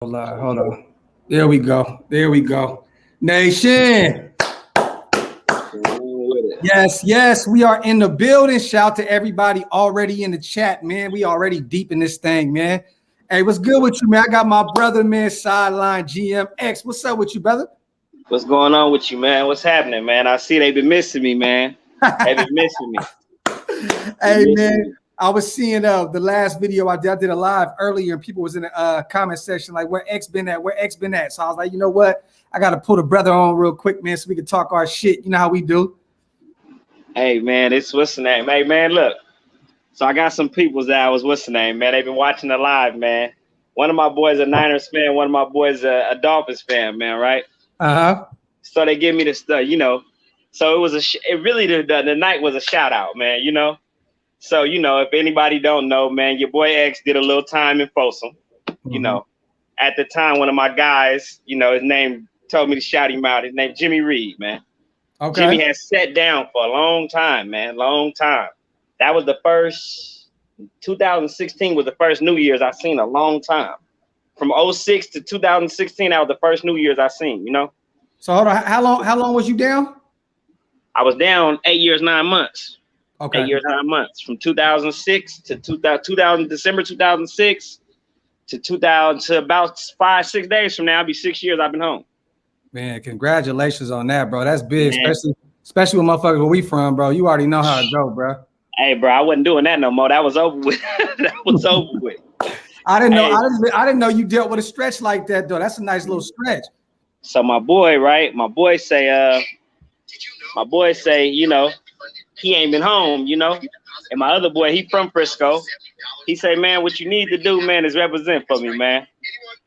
Hold on. There we go. There we go. Nation. Yes, we are in the building. Shout to everybody already in the chat, man. We already deep in this thing, man. Hey, what's good with you, man? I got my brother, man, Sideline GMX. What's up with you, brother? What's going on with you, man? What's happening, man? I see they've been missing me, man. They've been missing me. Hey, man. I was seeing the last video I did a live earlier, and people was in the comment section like, where X been at? Where X been at? So I was like, you know what? I got to put a brother on real quick, man, so we can talk our shit. You know how we do. Hey, man, it's what's the name? Hey, man, look. So I got some people that I was what's the name, man. They've been watching the live, man. One of my boys a Niners fan. One of my boys a Dolphins fan, man, right? Uh-huh. So they give me the stuff, you know. So it was the night was a shout out, man, you know. So, you know, if anybody don't know, man, your boy X did a little time in Folsom. Mm-hmm. You know, at the time, one of my guys, you know, his name told me to shout him out. His name Jimmy Reed, man. Okay. Jimmy has sat down for a long time, man, long time. That was the first, 2016 was the first New Year's I seen a long time. From 06 to 2016, that was the first New Year's I seen, you know. So hold on, how long was you down? I was down 8 years, 9 months. Okay. 8 years, 9 months, from 2006 to 2000, December 2006 to about 5-6 days from now. It'll be 6 years I've been home. Man, congratulations on that, bro. That's big, man. especially with motherfuckers where we from, bro. You already know how it go, bro. Hey, bro, I wasn't doing that no more. That was over with. That was over with. I didn't know. I didn't know you dealt with a stretch like that, though. That's a nice little stretch. So my boy, right? My boy say, you know, he ain't been home, you know. And my other boy, he from Frisco. He say, man, what you need to do, man, is represent for me, man.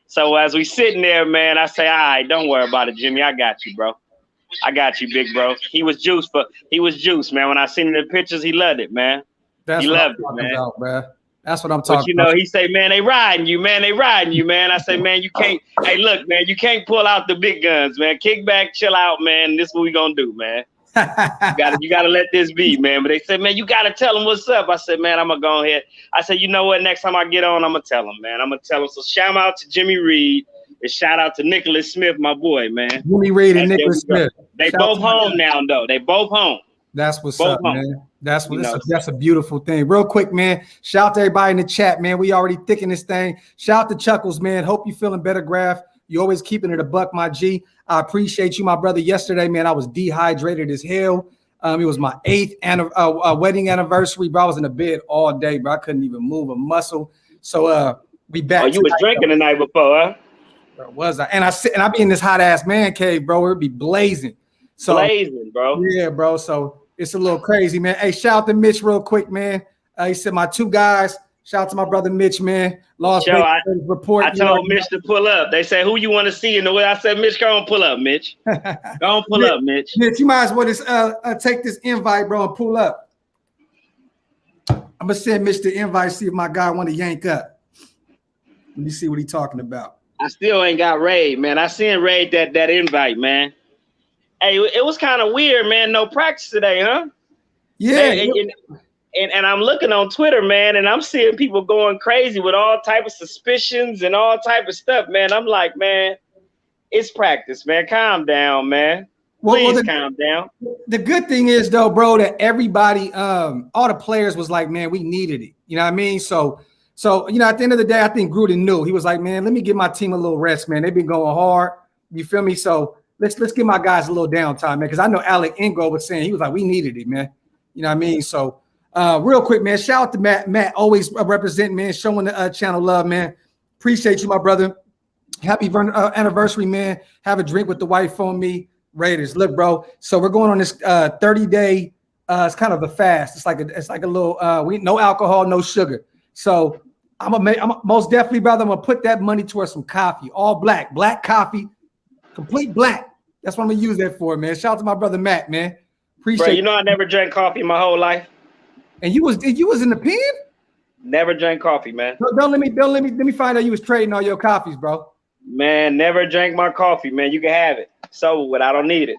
So as we sitting there, man, I say, all right, don't worry about it, Jimmy. I got you, bro. I got you, big bro. He was juice, man. When I seen the pictures, he loved it, man. That's what I'm talking about, bro. That's what I'm talking about. But you know, he say, man, they riding you, man. They riding you, man. I say, man, you can't. Hey, look, man, you can't pull out the big guns, man. Kick back, chill out, man. This is what we gonna do, man. you gotta let this be, man. But they said, man, you gotta tell them what's up. I said, man, I'm gonna go ahead. I said, you know what? Next time I get on, I'm gonna tell them, man. I'm gonna tell them. So shout out to Jimmy Reed and shout out to Nicholas Smith, my boy, man. Jimmy Reed and Nicholas Smith. They both home now, though. They both home. That's what's up, man. That's a beautiful thing. Real quick, man. Shout out to everybody in the chat, man. We already thick in this thing. Shout out to Chuckles, man. Hope you feeling better, Graf. You always keeping it a buck, my G. I appreciate you, my brother. Yesterday, man, I was dehydrated as hell. It was my 8th wedding anniversary, bro. I was in the bed all day, bro. I couldn't even move a muscle. So we back. Oh, you was drinking the night before, huh? Where was I? And I be in this hot ass man cave, bro. It'd be blazing. So blazing, bro. Yeah, bro. So it's a little crazy, man. Hey, shout out to Mitch real quick, man. He said my 2 guys. Shout out to my brother Mitch, man. Las Vegas report. I told Mitch to pull up. They say, who you want to see in the way? I said, Mitch, go on, pull up, Mitch. Go on, pull up, Mitch. Mitch, you might as well just take this invite, bro, and pull up. I'm gonna send Mitch the invite, see if my guy want to yank up. Let me see what he's talking about. I still ain't got Ray, man. I seen Ray that invite, man. Hey, it was kind of weird, man. No practice today, huh? Yeah. And I'm looking on Twitter, man, and I'm seeing people going crazy with all type of suspicions and all type of stuff, man. I'm like, man, it's practice, man. Calm down, man. Please calm down. The good thing is, though, bro, that everybody, all the players was like, man, we needed it. You know what I mean? So you know, at the end of the day, I think Gruden knew. He was like, man, let me give my team a little rest, man. They've been going hard. You feel me? So let's give my guys a little downtime, man. Because I know Alec Ingo was saying, he was like, we needed it, man. You know what I mean? So real quick, man, shout out to Matt. Matt always representing, man, showing the channel love, man. Appreciate you, my brother. Happy anniversary, man. Have a drink with the wife on me. Raiders. Look, bro. So we're going on this 30-day. It's kind of a fast. It's like a little. No alcohol, no sugar. So I'm most definitely, brother. I'm gonna put that money towards some coffee, all black coffee, complete black. That's what I'm gonna use that for, man. Shout out to my brother Matt, man. Appreciate. Bro, you know I never drank coffee my whole life. And you was in the pen? Never drank coffee, man. Don't let me find out you was trading all your coffees, bro. Man, never drank my coffee, man. You can have it. So what? I don't need it.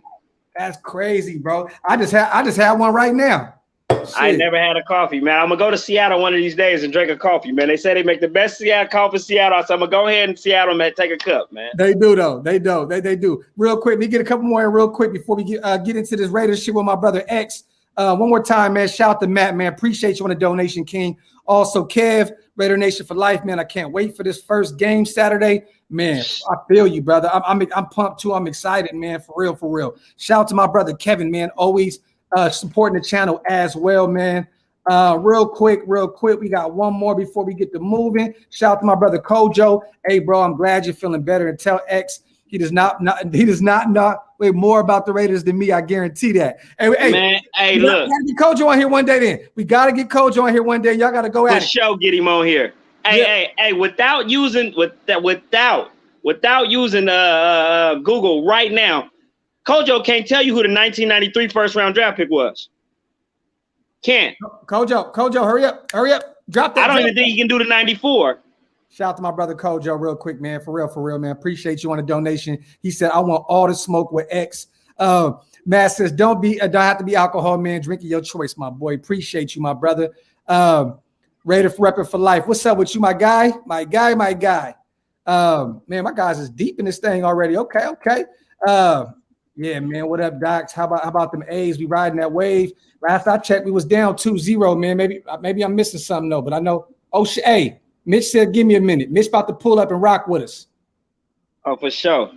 That's crazy, bro. I just had one right now. I ain't never had a coffee, man. I'm gonna go to Seattle one of these days and drink a coffee, man. They say they make the best Seattle coffee in Seattle, so I'm gonna go ahead in Seattle, man, take a cup, man. They do though. They do. They do. Real quick, let me get a couple more in real quick before we get into this Raiders shit with my brother X. One more time, man. Shout out to Matt, man. Appreciate you on the donation, King. Also, Kev, Raider Nation for life, man. I can't wait for this first game Saturday, man. I feel you, brother. I'm pumped too. I'm excited, man. For real, for real. Shout out to my brother Kevin, man. Always supporting the channel as well, man. Real quick. We got one more before we get to moving. Shout out to my brother Kojo. Hey, bro, I'm glad you're feeling better. And tell X he does not know way more about the Raiders than me. I guarantee that. Hey, man. Hey, look, gotta get Kojo on here one day. Then we gotta get Kojo on here one day. Y'all gotta go at it. Show, get him on here. Hey, without using Google right now, Kojo can't tell you who the 1993 first round draft pick was. Can't. Kojo, hurry up. Drop that. I don't even think he can do the 94. Shout out to my brother Kojo real quick, man. For real, man. Appreciate you on the donation. He said, I want all the smoke with X. Matt says, don't have to be alcohol, man. Drinking your choice, my boy. Appreciate you, my brother. Raider repping for life. What's up with you, my guy? My guy. Man, my guys is deep in this thing already. Okay. Yeah, man. What up, Docs? How about them A's? We riding that wave. Last I checked, we was down 2-0, man. Maybe I'm missing something though, but I know. Oh shit. Hey, Mitch said, give me a minute. Mitch about to pull up and rock with us. Oh, for sure.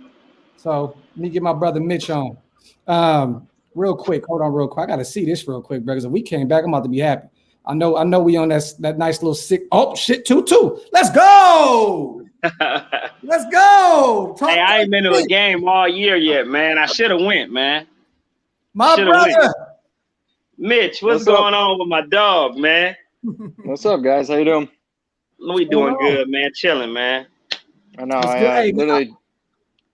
So let me get my brother Mitch on. Real quick. Hold on real quick. I got to see this real quick, bro, because if we came back, I'm about to be happy. I know we on that nice little sick. Oh, shit, 2-2. Let's go. Let's go. Hey, I ain't been to a game all year yet, man. I should have went, man. My brother. Mitch, what's going on with my dog, man? What's up, guys? How you doing? We doing good, man. Chilling, man. I know. I literally.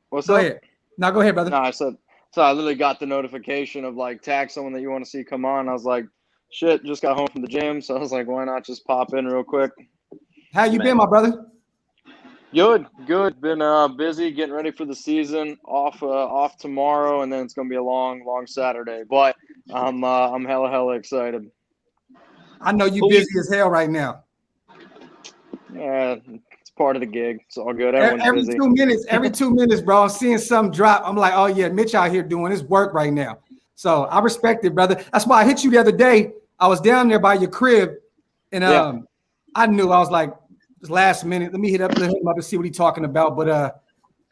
What's up? Ahead. No, go ahead, brother. No, I said. So I literally got the notification of like tag someone that you want to see come on. I was like, shit, just got home from the gym, so I was like, why not just pop in real quick? How you been, my brother? Good. Been busy getting ready for the season. Off tomorrow, and then it's gonna be a long Saturday. But I'm hella excited. I know you busy as hell right now. Yeah, it's part of the gig. It's all good. Every busy. 2 minutes, bro. I'm seeing something drop. I'm like, oh yeah, Mitch out here doing his work right now. So I respect it, brother. That's why I hit you the other day. I was down there by your crib, and I knew. I was like, this last minute, let me hit him up and see what he's talking about. But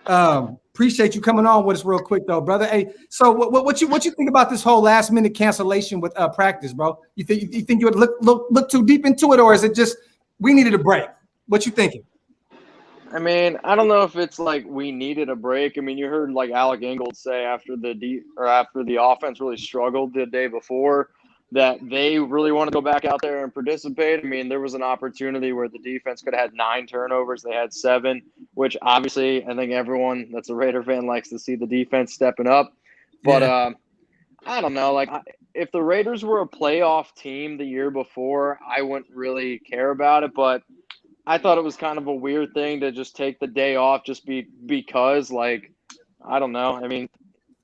appreciate you coming on with us real quick, though, brother. Hey, so what you think about this whole last minute cancellation with practice, bro? You think you would look too deep into it, or is it just we needed a break? What you thinking? I mean, I don't know if it's like we needed a break. I mean, you heard like Alec Ingold say after the offense really struggled the day before that they really want to go back out there and participate. I mean, there was an opportunity where the defense could have had 9 turnovers. They had 7, which obviously I think everyone that's a Raider fan likes to see the defense stepping up. But I don't know. Like, if the Raiders were a playoff team the year before, I wouldn't really care about it. But I thought it was kind of a weird thing to just take the day off because, like, I don't know. I mean,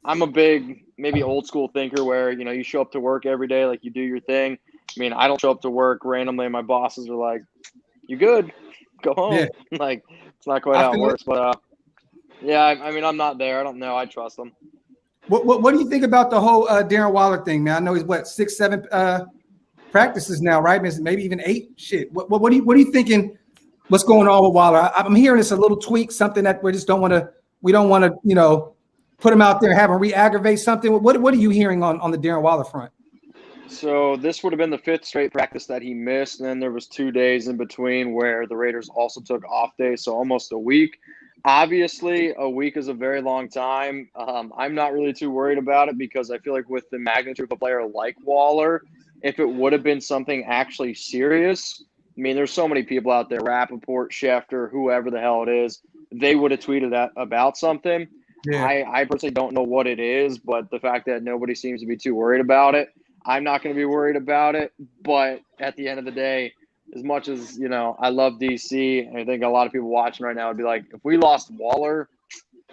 I'm a big, maybe old school thinker where, you know, you show up to work every day, like you do your thing. I mean, I don't show up to work randomly and my bosses are like, you good? Go home. Yeah. Like, it's not quite how it works. But, I mean, I'm not there. I don't know. I trust them. What do you think about the whole Darren Waller thing, man? I know he's 6, 7 practices now, right? Maybe even 8. Shit. What are you thinking? What's going on with Waller? I'm hearing it's a little tweak, something that we don't want to, you know, put him out there and have him re-aggravate something. What are you hearing on the Darren Waller front? So this would have been the 5th straight practice that he missed. And then there was 2 days in between where the Raiders also took off days. So almost a week. Obviously, a week is a very long time. I'm not really too worried about it because I feel like with the magnitude of a player like Waller, if it would have been something actually serious, I mean, there's so many people out there, Rappaport, Schefter, whoever the hell it is, they would have tweeted that about something. Yeah. I personally don't know what it is, but the fact that nobody seems to be too worried about it, I'm not going to be worried about it. But at the end of the day, as much as, you know, I love DC, and I think a lot of people watching right now would be like, if we lost Waller,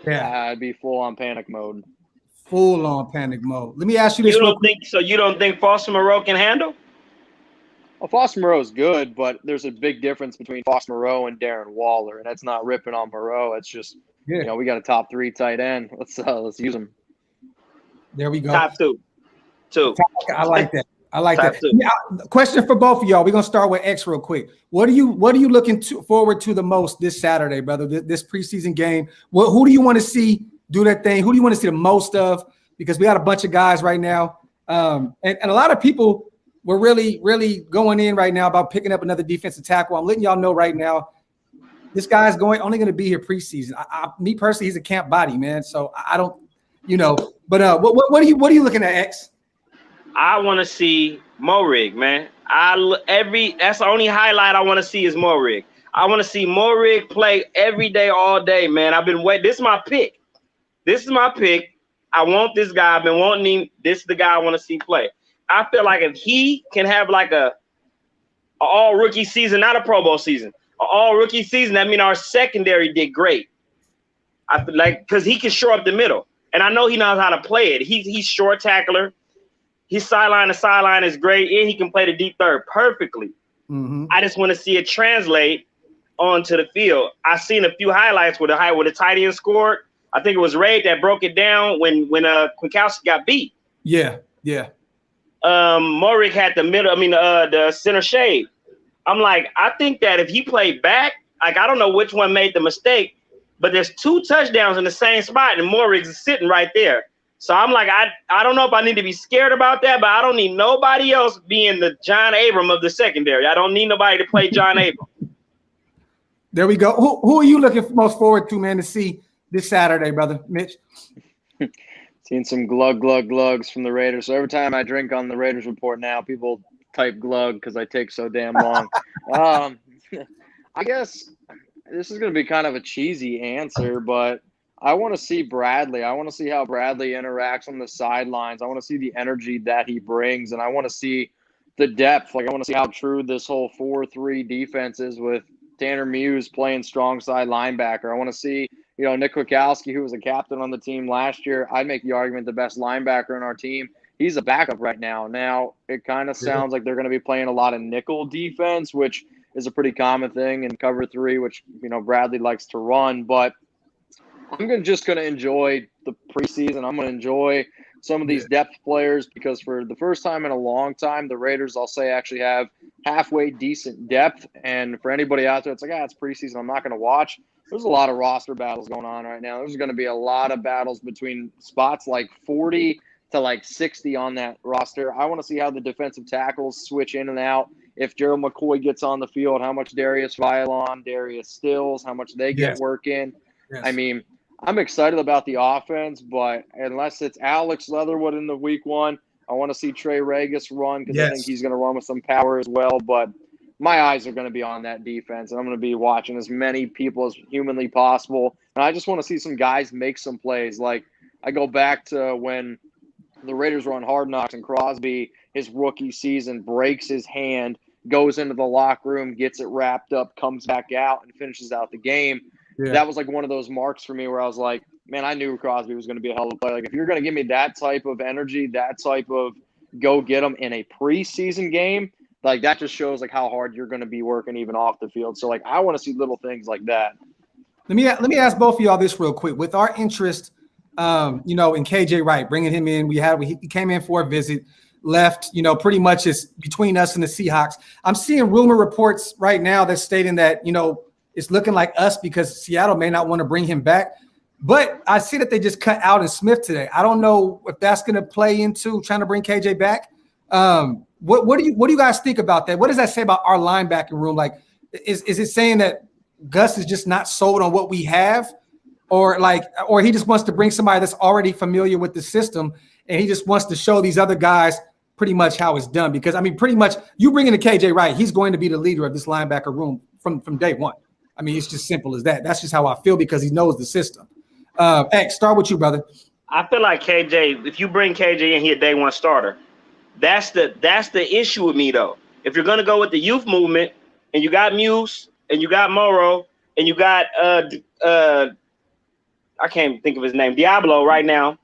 I'd be full on panic mode. Full on panic mode. Let me ask you this. You don't think Foster Moreau can handle? Well, Foster Moreau is good, but there's a big difference between Foster Moreau and Darren Waller, and that's not ripping on Moreau. It's just we got a top 3 tight end. Let's use him. There we go. Top two. I like that. I like that. Yeah, question for both of y'all. We're gonna start with X real quick. What are you looking forward to the most this Saturday, brother? This preseason game. Who do you want to see do that thing? Who do you want to see the most of? Because we got a bunch of guys right now, and a lot of people were really, really going in right now about picking up another defensive tackle. I'm letting y'all know right now, this guy's only going to be here preseason. Me personally, he's a camp body, man. So I don't, But what are you looking at, X? I want to see Morig, man. That's the only highlight I want to see is Morig. I want to see Morig play every day, all day, man. I've been waiting. This is my pick. I want this guy. I've been wanting him. This is the guy I want to see play. I feel like if he can have like a all rookie season, not a Pro Bowl season, an all rookie season, that means our secondary did great. I feel like because he can shore up the middle, and I know he knows how to play it. He's short tackler. His sideline to sideline is great, and he can play the deep third perfectly. Mm-hmm. I just want to see it translate onto the field. I've seen a few highlights where the tight end scored. I think it was Wright that broke it down when Kwiatkowski got beat. Yeah. Morig had the center shade. I'm like, I think that if he played back, like I don't know which one made the mistake, but there's 2 touchdowns in the same spot, and Morig's is sitting right there. So I'm like, I don't know if I need to be scared about that, but I don't need nobody else being the John Abram of the secondary. I don't need nobody to play John Abram. There we go. Who are you looking most forward to, man, to see this Saturday, brother, Mitch? Seeing some glugs from the Raiders. So every time I drink on the Raiders report now, people type glug because I take so damn long. I guess this is going to be kind of a cheesy answer, but I want to see Bradley. I want to see how Bradley interacts on the sidelines. I want to see the energy that he brings, and I want to see the depth. Like I want to see how true this whole 4-3 defense is with Tanner Muse playing strong side linebacker. I want to see Nick Kwiatkowski, who was a captain on the team last year. I'd make the argument the best linebacker in our team. He's a backup right now. Now, it kind of sounds like they're going to be playing a lot of nickel defense, which is a pretty common thing in cover 3, which, Bradley likes to run. But I'm just going to enjoy the preseason. I'm going to enjoy some of these depth players because for the first time in a long time, the Raiders, I'll say, actually have halfway decent depth. And for anybody out there, it's like, it's preseason, I'm not going to watch. There's a lot of roster battles going on right now. There's going to be a lot of battles between spots like 40 to like 60 on that roster. I want to see how the defensive tackles switch in and out. If Gerald McCoy gets on the field, how much Darius Violon, Darius Stills, how much they get work in. Yes. I mean, I'm excited about the offense, but unless it's Alex Leatherwood in the week 1, I want to see Trey Regis run because I think he's going to run with some power as well. But my eyes are going to be on that defense, and I'm going to be watching as many people as humanly possible. And I just want to see some guys make some plays. Like I go back to when the Raiders were on Hard Knocks and Crosby, his rookie season, breaks his hand, goes into the locker room, gets it wrapped up, comes back out, and finishes out the game. Yeah. That was like one of those marks for me where I was like, man, I knew Crosby was going to be a hell of a player. Like if you're going to give me that type of energy, that type of go get them in a preseason game, like that just shows like how hard you're going to be working even off the field. So like I want to see little things like that. Let me ask both of y'all this real quick. With our interest, in KJ Wright, bringing him in, he came in for a visit, left. Pretty much it's between us and the Seahawks. I'm seeing rumor reports right now that's stating that it's looking like us because Seattle may not want to bring him back. But I see that they just cut Alden Smith today. I don't know if that's going to play into trying to bring KJ back. What do you guys think about that? What does that say about our linebacking room? Like, is it saying that Gus is just not sold on what we have, or he just wants to bring somebody that's already familiar with the system and he just wants to show these other guys pretty much how it's done? Because I mean, pretty much you bring in a KJ Wright, he's going to be the leader of this linebacker room from day one. I mean, it's just simple as that. That's just how I feel because he knows the system. X, start with you, brother. I feel like KJ, if you bring KJ in, he a day one starter. That's the issue with me though. If you're gonna go with the youth movement and you got Muse and you got Morrow and you got I can't think of his name, Diablo right now.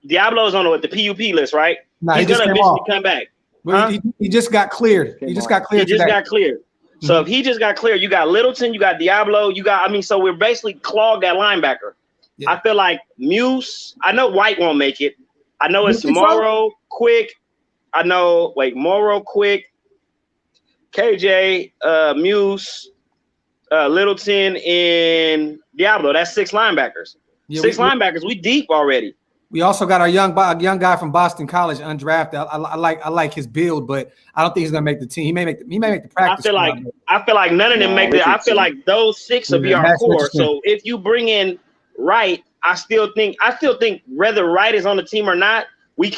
Diablo's on the PUP list, right? No, He's gonna eventually come back. Huh? He just got cleared. He just got cleared. He just got cleared. So if he just got cleared, you got Littleton, you got Diablo, so we're basically clogged at linebacker. Yeah. I feel like Muse. I know White won't make it. I know it's Morrow, Quick. Morrow, Quick, KJ, Muse, Littleton, and Diablo. That's 6 linebackers. Yeah, 6 linebackers. We deep already. We also got our young guy from Boston College, undrafted. I like his build, but I don't think he's gonna make the team. He may make the practice. I feel like none of them make it. I feel like those 6 will be our core. So if you bring in Wright, I still think whether Wright is on the team or not, we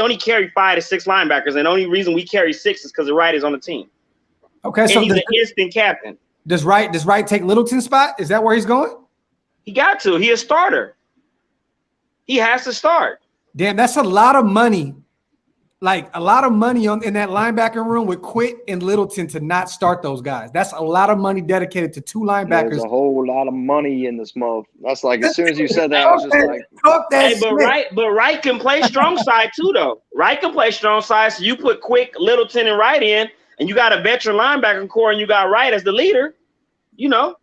only carry 5 to 6 linebackers, and the only reason we carry 6 is because the Wright is on the team. Okay, and so he's an instant captain. Does Wright take Littleton's spot? Is that where he's going? He got to. He a starter. He has to start. Damn, that's a lot of money. Like a lot of money in that linebacker room with Quick and Littleton to not start those guys. That's a lot of money dedicated to 2 linebackers. There's a whole lot of money in this month. That's like as soon as you said that, I was just like, but Wright can play strong side too, though. Wright can play strong side. So you put Quick, Littleton, and Wright in, and you got a veteran linebacker core, and you got Wright as the leader.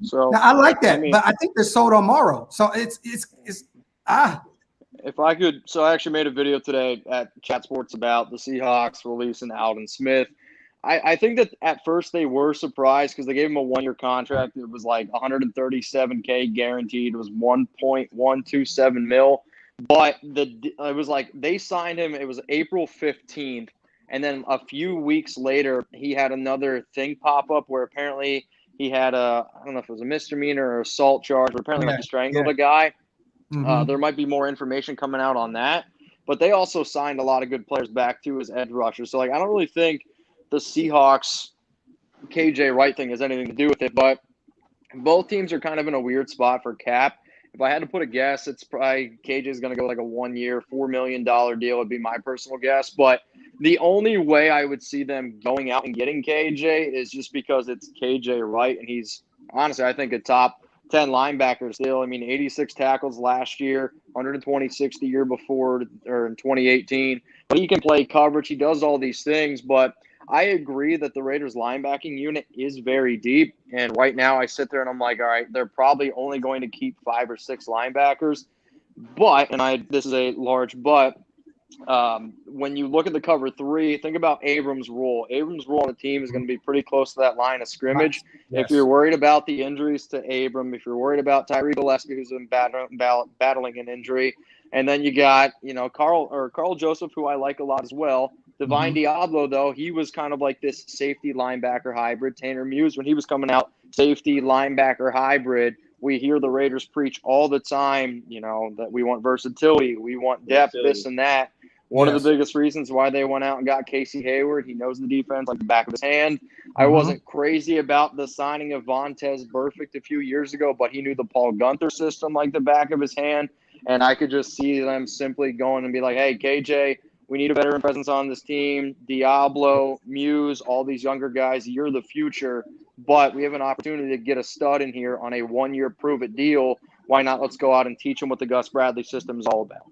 So now, I like that, but I think they're sold on Morrow. So it's. If I could, so I actually made a video today at Chat Sports about the Seahawks releasing Alden Smith. I think that at first they were surprised because they gave him a 1-year contract. It was like $137K guaranteed. It was $1.127 million. But it was like they signed him. It was April 15th. And then a few weeks later, he had another thing pop up where apparently he had I don't know if it was a misdemeanor or assault charge, but apparently he strangled a guy. There might be more information coming out on that, but they also signed a lot of good players back to as edge rushers. So I don't really think the Seahawks KJ Wright thing has anything to do with it, but both teams are kind of in a weird spot for cap. If I had to put a guess, it's probably KJ is going to go like a 1-year, $4 million deal would be my personal guess. But the only way I would see them going out and getting KJ is just because it's KJ Wright, and he's honestly, I think, a top 10 linebackers still. I mean, 86 tackles last year, 126 the year before, or in 2018. But he can play coverage. He does all these things. But I agree that the Raiders linebacking unit is very deep. And right now I sit there and I'm like, all right, they're probably only going to keep 5 or 6 linebackers. But, and this is a large but, when you look at the cover 3, think about Abrams' role. Abrams' role on the team is going to be pretty close to that line of scrimmage. Yes. If you're worried about the injuries to Abram, if you're worried about Tyree Gillespie, who's been battling an injury, and then you got, Carl Joseph, who I like a lot as well. Divine Diablo, though, he was kind of like this safety linebacker hybrid. Tanner Muse, when he was coming out, safety linebacker hybrid. We hear the Raiders preach all the time, that we want versatility, we want depth, this and that. One of the biggest reasons why they went out and got Casey Hayward. He knows the defense like the back of his hand. I wasn't crazy about the signing of Vontaze Burfict a few years ago, but he knew the Paul Gunther system like the back of his hand. And I could just see them simply going and be like, hey, KJ, we need a veteran presence on this team. Diablo, Muse, all these younger guys, you're the future. But we have an opportunity to get a stud in here on a 1-year prove-it deal. Why not? Let's go out and teach them what the Gus Bradley system is all about.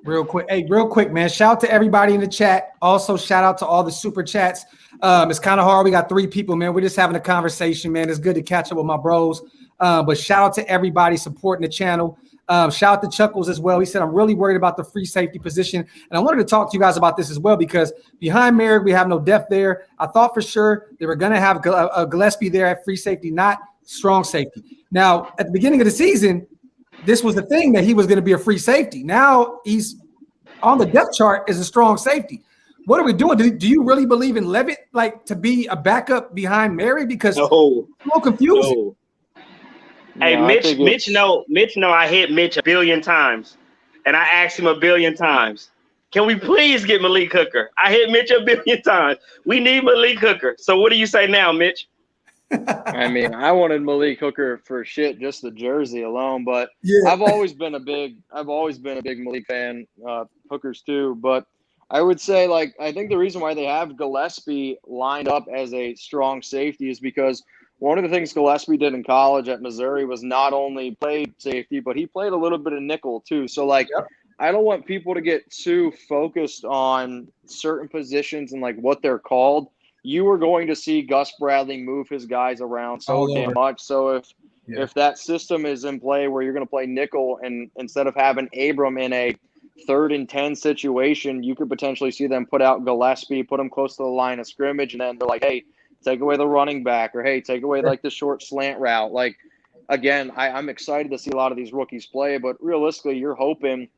Real quick, man. Shout out to everybody in the chat. Also, shout out to all the super chats. It's kind of hard. We got 3 people, man. We're just having a conversation, man. It's good to catch up with my bros. But shout out to everybody supporting the channel. Shout out to Chuckles as well. He said, I'm really worried about the free safety position. And I wanted to talk to you guys about this as well, because behind Merrick, we have no depth there. I thought for sure they were going to have Gillespie there at free safety, not strong safety. Now, at the beginning of the season, this was the thing that he was going to be a free safety. Now he's on the depth chart as a strong safety. What are we doing? Do you really believe in Levitt, to be a backup behind Mary? Because it's so confusing. No. Hey, Mitch know I hit Mitch 1 billion times, and I asked him 1 billion times, can we please get Malik Hooker? I hit Mitch 1 billion times. We need Malik Hooker. So what do you say now, Mitch? I mean, I wanted Malik Hooker for just the jersey alone, but I've always been a big Malik fan, Hookers too. But I would say, I think the reason why they have Gillespie lined up as a strong safety is because one of the things Gillespie did in college at Missouri was not only played safety, but he played a little bit of nickel too. So I don't want people to get too focused on certain positions and like what they're called. You are going to see Gus Bradley move his guys around so All damn over. much. So Yeah. if that system is in play where you're going to play nickel and instead of having Abram in a 3rd and 10 situation, you could potentially see them put out Gillespie, put him close to the line of scrimmage, and then they're like, hey, take away the running back, or hey, take away like the short slant route. Like, again, I'm excited to see a lot of these rookies play, but realistically, you're hoping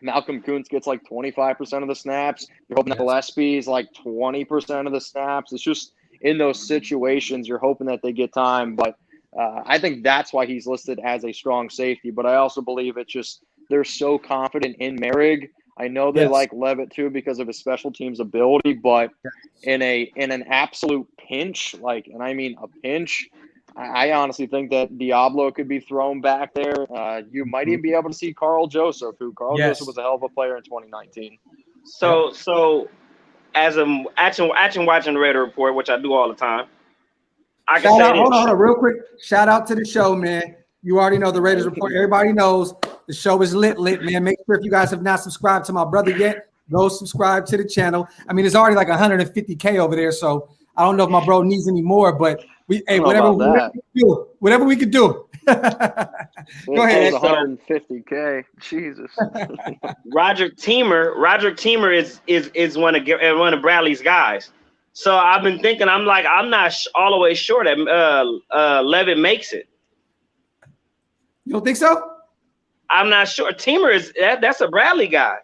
Malcolm Kuntz gets like 25% of the snaps. You're hoping that Gillespie's like 20% of the snaps. It's just in those situations, you're hoping that they get time. But I think that's why he's listed as a strong safety. But I also believe it's just they're so confident in Merrig. I know they like Levitt too because of his special teams ability, but in an absolute pinch, like, and I mean a pinch, I honestly think that Diablo could be thrown back there. You might even be able to see Carl Joseph, who Joseph was a hell of a player in 2019. So as I'm watching the Raider Report, which I do all the time, I can Shout say out, this. hold on, real quick. Shout out to the show, man. You already know the Raiders Report. Everybody knows the show is lit, man. Make sure if you guys have not subscribed to my brother yet, go subscribe to the channel. I mean, it's already like 150K over there, so I don't know if my bro needs any more, but whatever we could do. Go ahead. 150K. Jesus. Roderick Teamer is one of Bradley's guys. So I've been thinking, I'm not all the way sure that Levitt makes it. You don't think so? I'm not sure. Teamer that's a Bradley guy.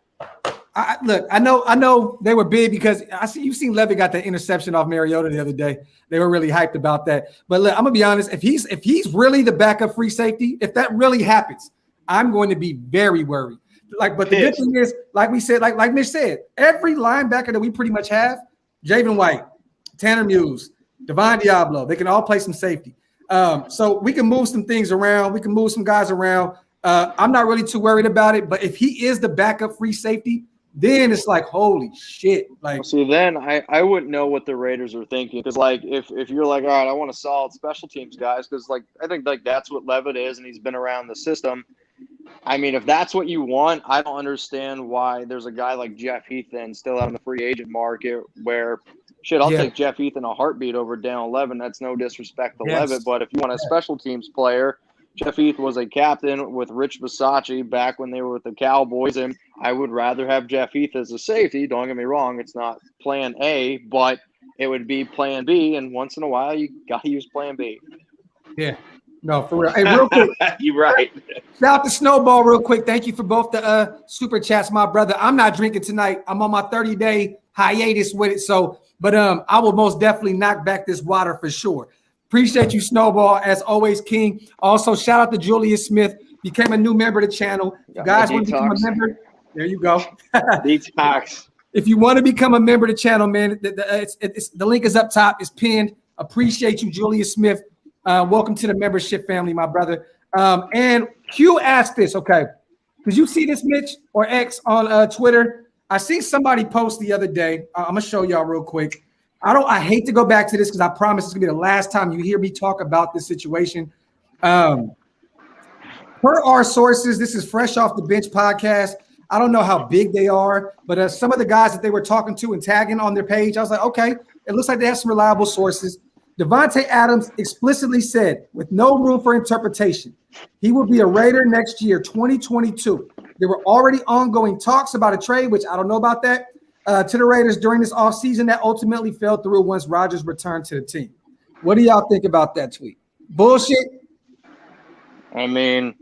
Look, I know they were big because you've seen Levitt got that interception off Mariota the other day. They were really hyped about that. But look, I'm gonna be honest. If he's really the backup free safety, if that really happens, I'm going to be very worried. But the good thing is, like we said, like Mitch said, every linebacker that we pretty much have, Javen White, Tanner Muse, Devon Diablo, they can all play some safety. So we can move some things around. We can move some guys around. I'm not really too worried about it. But if he is the backup free safety, then it's like, holy shit. Like, see, then I wouldn't know what the Raiders are thinking. Because, like, if you're like, all right, I want a solid special teams guys, because, like, I think, like, that's what Levitt is, and he's been around the system. I mean, if that's what you want, I don't understand why there's a guy like Jeff Heath then still out in the free agent market where, shit, I'll take Jeff Heath in a heartbeat over Daniel Levin. That's no disrespect to Levitt. But if you want a special teams player, Jeff Heath was a captain with Rich Bisaccia back when they were with the Cowboys, and I would rather have Jeff Heath as a safety. Don't get me wrong, it's not plan A, but it would be plan B, and once in a while you got to use plan B. Yeah. No, for real. Hey, real quick. You're right. Shout out to Snowball real quick. Thank you for both the super chats, my brother. I'm not drinking tonight. I'm on my 30-day hiatus with it, but I will most definitely knock back this water for sure. Appreciate you, Snowball, as always, King. Also, shout out to Julius Smith, became a new member of the channel. You guys want to become a member? There you go. Detox. If you want to become a member of the channel, man, the link is up top. It's pinned. Appreciate you, Julius Smith. Welcome to the membership family, my brother. And Q asked this, okay, did you see this, Mitch, or X on Twitter? I seen somebody post the other day. I'm going to show y'all real quick. I hate to go back to this because I promise it's gonna be the last time you hear me talk about this situation. Per our sources, this is fresh off the bench podcast. I don't know how big they are, but some of the guys that they were talking to and tagging on their page, I was like, okay, it looks like they have some reliable sources. Devonte Adams explicitly said, with no room for interpretation, he will be a Raider next year, 2022. There were already ongoing talks about a trade, which I don't know about that. To the Raiders during this offseason that ultimately fell through once Rodgers returned to the team. What do y'all think about that tweet? Bullshit? I mean,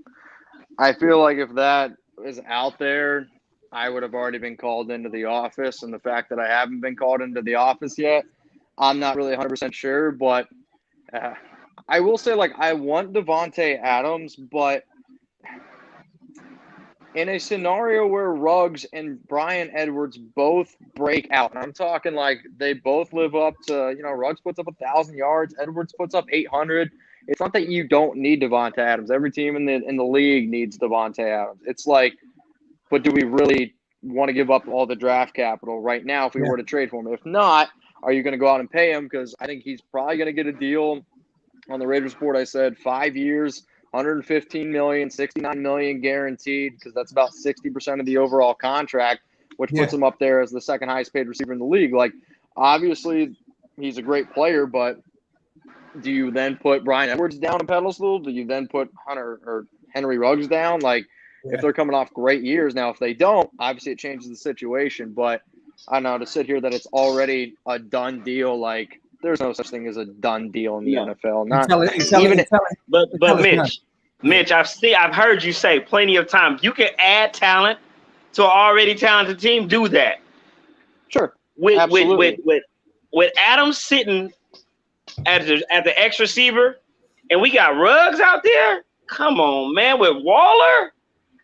I feel like if that is out there, I would have already been called into the office. And the fact that I haven't been called into the office yet, I'm not really 100% sure. But I will say, like, I want Devonte Adams, but in a scenario where Ruggs and Bryan Edwards both break out, and I'm talking like they both live up to, Ruggs puts up 1,000 yards, Edwards puts up 800. It's not that you don't need Devonte Adams. Every team in the league needs Devonte Adams. It's like, but do we really want to give up all the draft capital right now if we were to trade for him? If not, are you going to go out and pay him? Because I think he's probably going to get a deal on the Raiders board. I said 5 years, $115 million, $69 million guaranteed, because that's about 60% of the overall contract, which puts him up there as the second highest paid receiver in the league. Like, obviously, he's a great player, but do you then put Brian Edwards down a pedestal? Do you then put Hunter or Henry Ruggs down? Like, if they're coming off great years. Now, if they don't, obviously it changes the situation. But I don't know, to sit here that it's already a done deal, like, there's no such thing as a done deal in the NFL. But Mitch, I've heard you say plenty of times, you can add talent to an already talented team. Do that. Sure. With Adams sitting at the X receiver, and we got Ruggs out there. Come on, man, with Waller,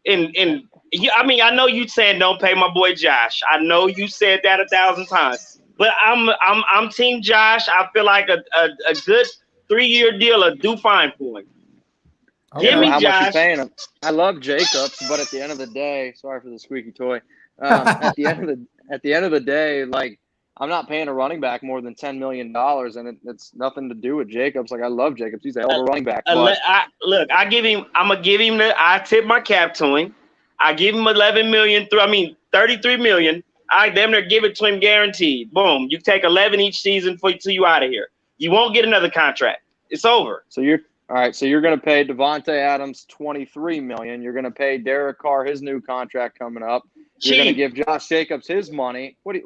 I mean, I know you saying don't pay my boy Josh. I know you said that 1,000 times, but I'm Team Josh. I feel like a good 3-year deal will do fine for him. Give me how Josh. Much you paying him? I love Jacobs, but at the end of the day, sorry for the squeaky toy. At the end of the day, like, I'm not paying a running back more than $10 million, and it's nothing to do with Jacobs. Like, I love Jacobs; he's a hell of a running back. I tip my cap to him. I give him $33 million. I damn near give it to him guaranteed. Boom, you take 11 each season till you out of here. You won't get another contract. It's over. So you're going to pay Devonte Adams $23 million. You're going to pay Derek Carr his new contract coming up. You're going to give Josh Jacobs his money. What? I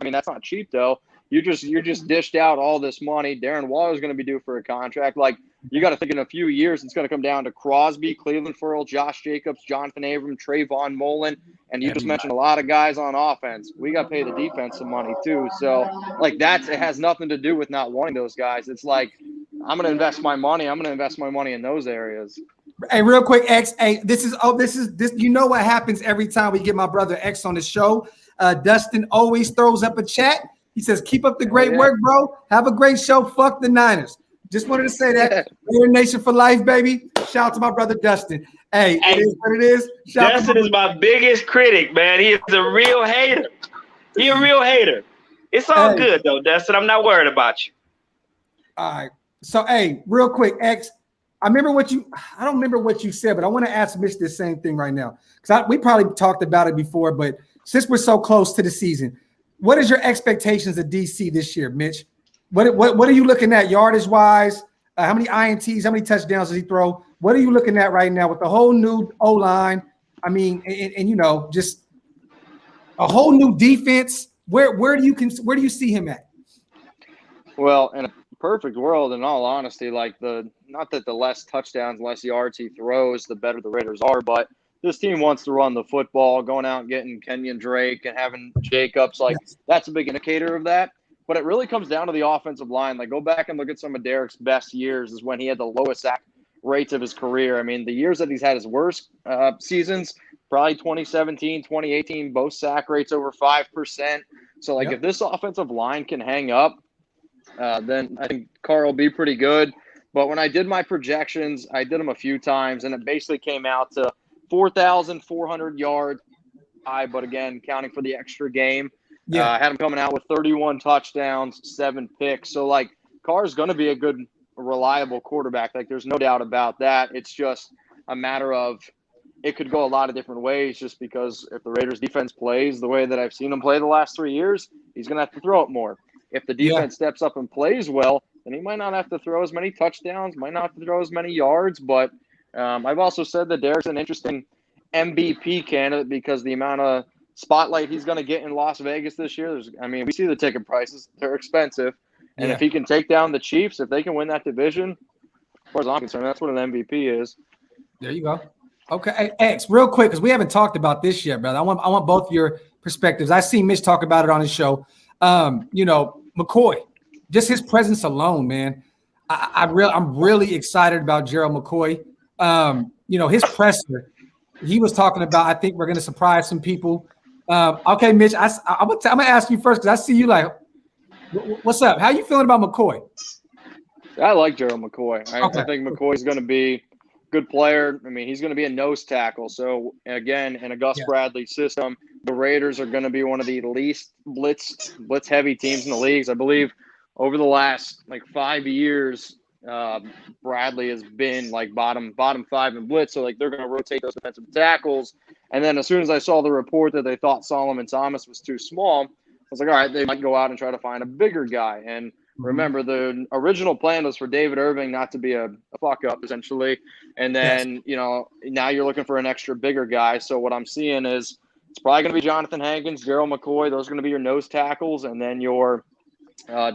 mean, that's not cheap though. You just dished out all this money. Darren Waller is going to be due for a contract. Like, you got to think in a few years it's going to come down to Crosby, Cleveland Ferrell, Josh Jacobs, Jonathan Abram, Trayvon Mullen, and you just mentioned a lot of guys on offense. We got to pay the defense some money too. So, like, it has nothing to do with not wanting those guys. It's like, I'm going to invest my money. I'm going to invest my money in those areas. Hey, real quick, X. Hey, this is. You know what happens every time we get my brother X on the show? Dustin always throws up a chat. He says, "Keep up the great work, bro. Have a great show. Fuck the Niners." Just wanted to say that. Raider Nation for life, baby. Shout out to my brother Dustin. Hey, it is what it is. Dustin is my biggest critic, man. He is a real hater. He a real hater. It's all good though, Dustin. I'm not worried about you. All right. So, hey, real quick, X. I don't remember what you said, but I want to ask Mitch the same thing right now. Because we probably talked about it before, but since we're so close to the season, what is your expectations of DC this year, Mitch? What are you looking at yardage wise? How many INTs, how many touchdowns does he throw? What are you looking at right now with the whole new O-line? I mean, and you know, just a whole new defense. Where do you see him at? Well, in a perfect world, in all honesty, like, not that the less touchdowns, less yards he throws, the better the Raiders are, but this team wants to run the football. Going out and getting Kenyon Drake and having Jacobs, like, that's a big indicator of that. But it really comes down to the offensive line. Like, go back and look at some of Derek's best years is when he had the lowest sack rates of his career. I mean, the years that he's had his worst seasons, probably 2017, 2018, both sack rates over 5%. So, like, if this offensive line can hang up, then I think Carr will be pretty good. But when I did my projections, I did them a few times, and it basically came out to 4,400 yards. But again, counting for the extra game, I had him coming out with 31 touchdowns, 7 picks. So, like, Carr's going to be a good, reliable quarterback. Like, there's no doubt about that. It's just a matter of it could go a lot of different ways just because if the Raiders defense plays the way that I've seen them play the last 3 years, he's going to have to throw it more. If the defense steps up and plays well, then he might not have to throw as many touchdowns, might not have to throw as many yards. But I've also said that Derek's an interesting MVP candidate because the amount of spotlight he's going to get in Las Vegas this year. We see the ticket prices. They're expensive. And if he can take down the Chiefs, if they can win that division, as far as I'm concerned, that's what an MVP is. There you go. Okay, hey, X, real quick, because we haven't talked about this yet, brother. I want both your perspectives. I see Mitch talk about it on his show. You know, McCoy, just his presence alone, man. I'm really excited about Gerald McCoy. You know, his presser, he was talking about, I think we're going to surprise some people. Okay, Mitch, I'm going to ask you first because I see you like, what's up? How you feeling about McCoy? I like Gerald McCoy. I think McCoy's going to be a good player. I mean, he's going to be a nose tackle. So, again, in a Gus Bradley system, the Raiders are going to be one of the least blitz-heavy teams in the leagues. I believe over the last, 5 years, Bradley has been like bottom 5 in blitz, so like they're going to rotate those defensive tackles. And then as soon as I saw the report that they thought Solomon Thomas was too small, I was like, all right, they might go out and try to find a bigger guy. And remember, the original plan was for David Irving not to be a fuck up, essentially. And then, now you're looking for an extra bigger guy. So what I'm seeing is it's probably going to be Jonathan Hankins, Gerald McCoy. Those are going to be your nose tackles. And then your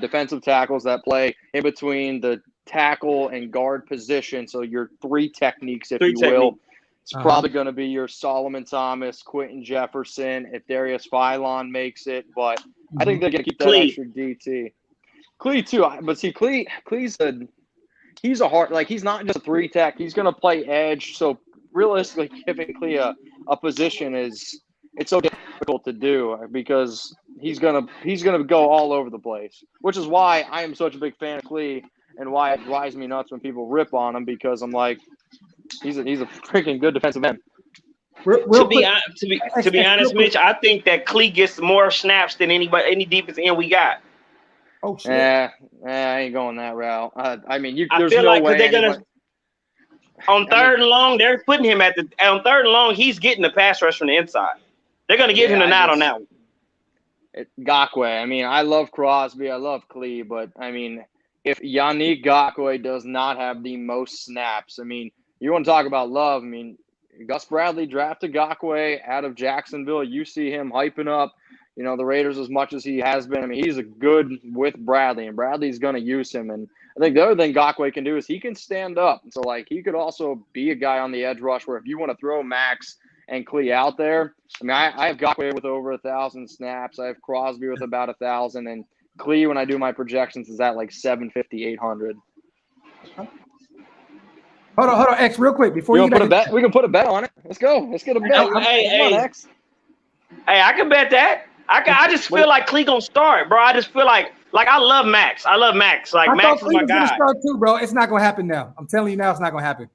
defensive tackles that play in between the tackle and guard position. So your three techniques, if you will. It's probably going to be your Solomon Thomas, Quentin Jefferson, if Darius Philon makes it. But I think they're going to keep that extra DT. Klee too, but see, Klee's he's a hard, like, he's not just a 3-tech. He's going to play edge. So realistically, giving Klee a position it's so difficult to do because he's gonna go all over the place. Which is why I am such a big fan of Klee and why it drives me nuts when people rip on him, because I'm like, he's a freaking good defensive end. To be honest, Mitch, I think that Klee gets more snaps than any defensive end we got. Oh shit! I ain't going that route. I mean, I there's feel no like way they're gonna on third and long. They're putting him on third and long. He's getting the pass rush from the inside. They're gonna give him the nod on that one. Ngakoue. I mean, I love Crosby. I love Klee, but I mean, if Yannick Ngakoue does not have the most snaps, I mean, you want to talk about love? I mean, Gus Bradley drafted Ngakoue out of Jacksonville. You see him hyping up, the Raiders as much as he has been. I mean, he's a good with Bradley, and Bradley's going to use him. And I think the other thing Ngakoue can do is he can stand up. So, like, he could also be a guy on the edge rush where if you want to throw Max and Klee out there, I mean, I have Ngakoue with over 1,000 snaps. I have Crosby with about 1,000, and Klee, when I do my projections, is at like 750, 800. Hold on, X, real quick before you put a bet. We can put a bet on it. Let's go. Let's get a bet. Hey, Come on, X. Hey, I can bet that. I just feel like Klee gonna start, bro. I just feel like I love Max. I love Max. Like, Max is my guy. Start too, bro. It's not gonna happen now. I'm telling you now, it's not gonna happen.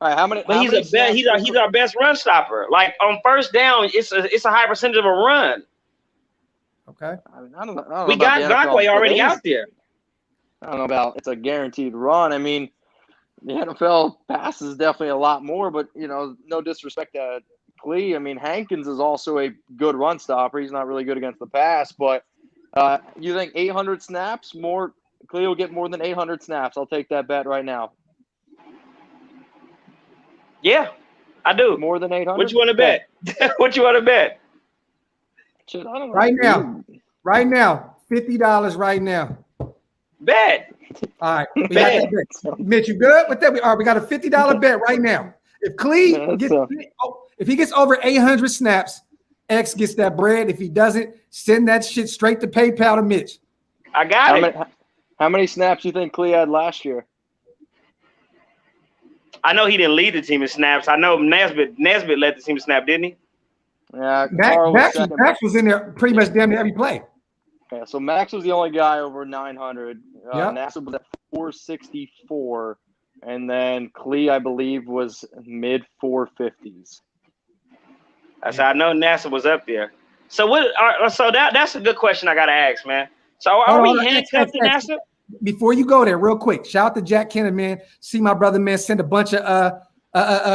All right, how many? But he's our best run stopper. Like, on first down, it's a high percentage of a run. Okay. I don't know we got Ngakoue already out there. I don't know about it's a guaranteed run. I mean, the NFL passes definitely a lot more, but no disrespect to Klee. I mean, Hankins is also a good run stopper. He's not really good against the pass, but you think 800 snaps more? Klee will get more than 800 snaps. I'll take that bet right now. Yeah, I do. More than 800. What you want to bet? What you want to bet? Shit, I don't know. Right now, $50 right now. Bet. All right, we got that bet. Mitch, you good with that? All right, we got a $50 bet right now. If Klee if he gets over 800 snaps, X gets that bread. If he doesn't, send that shit straight to PayPal to Mitch. I got it. How many snaps do you think Klee had last year? I know he didn't lead the team in snaps. I know Nesbitt led the team in snap, didn't he? Yeah, Max was in there pretty much damn near every play. Yeah, so Max was the only guy over 900. Yep. NASA was at 464, and then Klee, I believe, was mid 450s. I know NASA was up there. So that's a good question I gotta ask, man. So are we handcuffed to NASA? Before you go there, real quick, shout out to Jack Kennan, man. See my brother, man, send a bunch of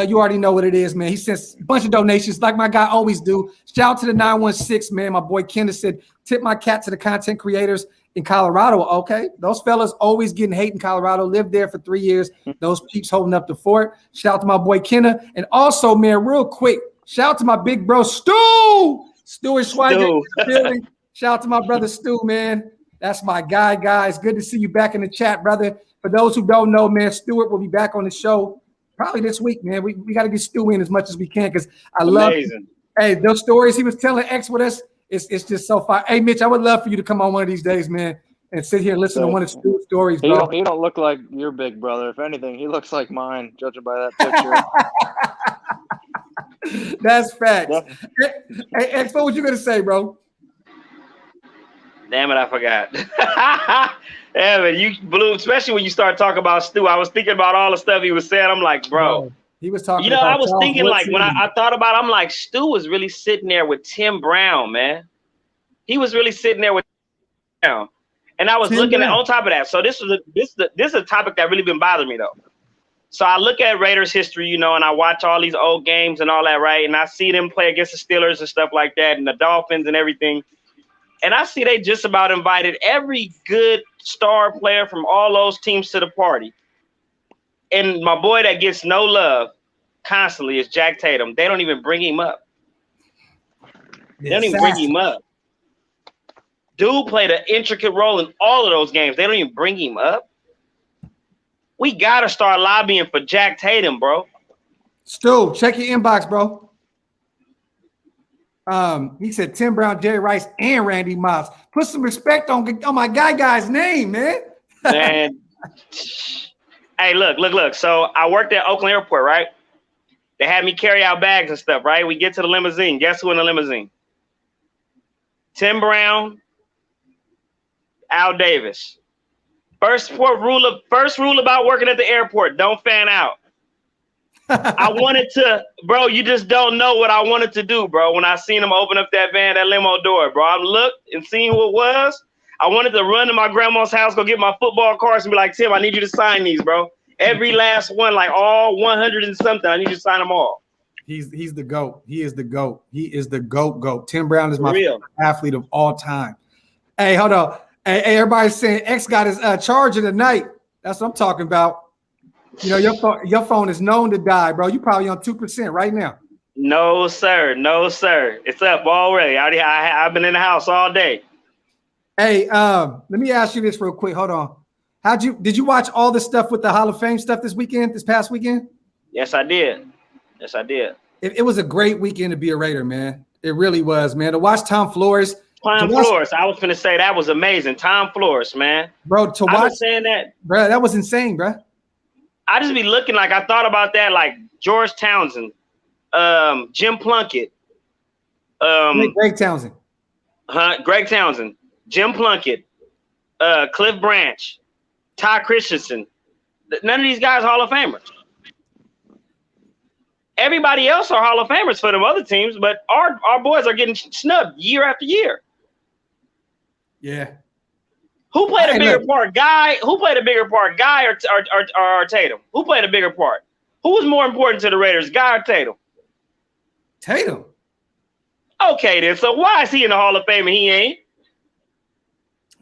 you already know what it is, man. He sends a bunch of donations like my guy always do. Shout out to the 916, man. My boy Kennan said, tip my cap to the content creators in Colorado. Okay, those fellas always getting hate in Colorado. Lived there for 3 years. Those peeps holding up the fort. Shout out to my boy Kennan. And also, man, real quick, shout out to my big bro Stuart Schweigert. Shout out to my brother Stu, man. That's my guy, guys. Good to see you back in the chat, brother. For those who don't know, man, Stuart will be back on the show probably this week, man. We got to get Stu in as much as we can because I love Hey, those stories he was telling X with us, it's just so fun. Hey, Mitch, I would love for you to come on one of these days, man, and sit here and listen to one of Stu's stories, bro. He don't look like your big brother. If anything, he looks like mine, judging by that picture. That's facts. Yeah. Hey, X, what were you going to say, bro? Damn it, I forgot. Damn it, you blew, especially when you start talking about Stu. I was thinking about all the stuff he was saying. I'm like, bro. He was talking I was thinking, like, when I thought about it, I'm like, Stu was really sitting there with Tim Brown, man. He was really sitting there with Tim Brown. And I was Tim looking at Brown. on top of that. So this is a topic that really been bothering me though. So I look at Raiders history, and I watch all these old games and all that, right? And I see them play against the Steelers and stuff like that, and the Dolphins and everything. And I see they just about invited every good star player from all those teams to the party. And my boy that gets no love constantly is Jack Tatum. They don't even bring him up. They don't even bring him up. Dude played an intricate role in all of those games. They don't even bring him up. We got to start lobbying for Jack Tatum, bro. Stu, check your inbox, bro. He said Tim Brown, Jerry Rice, and Randy Moss. Put some respect on my guy's name, man. Man. Hey, look. So I worked at Oakland Airport, right? They had me carry out bags and stuff, right? We get to the limousine. Guess who in the limousine? Tim Brown, Al Davis. First rule about working at the airport, don't fan out. I wanted to, bro, you just don't know what I wanted to do, bro. When I seen him open up that limo door, bro, I looked and seen who it was. I wanted to run to my grandma's house, go get my football cards and be like, Tim, I need you to sign these, bro. Every last one, like all 100 and something. I need you to sign them all. He's the GOAT. He is the GOAT. He is the GOAT. Tim Brown is my favorite athlete of all time. Hey, hold on. Hey, everybody's saying X got his charger tonight. That's what I'm talking about. Your phone is known to die, bro. You probably on 2% right now. No, sir. It's up already. I've been in the house all day. Hey, let me ask you this real quick. Hold on. Did you watch all the stuff with the Hall of Fame stuff this past weekend? Yes, I did. It was a great weekend to be a Raider, man. It really was, man. To watch Tom Flores. I was finna say that was amazing. Tom Flores, man. Bro, to watch. I was saying that. Bro, that was insane, bro. I just be looking like I thought about that, like George Townsend, Jim Plunkett. Greg Townsend. Greg Townsend, Jim Plunkett, Cliff Branch, Ty Christensen. None of these guys are Hall of Famers. Everybody else are Hall of Famers for them other teams, but our boys are getting snubbed year after year. Yeah. Who played a bigger part, Guy? Who played a bigger part, Guy or Tatum? Who played a bigger part? Who was more important to the Raiders, Guy or Tatum? Tatum. Okay, then. So why is he in the Hall of Fame and he ain't?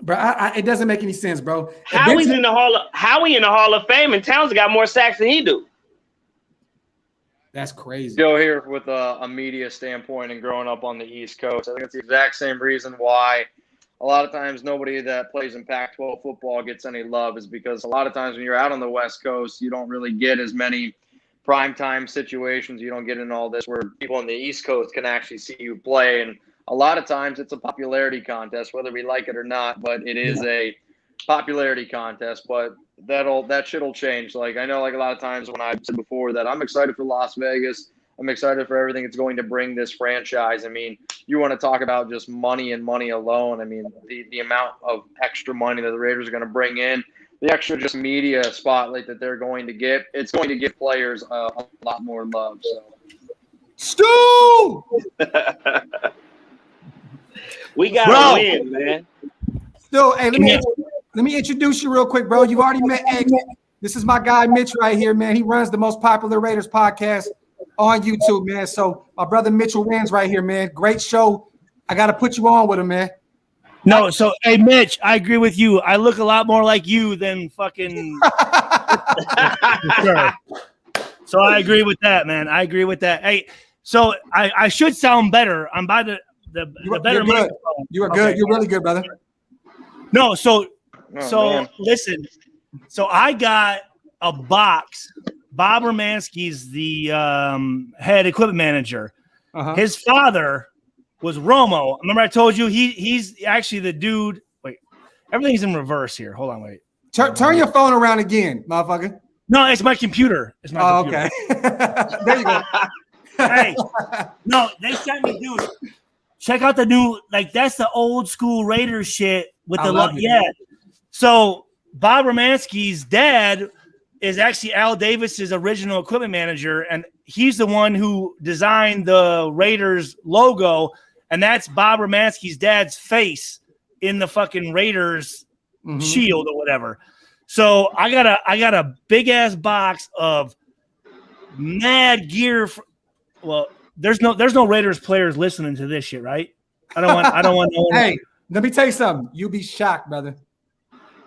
Bro, it doesn't make any sense, bro. Howie's in the Hall of Fame and Townsend got more sacks than he do. That's crazy. Still here with a media standpoint and growing up on the East Coast. I think it's the exact same reason why a lot of times nobody that plays in Pac-12 football gets any love is because a lot of times when you're out on the West Coast, you don't really get as many primetime situations. You don't get in all this where people on the East Coast can actually see you play. And a lot of times it's a popularity contest, whether we like it or not, but it is a popularity contest. But that shit'll change. Like, I know, like, a lot of times when I've said before that I'm excited for Las Vegas, I'm excited for everything it's going to bring this franchise. I mean, you want to talk about just money and money alone. I mean, the amount of extra money that the Raiders are going to bring in, the extra just media spotlight that they're going to get, it's going to give players a lot more love. So. Stu! We got to win, man. Stu, hey, let me introduce you real quick, bro. You already met X. This is my guy, Mitch, right here, man. He runs the most popular Raiders podcast on YouTube, man. So my brother Mitchell Renz right here, man. Great show. I got to put you on with him, man. No, so, hey, Mitch, I agree with you. I look a lot more like you than fucking sure. So I agree with that, man. I agree with that. Hey, so I should sound better. I'm by the better microphone. You are good. You're really good, brother. No, listen. So I got a box. Bob Romanski's the head equipment manager. His father was Romo. Remember I told you he's actually the dude. Wait, everything's in reverse here. Hold on, wait. Turn your phone around again, motherfucker. No, it's my computer. It's my computer. Okay. There you go. Hey, no, they sent me, dude. Check out the new, like, that's the old school Raiders shit with the So Bob Romanski's dad is actually Al Davis's original equipment manager, and he's the one who designed the Raiders logo, and that's Bob Romanski's dad's face in the fucking Raiders shield or whatever. So I got a big ass box of mad gear. Well, there's no Raiders players listening to this shit, right? I don't want no one. Hey, let me tell you something. You'll be shocked, brother.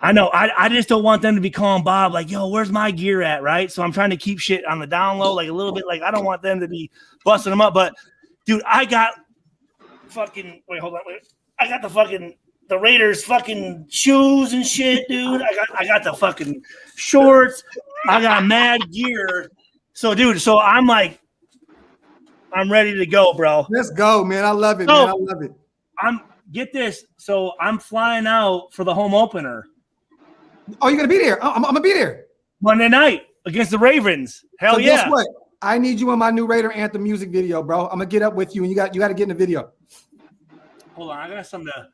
I know. I just don't want them to be calling Bob like, yo, where's my gear at, right? So I'm trying to keep shit on the down low, like a little bit. Like I don't want them to be busting them up. But dude, I got fucking I got the Raiders fucking shoes and shit, dude. I got the fucking shorts. I got mad gear. So dude, I'm like, I'm ready to go, bro. Let's go, man. I love it, man. I love it. Get this. So I'm flying out for the home opener. Oh, you're gonna be there? I'm gonna be there Monday night against the Ravens. Hell so yeah! Guess what? I need you in my new Raider anthem music video, bro. I'm gonna get up with you, and you got to get in the video. Hold on, I got something to.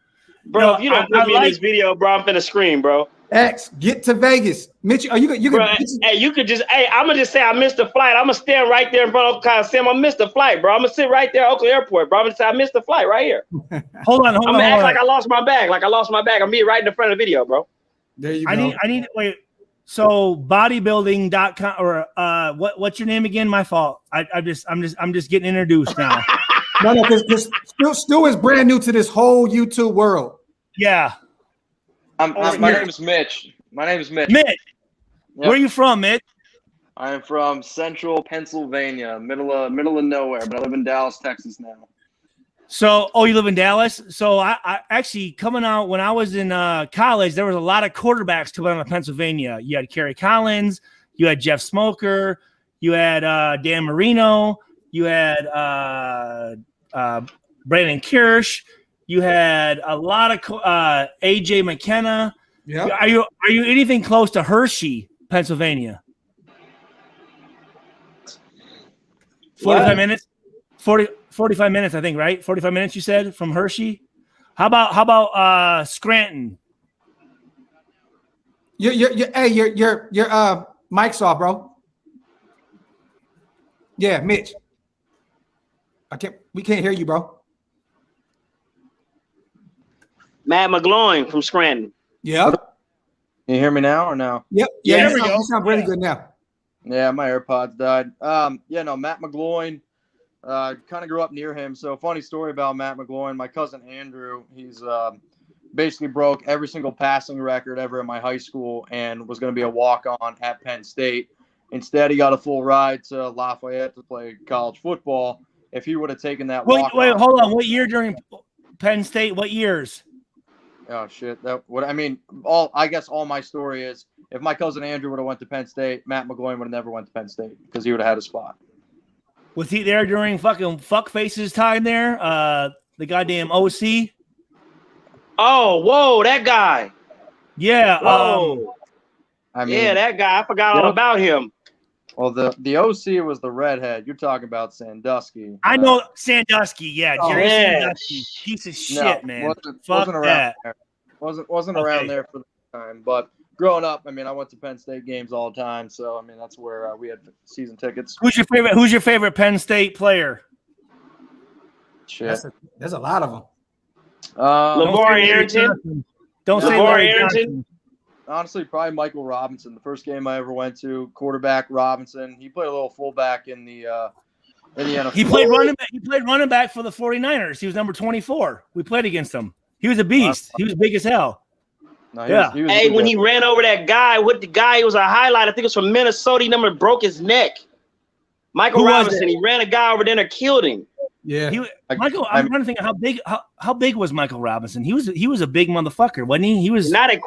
Bro, if you don't put me in this video, bro, I'm finna scream, bro. X, get to Vegas, Mitch. Are you bro, hey, you could just. Hey, I'm gonna just say I missed the flight. I'm gonna stand right there in front of Coliseum. I missed the flight, bro. I'm gonna sit right there at Oakland Airport, bro. I'm gonna say I missed the flight right here. Hold on. I'm gonna act like I lost my bag. I'm gonna be right in the front of the video, bro. There you go. I need wait. So bodybuilding.com or what's your name again? My fault. I'm just getting introduced now. No, because Stu is brand new to this whole YouTube world. Yeah. My name is Mitch. Mitch. Yep. Where are you from, Mitch? I am from Central Pennsylvania, middle of nowhere, but I live in Dallas, Texas now. So, you live in Dallas? So, I actually coming out when I was in college, there was a lot of quarterbacks coming out of Pennsylvania. You had Kerry Collins, you had Jeff Smoker, you had Dan Marino, you had Brandon Kirsch, you had a lot of AJ McKenna. Yeah. Are you anything close to Hershey, Pennsylvania? 45 minutes. 45 minutes, I think, right? 45 minutes, you said, from Hershey. How about Scranton? Your mic's off, bro. Yeah, Mitch. We can't hear you, bro. Matt McGloin from Scranton. Yep. Can you hear me now or no? Yep. Yeah, Yeah, there we go. You sound really good now. Yeah, my AirPods died. Matt McGloin. Kind of grew up near him. So funny story about Matt McGloin. My cousin Andrew, he's basically broke every single passing record ever in my high school and was going to be a walk-on at Penn State. Instead, he got a full ride to Lafayette to play college football. If he would have taken that wait, hold on. What year during Penn State? What years? Oh shit! I guess all my story is if my cousin Andrew would have went to Penn State, Matt McGloin would have never went to Penn State because he would have had a spot. Was he there during fucking fuckface's time there? The goddamn OC? Oh, whoa, that guy. Yeah. Whoa. That guy. I forgot all about him. Well, the OC was the redhead. You're talking about Sandusky. I know Sandusky. Yeah, Jerry Sandusky. Piece of shit, man. Fuck that. Wasn't around there for the time. But growing up, I went to Penn State games all the time. So that's where we had season tickets. Who's your favorite Penn State player? Shit, there's a lot of them. LeVar Arrington. Don't say Larry Johnson. Honestly, probably Michael Robinson. The first game I ever went to, quarterback Robinson. He played a little fullback in the NFL. He played running back for the 49ers. He was number 24. We played against him. He was a beast. He was big as hell. No, he was when he ran over that guy, it was a highlight. I think it was from Minnesota. He broke his neck. Michael Robinson. He ran a guy over there and killed him. Yeah, I'm trying to think how big was Michael Robinson? He was a big motherfucker, wasn't he? He was not at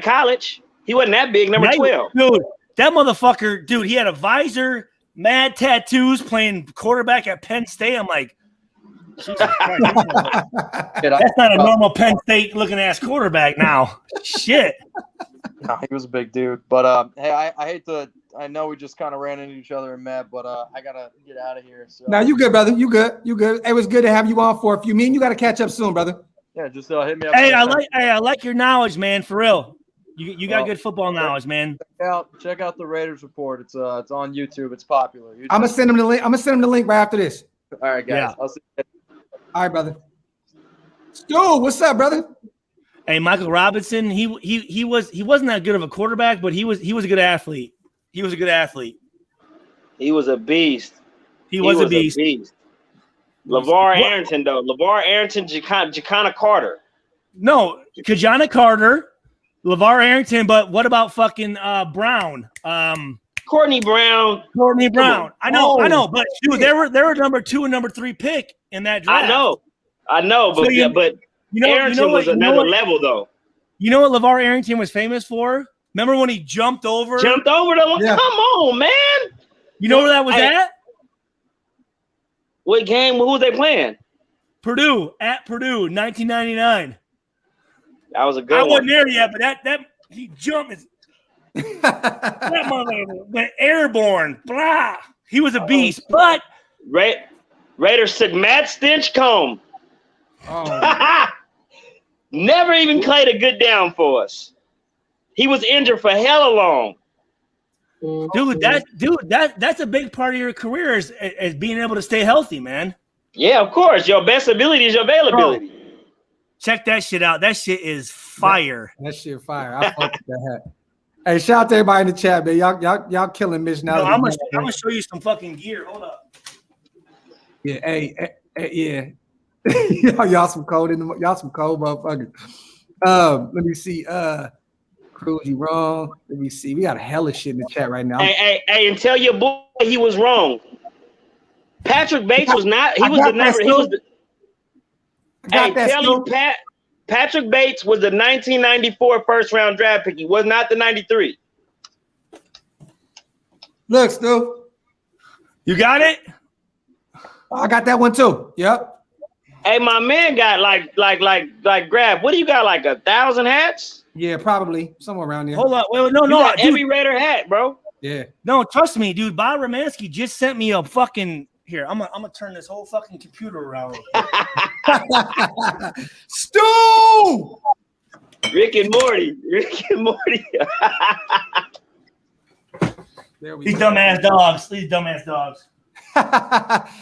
college. He wasn't that big. Number 12, dude. That motherfucker, dude. He had a visor, mad tattoos, playing quarterback at Penn State. I'm like, Jesus Christ, that's not a normal Penn State looking ass quarterback now. Shit. No, he was a big dude. But hey, I hate to. I know we just kind of ran into each other and met, but I gotta get out of here. So. No, you good, brother. You good. It was good to have you on for a few. Me and you got to catch up soon, brother. Yeah, just hit me up. Hey, I like your knowledge, man. For real, you got good football knowledge, man. Check out the Raiders Report. It's on YouTube. It's popular. I'm gonna send him the link. I'm gonna send him the link right after this. All right, guys. Yeah. I'll see you. All right, brother. Stu, what's up, brother? Hey, Michael Robinson, he wasn't that good of a quarterback, but he was a good athlete. He was a good athlete. He was a beast. He was a beast. LeVar Arrington, though. LeVar Arrington, Ja'Kana Carter. No, Kajana Carter, LeVar Arrington, but what about fucking Brown? Courtney Brown. I know, but dude, they were number 2 and number 3 pick in that draft. I know, but Arrington was another level, though. You know what LeVar Arrington was famous for? Remember when he jumped over? Yeah. Come on, man. You know where that was at? What game? Who was they playing? Purdue, 1999. That was a good one. I wasn't there yet, but that he jumped. That motherfucker went airborne. Blah. He was a beast, but Raiders took Matt Stinchcomb. Oh. Never even played a good down for us. He was injured for hella long. That's a big part of your career is being able to stay healthy, man. Yeah, of course. Your best ability is your availability. Bro, check that shit out. That shit is fire. That shit fire. I fuck with that hat. Hey, shout out to everybody in the chat, man. Y'all killing Mitch now. No, I'm gonna show you some fucking gear. Hold up. Yeah, hey, yeah. y'all some cold motherfuckers. Let me see. Cruz, you wrong. Let me see. We got a hell of shit in the chat right now. Hey, and tell your boy he was wrong. Patrick Bates was not. He was the number. He was the. Patrick Bates was the 1994 first round draft pick. He was not the 93. Look, Stu. You got it? I got that one too. Yep. Hey, my man got like grab. What do you got? Like 1,000 hats? Yeah, probably somewhere around there. Hold on. Wait, no. Every Raider hat, bro. Yeah. No, trust me, dude. Bob Romanski just sent me a fucking. Here, I'm gonna turn this whole fucking computer around. Stu! Rick and Morty. These dumbass dogs.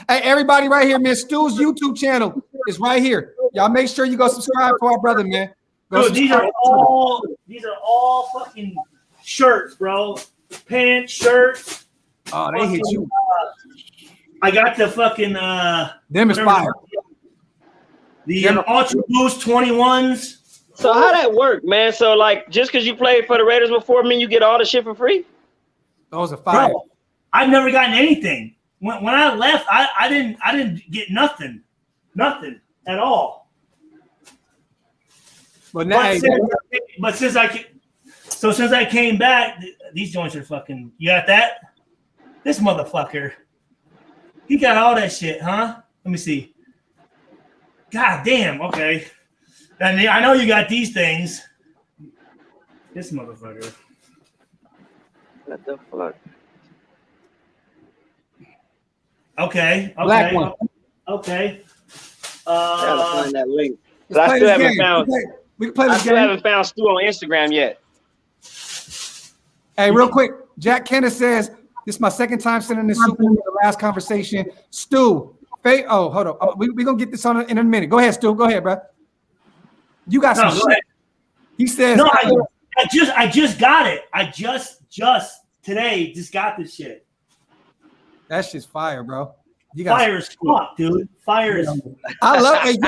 Hey, everybody right here, man. Stu's YouTube channel is right here. Y'all make sure you go subscribe to our brother, man. Dude, these are all fucking shirts, bro. Pants, shirts. Oh, they hit you. I got the fucking them is fire. The Ultra Boost 21s. So how that work, man? So like, just because you played for the Raiders before, mean you get all the shit for free? Those are fire. Bro, I've never gotten anything. When I left, I didn't get nothing at all. But now, since I came back, these joints are fucking. You got that? This motherfucker. He got all that shit, huh? Let me see. God damn. Okay. And I know you got these things. This motherfucker. What the fuck? Okay. Black one. Okay. I gotta find that link. I still haven't found. We can play this game. I still haven't found Stu on Instagram yet. Hey, real quick, Jack Kenneth says this is my second time sending this Super Bowl the last conversation. Stu, hold on. We're gonna get this on in a minute. Go ahead, Stu. Go ahead, bro. You got some shit. He says no. I just got it. I just today just got this shit. That shit's fire, bro. You got fire as fuck, dude. Fire is. I love it.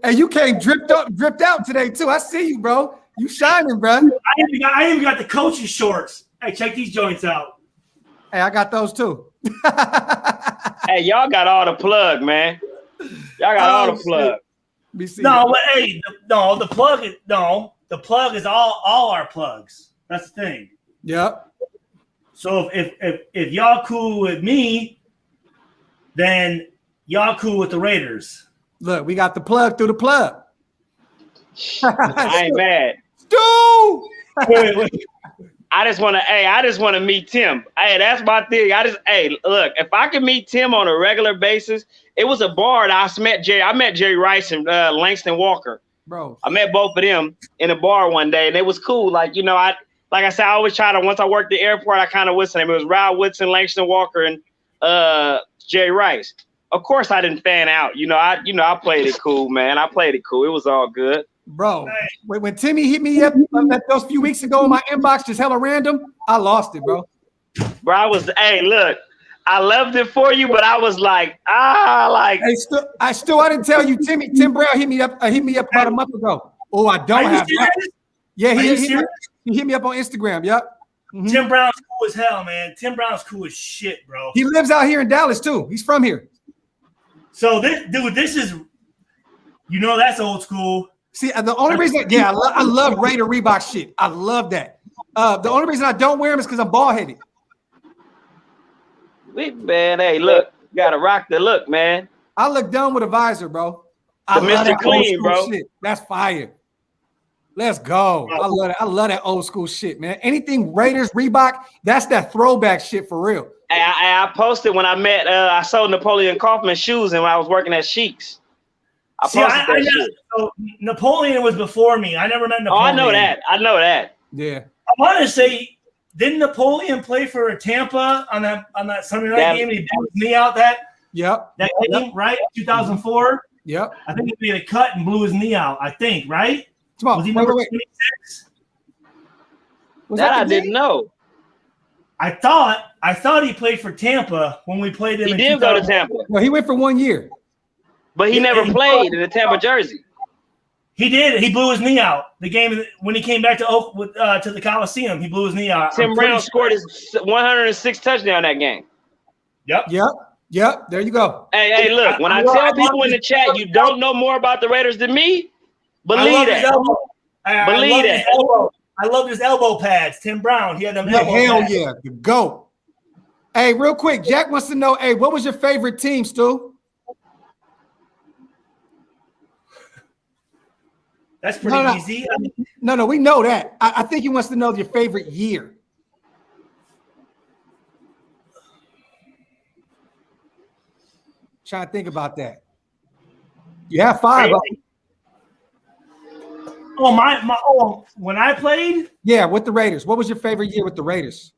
Hey, you came dripped out today too. I see you, bro. You shining, bro. I even got the coach's shorts. Hey, check these joints out. Hey, I got those too. Hey, y'all got all the plug, man. Y'all got all the plug. No, but hey, the plug is all our plugs. That's the thing. Yep. So if y'all cool with me, then y'all cool with the Raiders. Look, we got the plug through the plug. I ain't mad. Stu! I just want to meet Tim. Hey, that's my thing. Look, if I could meet Tim on a regular basis, it was a bar that I met Jerry Rice and Langston Walker. Bro. I met both of them in a bar one day, and it was cool. Like, like I said, I always try to, once I worked the airport, I kind of whistled him. It was Rod Woodson, Langston Walker, and Jerry Rice. Of course, I didn't fan out. I played it cool, man. I played it cool. It was all good. Bro, when Timmy hit me up those few weeks ago in my inbox, just hella random, I lost it, bro. Bro, hey, look, I loved it for you, but I was like, Hey, I didn't tell you, Tim Brown hit me up about a month ago. Oh, I don't have that. Yeah, he hit me up on Instagram. Yep. Mm-hmm. Tim Brown's cool as hell, man. Tim Brown's cool as shit, bro. He lives out here in Dallas too. He's from here. So this is, that's old school. See, the only reason, I love Raider Reebok shit. I love that. The only reason I don't wear them is because I'm bald headed. Man, hey, look, you gotta rock the look, man. I look dumb with a visor, bro. The Mr. Clean, bro. Shit. That's fire. Let's go. I love that. I love that old school shit, man. Anything Raiders, Reebok, that's that throwback shit for real. I posted when I sold Napoleon Kaufman shoes and when I was working at Sheik's. I posted that shit. So Napoleon was before me. I never met Napoleon. Oh, I know that. Yeah. I want to say, didn't Napoleon play for Tampa on that Sunday night game? He blew his knee out that game, right? 2004. Yep. I think he made a cut and blew his knee out. I think, right? Come on. Was he number 26? That I didn't know. I thought he played for Tampa when we played him. He did go to Tampa. No, he went for 1 year. But he never played in the Tampa jersey. He did. He blew his knee out. The game when he came back to to the Coliseum, he blew his knee out. Tim Brown scored his 106 touchdown that game. Yep. There you go. Hey, look, when I tell people in the chat you don't know more about the Raiders than me, believe that. Believe that. I love his elbow pads. Tim Brown, he had them elbow pads. Hell yeah, the GOAT. Hey, real quick, Jack wants to know, what was your favorite team, Stu? That's pretty easy. No, we know that. I think he wants to know your favorite year. Trying to think about that. You have 5 of them. Oh, when I played? Yeah, with the Raiders. What was your favorite year with the Raiders?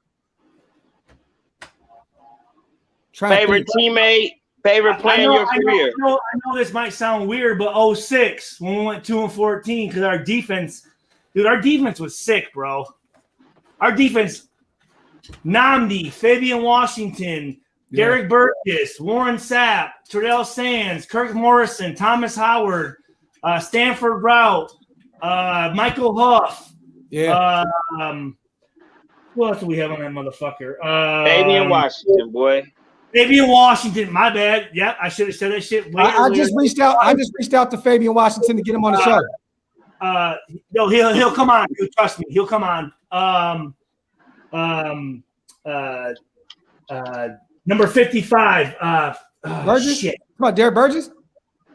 Favorite teammate, favorite play in your career. I know this might sound weird, but 06 when we went 2-14 because our defense was sick, bro. Our defense, Nnamdi, Fabian Washington, Derek Burgess, Warren Sapp, Terdell Sands, Kirk Morrison, Thomas Howard, Stanford Rout, Michael Huff. Yeah. Who else do we have on that motherfucker? Fabian Washington, boy. Fabian Washington, my bad. Yeah, I should have said that shit. I just reached out to Fabian Washington to get him on the show. No, he'll come on. You trust me, he'll come on. Number 55. Burgess? Shit. Come on, Derek Burgess?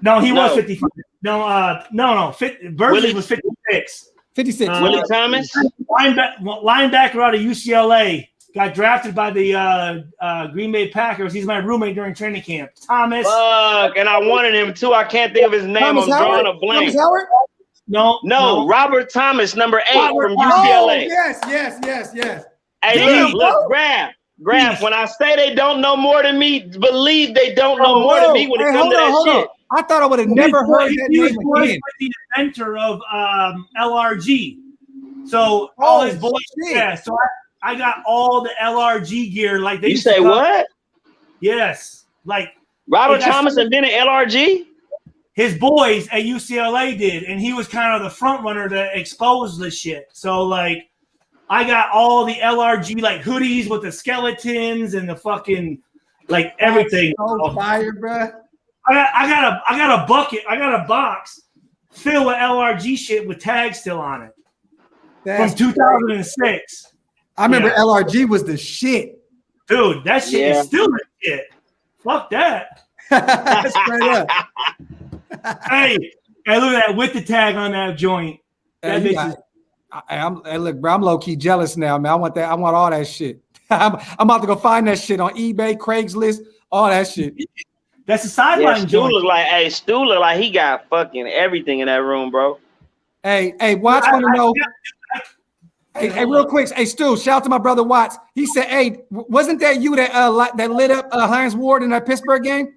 No, he was 55. No. Burgess was 56. 56. Willie Thomas? Linebacker out of UCLA. Got drafted by the Green Bay Packers. He's my roommate during training camp. Thomas. Fuck, and I wanted him too. I can't think of his name. Thomas I'm Howard? drawing a blank. Thomas Howard? No, Robert Thomas, number 8 from UCLA. Yes. Hey, look, Graf. When I say they don't know more than me, believe they don't know more than me when it comes to that shit. I thought I would have never heard that name again. The inventor of LRG. So all his boys, so I got all the LRG gear. Like you say, what? Yes, like Robert Thomas invented LRG. His boys at UCLA did, and he was kind of the front runner to expose the shit. So like, I got all the LRG like hoodies with the skeletons and the fucking like everything. So fire, bro. I got a bucket. I got a box filled with LRG shit with tags still on it from 2006. I remember LRG was the shit. Dude, that shit is still the shit. Fuck that. That's straight up. Hey, look at that with the tag on that joint. That look, bro, I'm low key jealous now, man. I want that. I want all that shit. I'm about to go find that shit on eBay, Craigslist, all that shit. That's a sideline joint. Stu look like he got fucking everything in that room, bro. Hey, Watts want to know. Hey, real quick. Hey, Stu, shout out to my brother Watts. He said, "Hey, wasn't that you that lit up Hines Ward in that Pittsburgh game?"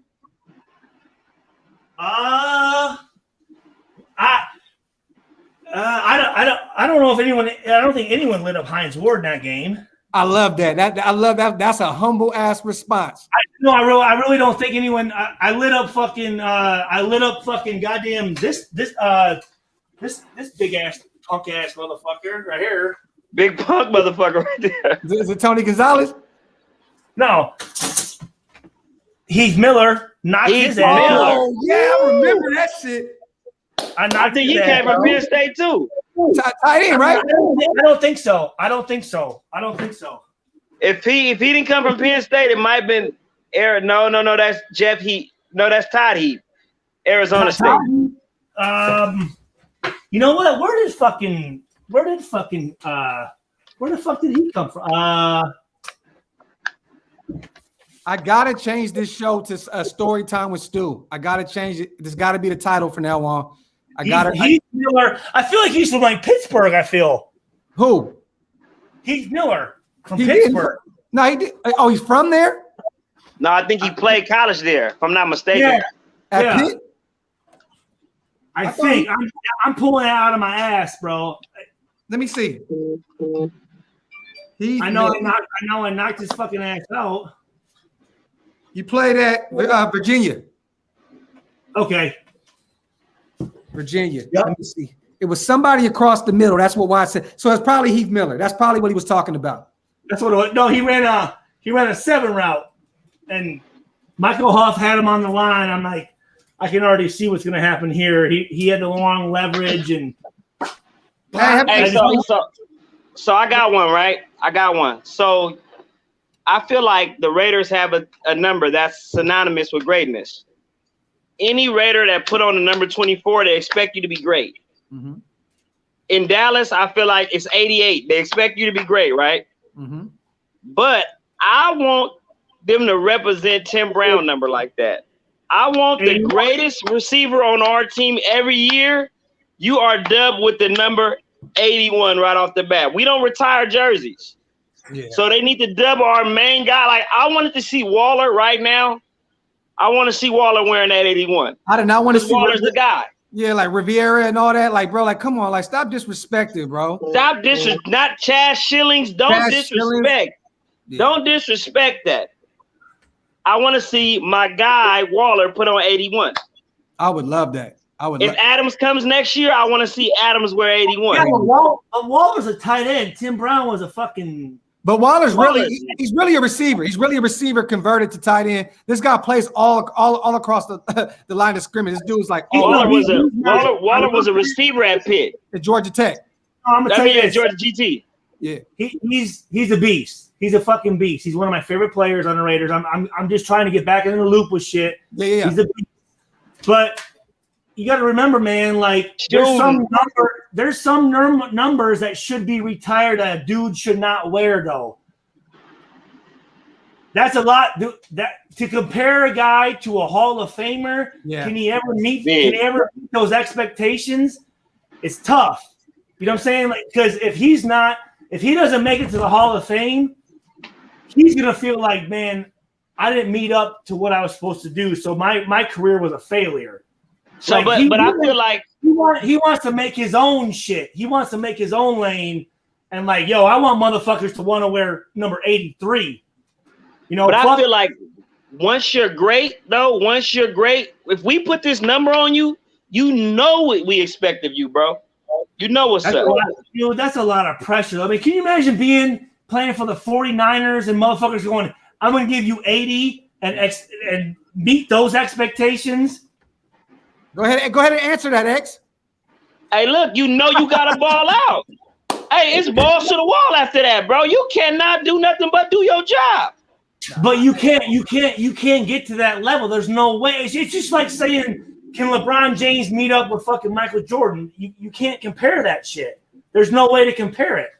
don't think anyone lit up Hines Ward in that game. I love that. I love that. That's a humble ass response. I really don't think anyone. I lit up fucking goddamn this big ass punk ass motherfucker right here. Big punk motherfucker right there. Is it Tony Gonzalez? No. Heath Miller knocked his ass. Oh yeah, I remember that shit. I think he came from Penn State too. Tight end, right? I don't think so. If he didn't come from Penn State, it might have been Eric. No, that's Jeff Heath. No, that's Todd Heath. Arizona State. You know what? Where the fuck did he come from? I gotta change this show to a story time with Stu. I gotta change it. This gotta be the title from now on. Heath Miller. I feel like he's from like Pittsburgh. I feel. Who? Heath Miller from Pittsburgh. No, he did. Oh, he's from there? No, I think he played college there, if I'm not mistaken. At Pitt? I think I'm pulling it out of my ass, bro. Let me see. I know I knocked his fucking ass out. You played at Virginia. Okay. Virginia. Yep. Let me see. It was somebody across the middle. That's what Wyatt said. So it's probably Heath Miller. That's probably what he was talking about. That's what it was. No, he ran a 7 route, and Michael Huff had him on the line. I'm like, I can already see what's going to happen here. He had the long leverage and. So I got one, right? I got one. So I feel like the Raiders have a number that's synonymous with greatness. Any Raider that put on the number 24, they expect you to be great. Mm-hmm. In Dallas, I feel like it's 88. They expect you to be great, right? Mm-hmm. But I want them to represent Tim Brown number like that. I want the greatest receiver on our team every year. You are dubbed with the number 81 right off the bat. We don't retire jerseys. Yeah. So they need to dub our main guy. Like, I wanted to see Waller right now. I want to see Waller wearing that 81. I did not want to see Waller's the guy. Yeah, like Riviera and all that. Like, bro, like, come on, like, stop disrespecting, bro. Stop not Chaz Shillings. Don't disrespect. Yeah. Don't disrespect that. I want to see my guy Waller put on 81. I would love that. If Adams comes next year, I want to see Adams wear 81. Yeah, Waller's a tight end. Tim Brown was a fucking. But he's really a receiver. He's really a receiver converted to tight end. This guy plays all across the line of scrimmage. This dude's like Waller was a receiver at Pitt. At Georgia Tech. At Georgia GT. Yeah. He's a beast. He's a fucking beast. He's one of my favorite players on the Raiders. I'm just trying to get back in the loop with shit. Yeah. He's a beast. But you got to remember, man, like there's some numbers that should be retired that a dude should not wear, though. That's a lot. To compare a guy to a Hall of Famer, can he ever meet those expectations? It's tough. You know what I'm saying? Like, because if he doesn't make it to the Hall of Fame, he's gonna feel like, man, I didn't meet up to what I was supposed to do, so my career was a failure. So, like, but I feel like he wants to make his own shit. He wants to make his own lane, and like, yo, I want motherfuckers to want to wear number 83. You know, but I feel like once you're great, if we put this number on you, you know what we expect of you, bro. You know what's up. That's a lot of pressure. I mean, can you imagine playing for the 49ers and motherfuckers going, I'm going to give you 80 and meet those expectations? Go ahead and answer that, X. Hey, look, you know you got to ball out. Hey, it's balls to the wall after that, bro. You cannot do nothing but do your job. But you can't get to that level. There's no way. It's just like saying, can LeBron James meet up with fucking Michael Jordan? You can't compare that shit. There's no way to compare it.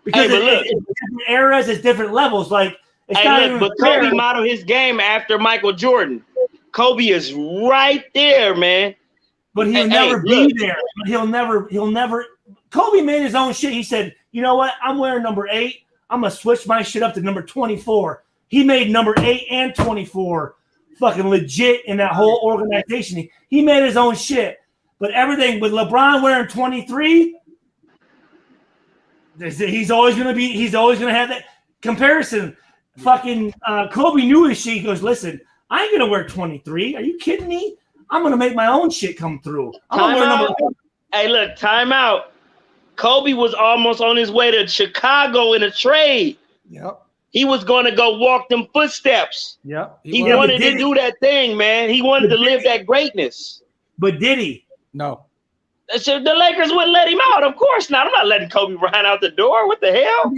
Because it's different eras, it's different levels. Like, but Kobe modeled his game after Michael Jordan. Kobe is right there, man. But he'll never be there. But he'll never. Kobe made his own shit. He said, you know what? I'm wearing number 8. I'm going to switch my shit up to number 24. He made number 8 and 24 fucking legit in that whole organization. He made his own shit. But everything with LeBron wearing 23, He's always going to have that comparison. Fucking Kobe knew his shit. He goes, listen, I ain't going to wear 23. Are you kidding me? I'm going to make my own shit come through. Hey, look, time out. Kobe was almost on his way to Chicago in a trade. Yep. He was going to go walk them footsteps. Yep. He wanted to do that thing, man. He wanted to live that greatness. But did he? No. So the Lakers wouldn't let him out. Of course not. I'm not letting Kobe run out the door. What the hell?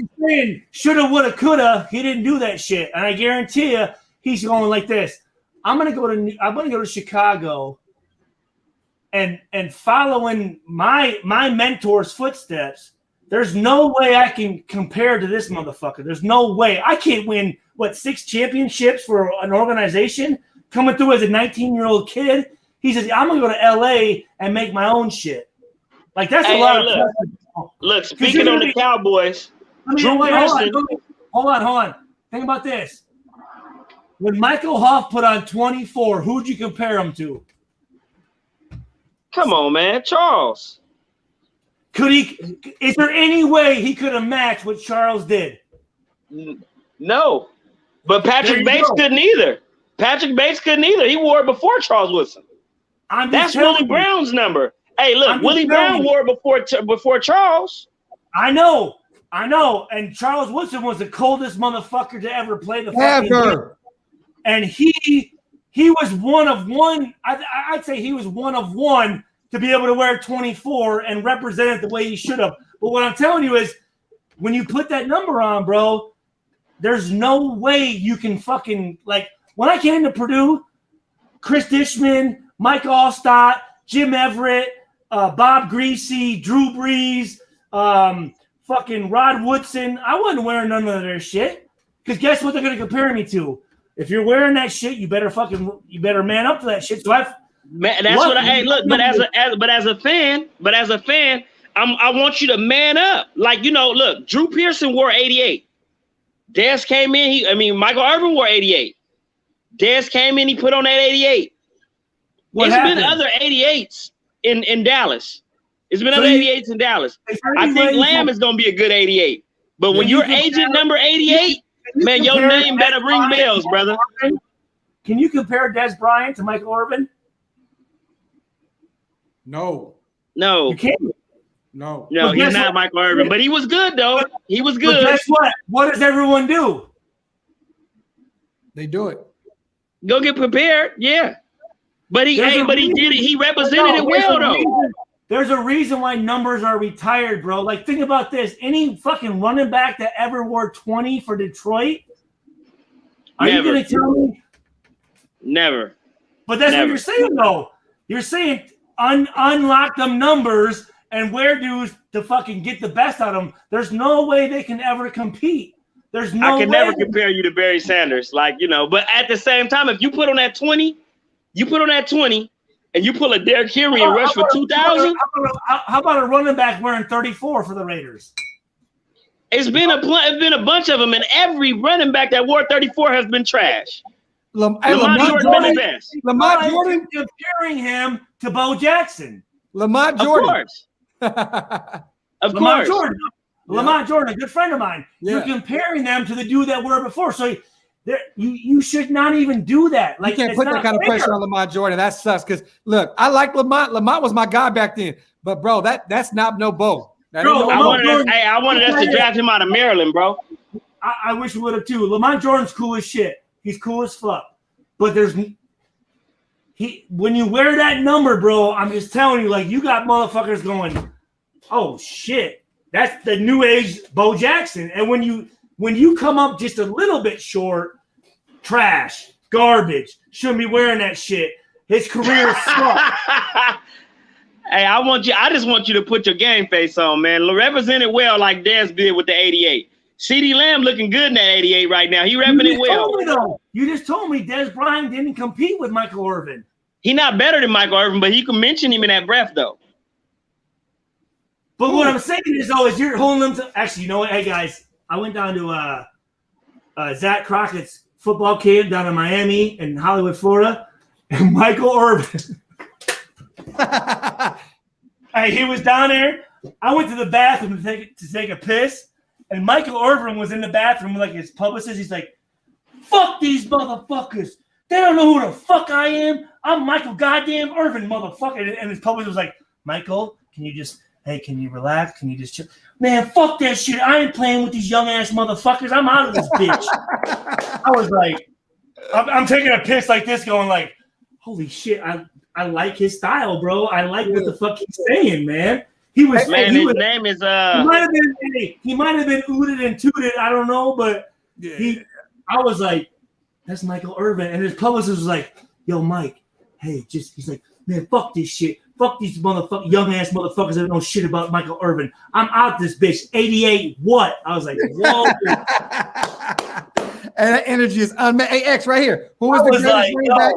Shoulda, woulda, coulda. He didn't do that shit. And I guarantee you, he's going like this. I'm gonna go to Chicago and following my mentor's footsteps. There's no way I can compare to this motherfucker. There's no way. I can't win 6 championships for an organization coming through as a 19-year-old kid. He says, I'm going to go to L.A. and make my own shit. Like, that's a lot of pressure. Look, speaking on the Cowboys, hold on. Think about this. When Michael Hoff put on 24, who'd you compare him to? Come on, man. Charles. Is there any way he could have matched what Charles did? No. But Patrick Bates couldn't either. He wore it before Charles Woodson. That's Willie Brown's number. Hey, look, Willie Brown wore it before Charles. I know. And Charles Woodson was the coldest motherfucker to ever play the fucking game. And he was one of one. I'd say he was one of one to be able to wear 24 and represent it the way he should have. But what I'm telling you is, when you put that number on, bro, there's no way you can fucking when I came to Purdue, Chris Dishman, Mike Allstott, Jim Everett, Bob Greasy, Drew Brees, fucking Rod Woodson. I wasn't wearing none of their shit. Because guess what they're going to compare me to? If you're wearing that shit, you better man up to that shit. So But as a fan, I want you to man up. Look, Drew Pearson wore 88. Dez came in. Michael Irvin wore 88. Dez came in. He put on that 88. There's been other 88s in Dallas. It's been other 88s in Dallas. I think Lamb is going to be a good 88. But when you're agent number 88, man, your name better ring bells, brother. Can you compare Des Bryant to Michael Irvin? No. You can't. No, he's not Michael Irvin. But he was good, though. He was good. But guess what? What does everyone do? They do it. Go get prepared. Yeah. But he did it. He represented it well, though. There's a reason why numbers are retired, bro. Think about this. Any fucking running back that ever wore 20 for Detroit? Are you going to tell me? Never. But that's what you're saying, though. You're saying unlock them numbers and wear dudes to fucking get the best out of them. There's no way they can ever compete. There's no way. I can never compare you to Barry Sanders. But at the same time, if you put on that 20, and you pull a Derrick Henry and rush for 2,000. How about a running back wearing 34 for the Raiders? It's been a bunch of them, and every running back that wore 34 has been trash. Lamar Jordan been the best. Lamar Jordan comparing him to Bo Jackson. Lamar Jordan. Of course. Lamar Jordan, a good friend of mine. Yeah. You're comparing them to the dude that were before. So you should not even do that. You can't put that kind of pressure on Lamar Jordan. That sucks. Because look, I like Lamar. Lamar was my guy back then. But bro, that's not no Bo. I wanted us to draft him out of Maryland, bro. I wish we would have too. Lamar Jordan's cool as shit. He's cool as fuck. But when you wear that number, bro, I'm just telling you, you got motherfuckers going, oh shit, that's the new age Bo Jackson. And when you come up just a little bit short, trash, garbage, shouldn't be wearing that shit. His career sucks. Hey, I just want you to put your game face on, man. Represent it well like Dez did with the 88. CeeDee Lamb looking good in that 88 right now. He repping it well. You just told me Des Bryant didn't compete with Michael Irvin. He not better than Michael Irvin, but you can mention him in that breath, though. But what I'm saying is, you're holding them to – actually, you know what? Hey, guys, I went down to Zach Crockett's football camp down in Miami and Hollywood, Florida, and Michael Irvin – hey, he was down there. I went to the bathroom to take a piss, and Michael Irvin was in the bathroom like his publicist. He's like, "Fuck these motherfuckers! They don't know who the fuck I am. I'm Michael goddamn Irvin, motherfucker." And his publicist was like, "Michael, can you relax? Can you just chill? Man, fuck that shit. I ain't playing with these young ass motherfuckers. I'm out of this bitch." I was like, I'm taking a piss like this, going like, "Holy shit, I like his style, bro. I like what the fuck he's saying, man." He was man. His name is He might have been ooted and tooted. I don't know, but I was like, "That's Michael Irvin," and his publicist was like, "Yo, Mike, hey, he's like, man, fuck this shit. Fuck these young ass motherfuckers that don't know shit about Michael Irvin. I'm out this bitch. 88 what?" I was like, whoa. And that energy is unmatched. Hey, X, right here. Who was the greatest running back?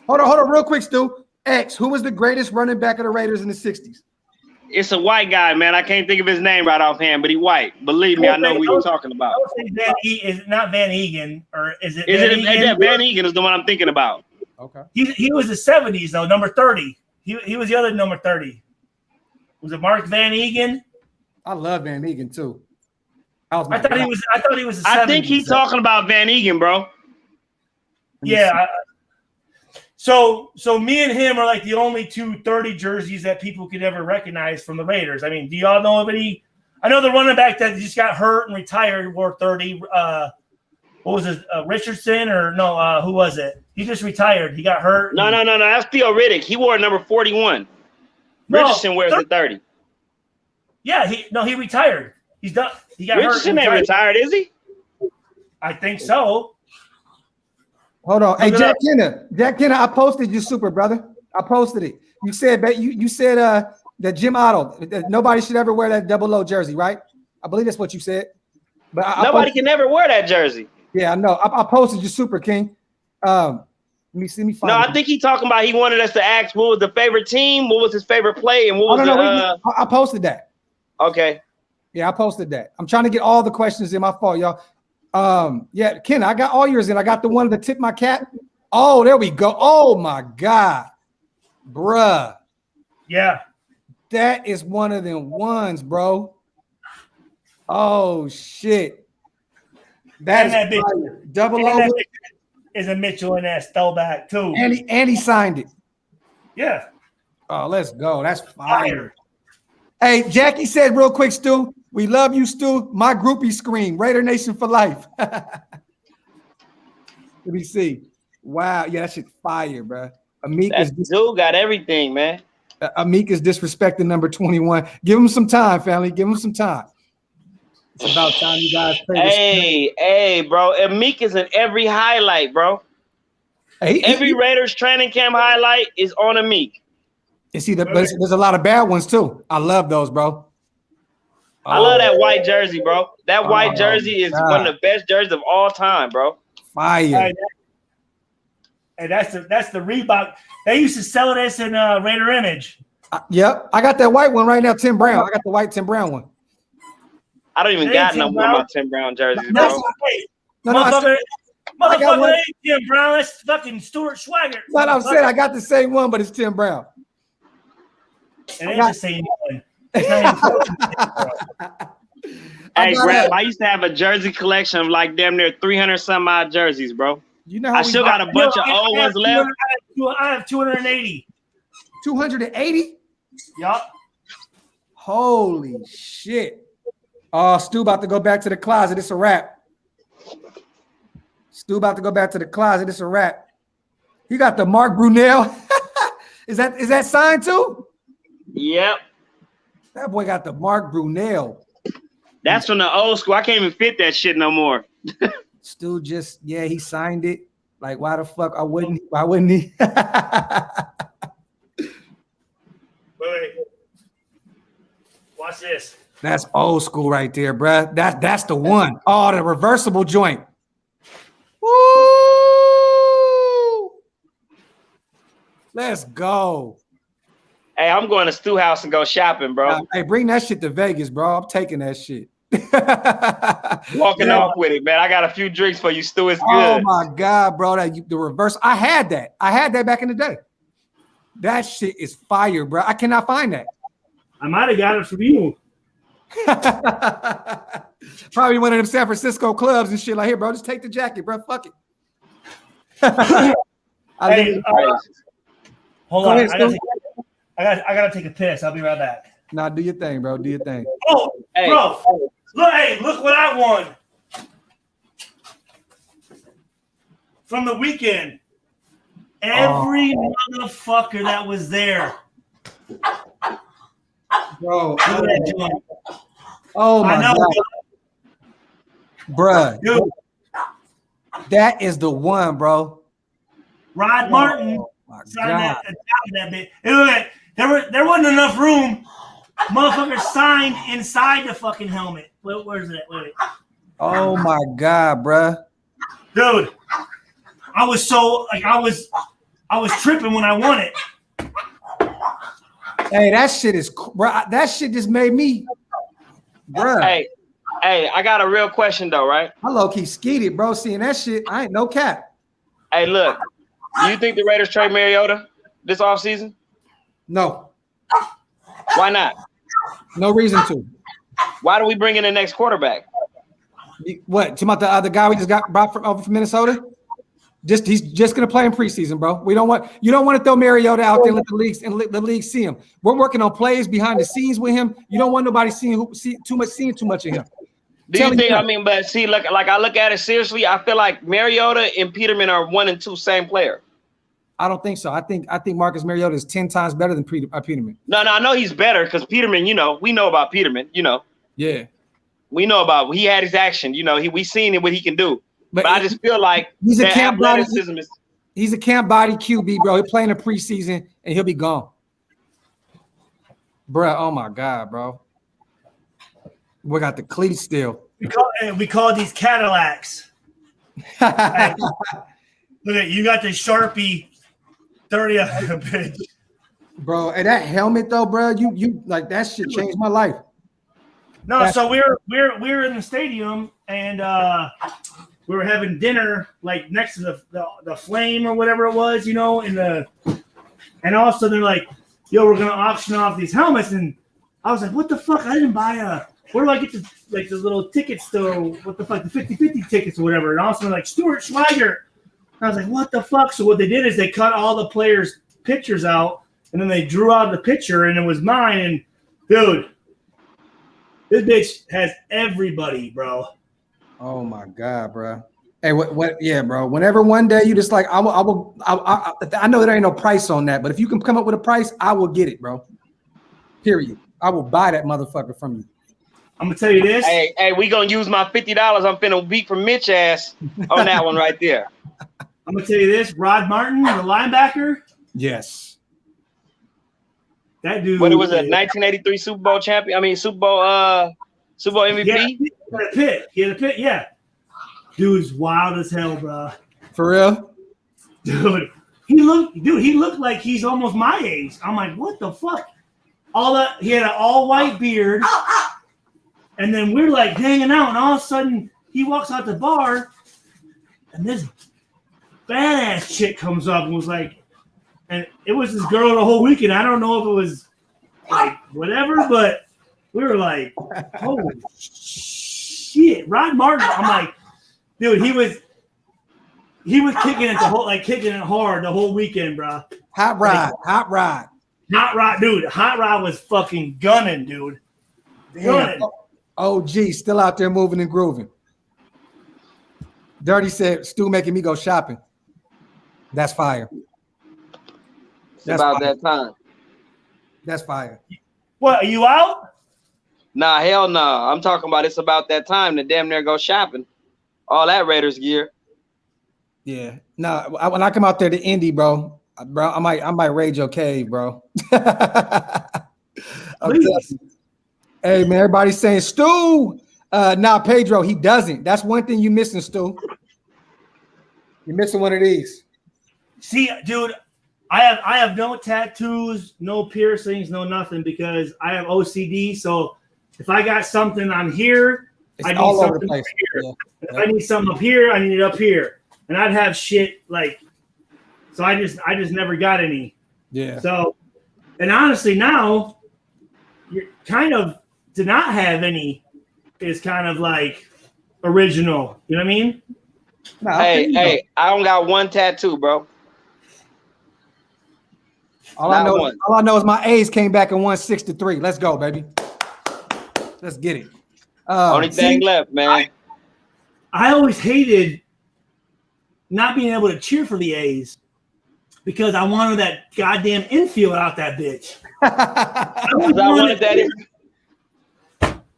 Hold on, real quick, Stu. X, who was the greatest running back of the Raiders in the 60s? It's a white guy, man. I can't think of his name right offhand, but he white. Believe me, I know who you're talking about. Is it not Van Egan, or is it? Van Egan is the one I'm thinking about. Okay. He was the 70s though, number 30. He was the other number 30. Was it Mark Van Egan? I love Van Egan too. I thought he was the 70s. I think he's talking about Van Egan, bro. Yeah. So me and him are like the only 230 jerseys that people could ever recognize from the Raiders. I mean, do y'all know of any? I know the running back that just got hurt and retired wore 30. What was it? Richardson or no? Who was it? He just retired. He got hurt. No. That's Theo Riddick. He wore number 41. Richardson wears the 30. Yeah, he retired. He's done. He got Richardson ain't retired, is he? I think so. Hold on. Hey, Jack Kenner, I posted you super, brother. I posted it. You said that Jim Otto, that nobody should ever wear that 00 jersey, right? I believe that's what you said. But nobody can never wear that jersey. Yeah, I know. I posted you super, King. Let me find it. I think he talking about he wanted us to ask what was the favorite team, what was his favorite play, and what was I posted that. Okay. Yeah, I posted that. I'm trying to get all the questions in. My fault, y'all. Yeah, Ken, I got all yours in. I got the one that tipped my cap. Oh, there we go. Oh my God, bruh. Yeah, that is one of them ones, bro. Oh shit, that's big 00 is a Mitchell and that throwback too. And he signed it. Yeah. Oh, let's go. That's fire. Hey, Jackie said real quick, Stu. We love you, Stu. My groupie scream. Raider Nation for life. Let me see. Wow. Yeah, that shit fire, bro. Dude got everything, man. Amik is disrespecting number 21. Give him some time, family. Give him some time. It's about time you guys play. Hey, bro. Amik is in every highlight, bro. Every Raiders training camp highlight is on Amik. You see, there's a lot of bad ones too. I love those, bro. I love that white jersey, bro. That white jersey is one of the best jerseys of all time, bro. Fire. And that's the Reebok. They used to sell this in Raider Image. Yep, I got that white one right now, Tim Brown. I got the white Tim Brown one. I don't even got no more of my Tim Brown jerseys, bro. Motherfucker, ain't Tim Brown. That's fucking Stuart Schweigert. But I'm saying I got the same one, but it's Tim Brown. It ain't the same one. Hey, Grab, I used to have a jersey collection of like damn near 300 some odd jerseys, bro. You know how I still got a bunch of old ones left. I have 280. 280? Yup. Holy shit. Oh, Stu about to go back to the closet. It's a wrap. Stu about to go back to the closet. It's a wrap. He got the Mark Brunell. Is that signed too? Yep. That boy got the Mark Brunell. That's from the old school. I can't even fit that shit no more. Stu he signed it. Like, why the fuck why wouldn't he? Wait. Watch this. That's old school right there, bruh. That's the one. Oh, the reversible joint. Woo! Let's go. Hey, I'm going to Stu House and go shopping, bro. Hey, bring that shit to Vegas, bro. I'm taking that shit. Walking off with it, man. I got a few drinks for you, Stu. It's good. Oh my God, bro. The reverse. I had that back in the day. That shit is fire, bro. I cannot find that. I might have got it from you. Probably one of them San Francisco clubs and shit. Like, here, bro, just take the jacket, bro. Fuck it. Hey, hold on. I gotta take a piss. I'll be right back. Nah, do your thing, bro. Do your thing. Oh, hey. Bro. Look what I won. From the weekend. Every motherfucker that was there. Bro. Oh, my God. Bruh. Dude. That is the one, bro. Rod Martin signed that bit. There wasn't enough room. Motherfucker signed inside the fucking helmet. Where's it? Wait. Oh my God, bruh. Dude, I was so I was tripping when I won it. Hey, that shit is, bro. That shit just made me, bruh. Hey, I got a real question though, right? I low-key skeeted, bro. Seeing that shit, I ain't no cap. Hey, look, do you think the Raiders trade Mariota this offseason? No. Why not? No reason to. Why do we bring in the next quarterback? What? Talking about the other guy we just got brought over from Minnesota? He's just gonna play in preseason, bro. You don't want to throw Mariota out there and let the league see him. We're working on plays behind the scenes with him. You don't want nobody seeing too much of him. Do you think? I mean, but see, like I look at it seriously. I feel like Mariota and Peterman are 1 and 2 same player. I don't think so. I think Marcus Mariota is 10 times better than Peterman. No, I know he's better because Peterman. We know about Peterman. Yeah, we know about. He had his action. We seen it what he can do. But I just feel like he's a camp body. Athleticism is. He's a camp body QB, bro. He'll play in the preseason and he'll be gone, bro. Oh my God, bro. We got the cleats still. We call these Cadillacs. Hey, look at you got the Sharpie 30 on the bitch. Bro, and that helmet though, bro, you like that shit changed my life. No, so we were in the stadium and we were having dinner like next to the flame or whatever it was, and all of a sudden they're like, yo, we're gonna auction off these helmets, and I was like, what the fuck? I didn't buy where do I get the little tickets to what the fuck, the 50-50 tickets or whatever? And also like Stuart Schweigert. And I was like, what the fuck? So what they did is they cut all the players' pictures out, and then they drew out the picture, and it was mine. And dude, this bitch has everybody, bro. Oh my God, bro. Hey, what? Yeah, bro. Whenever one day you just like, I know there ain't no price on that, but if you can come up with a price, I will get it, bro. Period. I will buy that motherfucker from you. I'm gonna tell you this. Hey, we gonna use my $50. I'm finna beat from Mitch ass on that one right there. I'm gonna tell you this. Rod Martin, the linebacker. Yes. That dude. What it was a 1983 Super Bowl champion. I mean Super Bowl MVP. Yeah, he had a pit. Yeah. Dude's wild as hell, bro. For real? Dude, he looked like he's almost my age. I'm like, what the fuck? He had an all white beard. And then we're like hanging out, and all of a sudden he walks out the bar, and this badass chick comes up and was like, and it was this girl the whole weekend. I don't know if it was like whatever, but we were like, holy shit. Rod Martin, I'm like, dude, he was kicking it kicking it hard the whole weekend, bro. Hot rod. Dude. Hot rod was fucking gunning, dude. Gunning. OG still out there moving and grooving. Dirty said, Stu making me go shopping. That's fire. That's about fire. That time. That's fire. What, are you out? Nah, hell no. I'm talking about it's about that time to damn near go shopping. All that Raiders gear. Yeah. No, when I come out there to Indy, bro, I might raid your cave, bro. Hey, man, everybody's saying, Stu. Nah, Pedro, he doesn't. That's one thing you missing, Stu. You're missing one of these. See, dude, I have no tattoos, no piercings, no nothing because I have OCD. So if I got something on here, I need something up here. Yeah. If I need something up here, I need it up here. And I'd have shit like, so I just never got any. Yeah. So, and honestly now, you're kind of to not have any is kind of like original. You know what I mean? No, hey, I don't got one tattoo, bro. All I know is my A's came back and won 6-3. Let's go, baby. Let's get it. Only thing left, man. I always hated not being able to cheer for the A's because I wanted that goddamn infield out that bitch. I wanted that.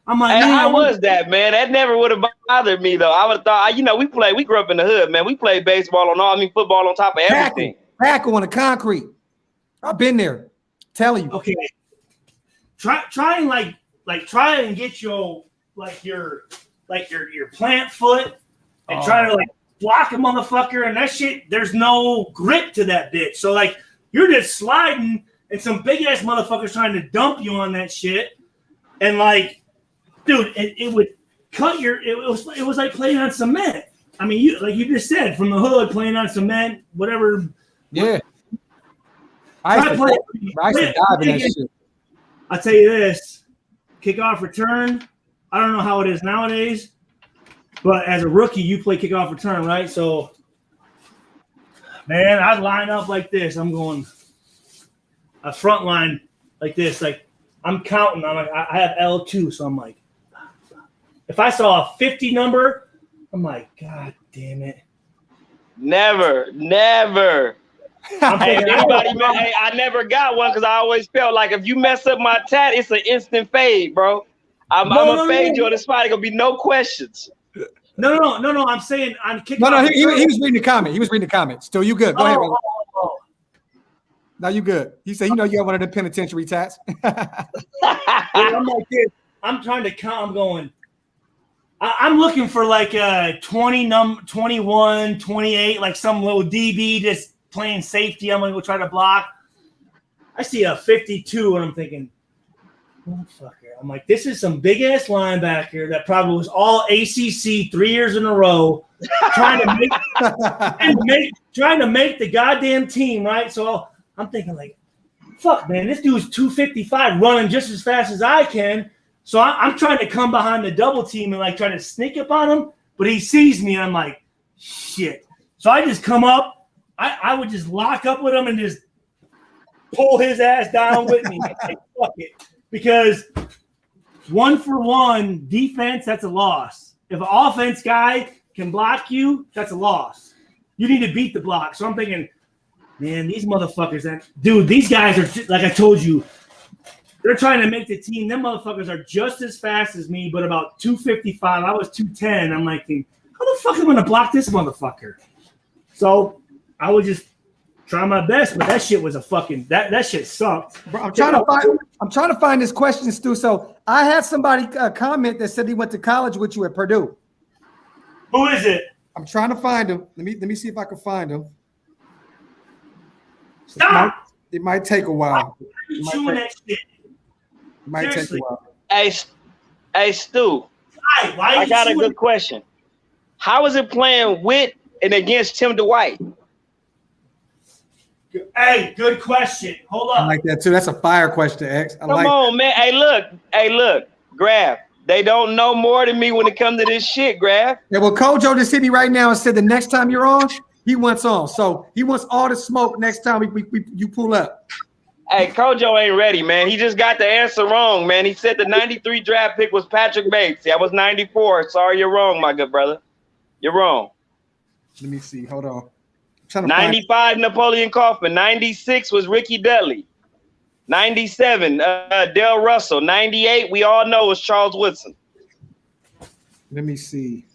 I'm like, hey, man, how was that, man? That never would have bothered me, though. I would have thought, we grew up in the hood, man. We played baseball football on top of everything. Tackle on the concrete. I've been there. Telling you. Okay. Try and try and get your plant foot and try to block a motherfucker and that shit. There's no grip to that bitch. So you're just sliding and some big ass motherfuckers trying to dump you on that shit. And dude, it would cut your. It was like playing on cement. I mean, you just said from the hood playing on cement, whatever. Yeah. I used to dive in that shit. I'll tell you this: kickoff return. I don't know how it is nowadays, but as a rookie, you play kickoff return, right? So, man, I'd line up like this. I'm going a front line like this. I'm counting. I have L2, so I'm like, if I saw a 50 number, I'm like, God damn it. Never. I never got one because I always felt like if you mess up my tat, it's an instant fade, bro. I'm gonna fade you on the spot. It's gonna be no questions. No. I'm saying on kickoff. No. He was reading the comment. He was reading the comment. Still, you good? Go ahead. Brother. No, you good. He said, you got one of the penitentiary tats. I'm like this. I'm trying to count. I'm going. I'm looking for a 21, 28, some little DB just playing safety. I'm gonna go try to block. I see a 52, and I'm thinking, motherfucker. I'm like, this is some big ass linebacker that probably was all ACC 3 years in a row, trying to make the goddamn team, right? So I'm thinking fuck, man, this dude's 255 running just as fast as I can. So I'm trying to come behind the double team and try to sneak up on him, but he sees me and I'm like, shit. So I just come up. I would just lock up with him and just pull his ass down with me. Fuck it. Because 1-for-1 defense, that's a loss. If an offense guy can block you, that's a loss. You need to beat the block. So I'm thinking, man, these motherfuckers, these guys are, like I told you, they're trying to make the team. Them motherfuckers are just as fast as me, but about 255. I was 210. I'm like, how the fuck am I going to block this motherfucker? So I would just try my best, but that shit was a fucking that shit sucked. Bro, I'm trying to find this question, Stu. So I had somebody comment that said he went to college with you at Purdue. Who is it? I'm trying to find him. Let me see if I can find him. Stop. It might take a while. It might take a while. Hey, Stu. I got a good question. How is it playing with and against Tim Dwight? Hey, good question. Hold on. I like that too. That's a fire question, X. Come on, man. Hey, look, Graf. They don't know more than me when it comes to this shit, Graf. Yeah, well, Kojo just hit me right now and said the next time you're on, he wants on. So he wants all the smoke next time you pull up. Hey, Kojo ain't ready, man. He just got the answer wrong, man. He said the 93 draft pick was Patrick Bates. That was 94. Sorry, you're wrong, my good brother. You're wrong. Let me see. Hold on. 95, Napoleon Kaufman. 96 was Ricky Dudley. 97, Del Russell. 98, we all know, was Charles Woodson. Let me see.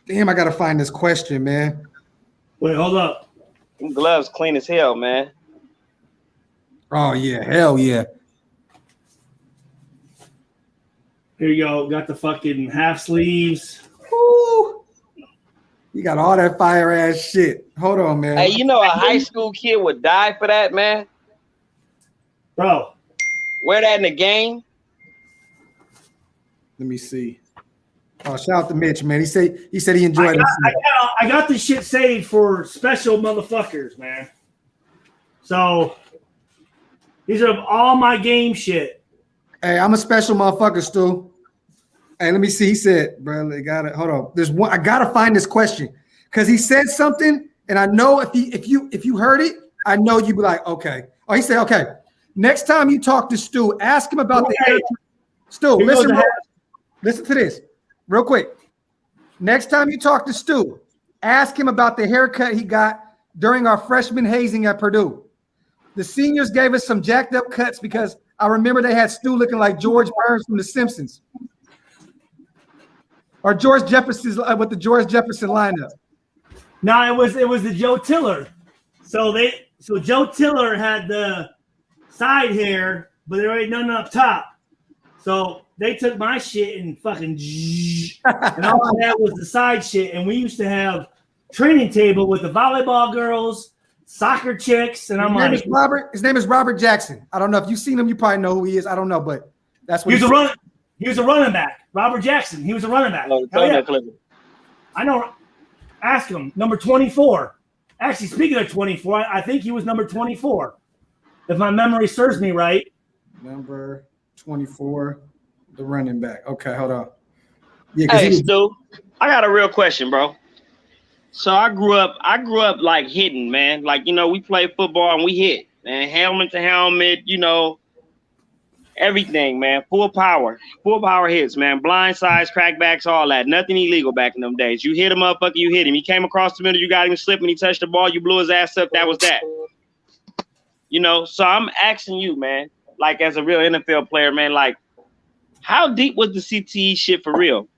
Damn, I got to find this question, man. Wait, hold up. Them gloves clean as hell, man. Oh, yeah. Hell yeah. Here you go. Got the fucking half sleeves. Woo. You got all that fire ass shit. Hold on, man. Hey, a high school kid would die for that, man. Bro. Wear that in the game. Let me see. Oh, shout out to Mitch, man. He said he enjoyed it. I got this shit saved for special motherfuckers, man. So these are all my game shit. Hey, I'm a special motherfucker, Stu. Hey, let me see. He said, bro, they got it. Hold on. There's one. I gotta find this question because he said something, and I know if you heard it, I know you'd be like, okay. Oh, he said, okay. Next time you talk to Stu, ask him about the haircut. Stu, listen to this real quick. Next time you talk to Stu, ask him about the haircut he got during our freshman hazing at Purdue. The seniors gave us some jacked up cuts because I remember they had Stu looking like George Burns from The Simpsons. Or George Jefferson's with the George Jefferson lineup. No, it was the Joe Tiller. So Joe Tiller had the side hair, but there ain't nothing up top. So they took my shit and fucking and all I had was the side shit. And we used to have training table with the volleyball girls, soccer chicks, and I'm like, his name is Robert Jackson. I don't know if you've seen him, you probably know who he is. I don't know, but that's what he was a running back. Robert Jackson. He was a running back. I know. Ask him. Number 24. Actually, speaking of 24, I think he was number 24. If my memory serves me right. Number 24, the running back. Okay, hold on. Yeah, hey, Stu, I got a real question, bro. So I grew up like hitting, man. Like, we played football and we hit, man. Helmet to helmet, everything, man. Full power hits, man. Blind sides, crackbacks, all that. Nothing illegal back in them days. You hit a motherfucker, you hit him. He came across the middle, you got him slipping, he touched the ball, you blew his ass up. That was that. So I'm asking you, man, like as a real NFL player, man, like how deep was the CTE shit for real?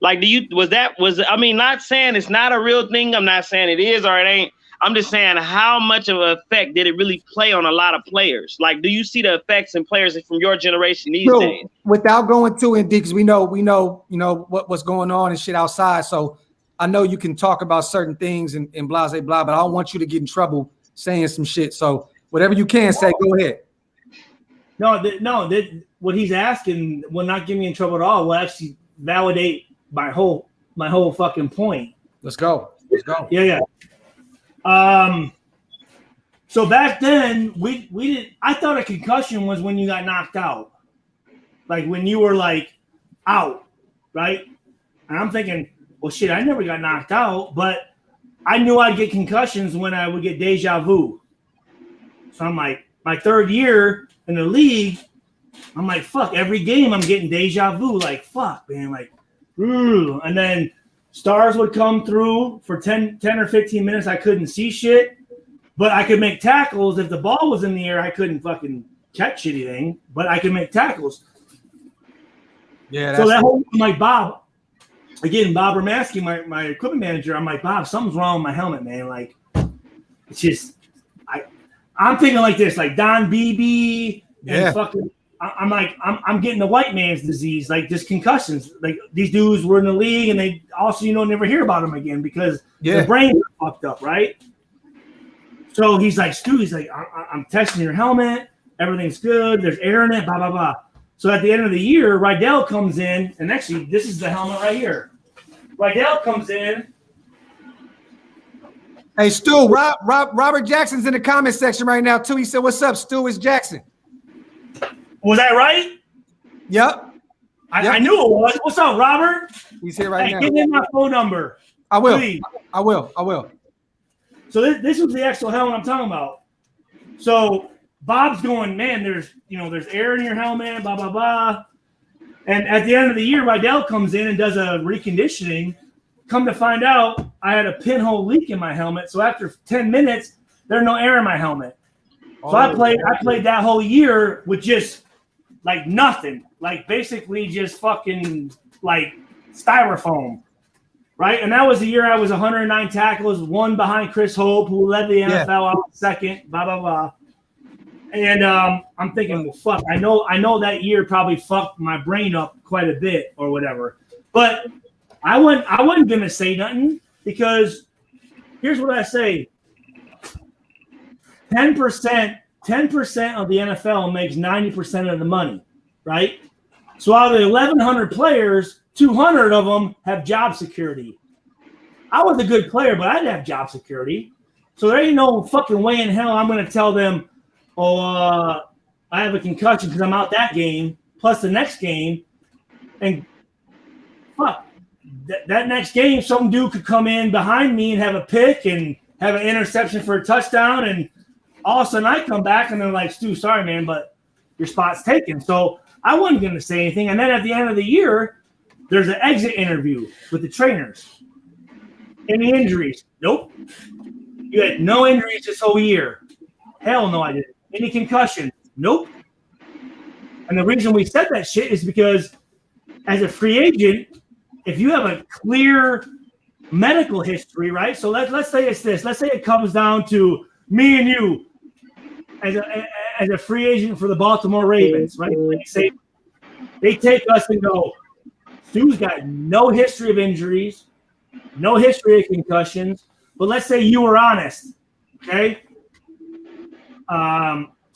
Like, not saying it's not a real thing. I'm not saying it is or it ain't. I'm just saying how much of an effect did it really play on a lot of players? Like, do you see the effects in players from your generation these days? Without going too in deep, because we know, what's going on and shit outside. So I know you can talk about certain things and blah, blah, blah, but I don't want you to get in trouble saying some shit. So whatever you can say, go ahead. What he's asking will not get me in trouble at all. Will actually validate my whole fucking point. Let's go. Yeah. So back then we didn't. I thought a concussion was when you got knocked out, like when you were like out, right? And I'm thinking, well, shit, I never got knocked out, but I knew I'd get concussions when I would get deja vu. So I'm like, my third year in the league, I'm like, fuck, every game I'm getting deja vu. Like, fuck, man, like, and then stars would come through for 10 or 15 minutes. I couldn't see shit, but I could make tackles. If the ball was in the air, I couldn't fucking catch anything, but I could make tackles. Yeah. So that whole, I'm like, Bob, again, Bob Romansky, my equipment manager, I'm like, Bob, something's wrong with my helmet, man. Like, it's just, I'm thinking like this, like Don Beebe and fucking, I'm like, I'm getting the white man's disease, like just concussions. Like these dudes were in the league and they also, never hear about them again because their brains are fucked up, right? So he's like, Stu, he's like, I'm testing your helmet. Everything's good. There's air in it, blah, blah, blah. So at the end of the year, Rydell comes in, and actually, this is the helmet right here. Rydell comes in. Hey, Stu, Robert Jackson's in the comment section right now, too. He said, what's up, Stu? It's Jackson. Was that right? Yep. I knew it was. What's up, Robert? He's here right now. Give me my phone number. I will. Please. I will. So this was the actual helmet I'm talking about. So Bob's going, man, there's air in your helmet, blah, blah, blah. And at the end of the year, Rydell comes in and does a reconditioning. Come to find out, I had a pinhole leak in my helmet. So after 10 minutes, there's no air in my helmet. So I played that whole year with just like nothing, like basically just fucking like styrofoam, right? And that was the year I was 109 tackles, one behind Chris Hope, who led the NFL out second, blah, blah, blah. And I'm thinking, well, fuck, I know that year probably fucked my brain up quite a bit or whatever. But I wasn't gonna say nothing because here's what I say. 10% of the NFL makes 90% of the money, right? So out of the 1,100 players, 200 of them have job security. I was a good player, but I didn't have job security. So there ain't no fucking way in hell I'm going to tell them, I have a concussion because I'm out that game, plus the next game, and fuck, that next game, some dude could come in behind me and have a pick and have an interception for a touchdown, and all of a sudden I come back and they're like, Stu, sorry, man, but your spot's taken. So I wasn't going to say anything. And then at the end of the year, there's an exit interview with the trainers. Any injuries? Nope. You had no injuries this whole year. Hell no, I didn't. Any concussion? Nope. And the reason we said that shit is because as a free agent, if you have a clear medical history, right? So let's say it's this. Let's say it comes down to me and you as a free agent for the Baltimore Ravens, right? Like say they take us and go, Stu's got no history of injuries, no history of concussions, but let's say you were honest, okay?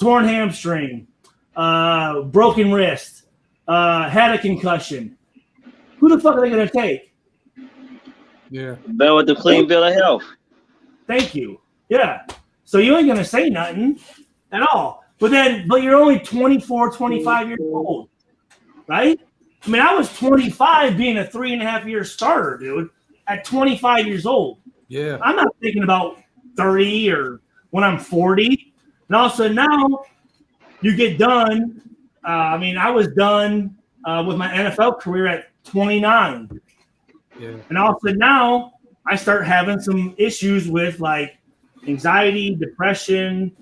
Torn hamstring, broken wrist, had a concussion. Who the fuck are they going to take? Yeah. Better with the clean bill of health. Thank you. Yeah. So you ain't going to say nothing at all. But you're only 24, 25 years old, right? I mean, I was 25 being a 3.5-year starter, dude, at 25 years old. Yeah. I'm not thinking about 30 or when I'm 40. And also now you get done. I was done with my NFL career at 29. Yeah. And also now I start having some issues with like anxiety, depression,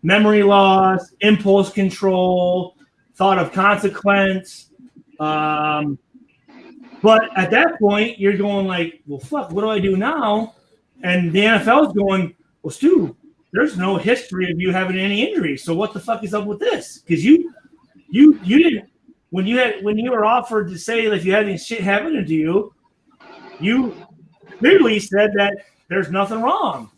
memory loss, impulse control, thought of consequence. But at that point, you're going like, well, fuck, what do I do now? And the NFL is going, well, Stu, there's no history of you having any injuries. So what the fuck is up with this? Because you didn't when you were offered to say if you had any shit happening to you, you clearly said that there's nothing wrong.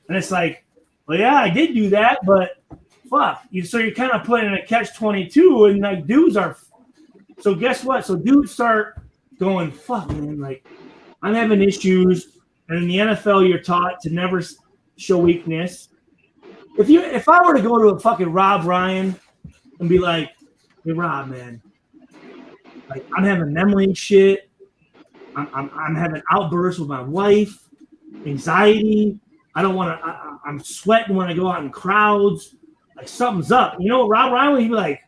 And it's like, well, yeah, I did do that, but fuck. So you're kind of putting in a catch-22, and like dudes are. So guess what? So dudes start going, fuck, man. Like I'm having issues, and in the NFL, you're taught to never show weakness. If I were to go to a fucking Rob Ryan and be like, hey, Rob, man, like I'm having memory shit. I'm having outbursts with my wife, anxiety. I don't want to. I'm sweating when I go out in crowds. Like something's up. You know, Rob Ryan, he'd be like,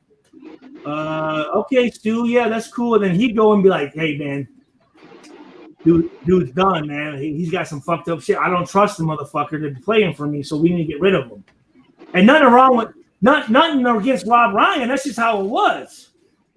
"Okay, Stu, yeah, that's cool." And then he'd go and be like, "Hey, man, dude's done, man. He's got some fucked up shit. I don't trust the motherfucker to be playing for me, so we need to get rid of him." And nothing wrong with nothing against Rob Ryan. That's just how it was.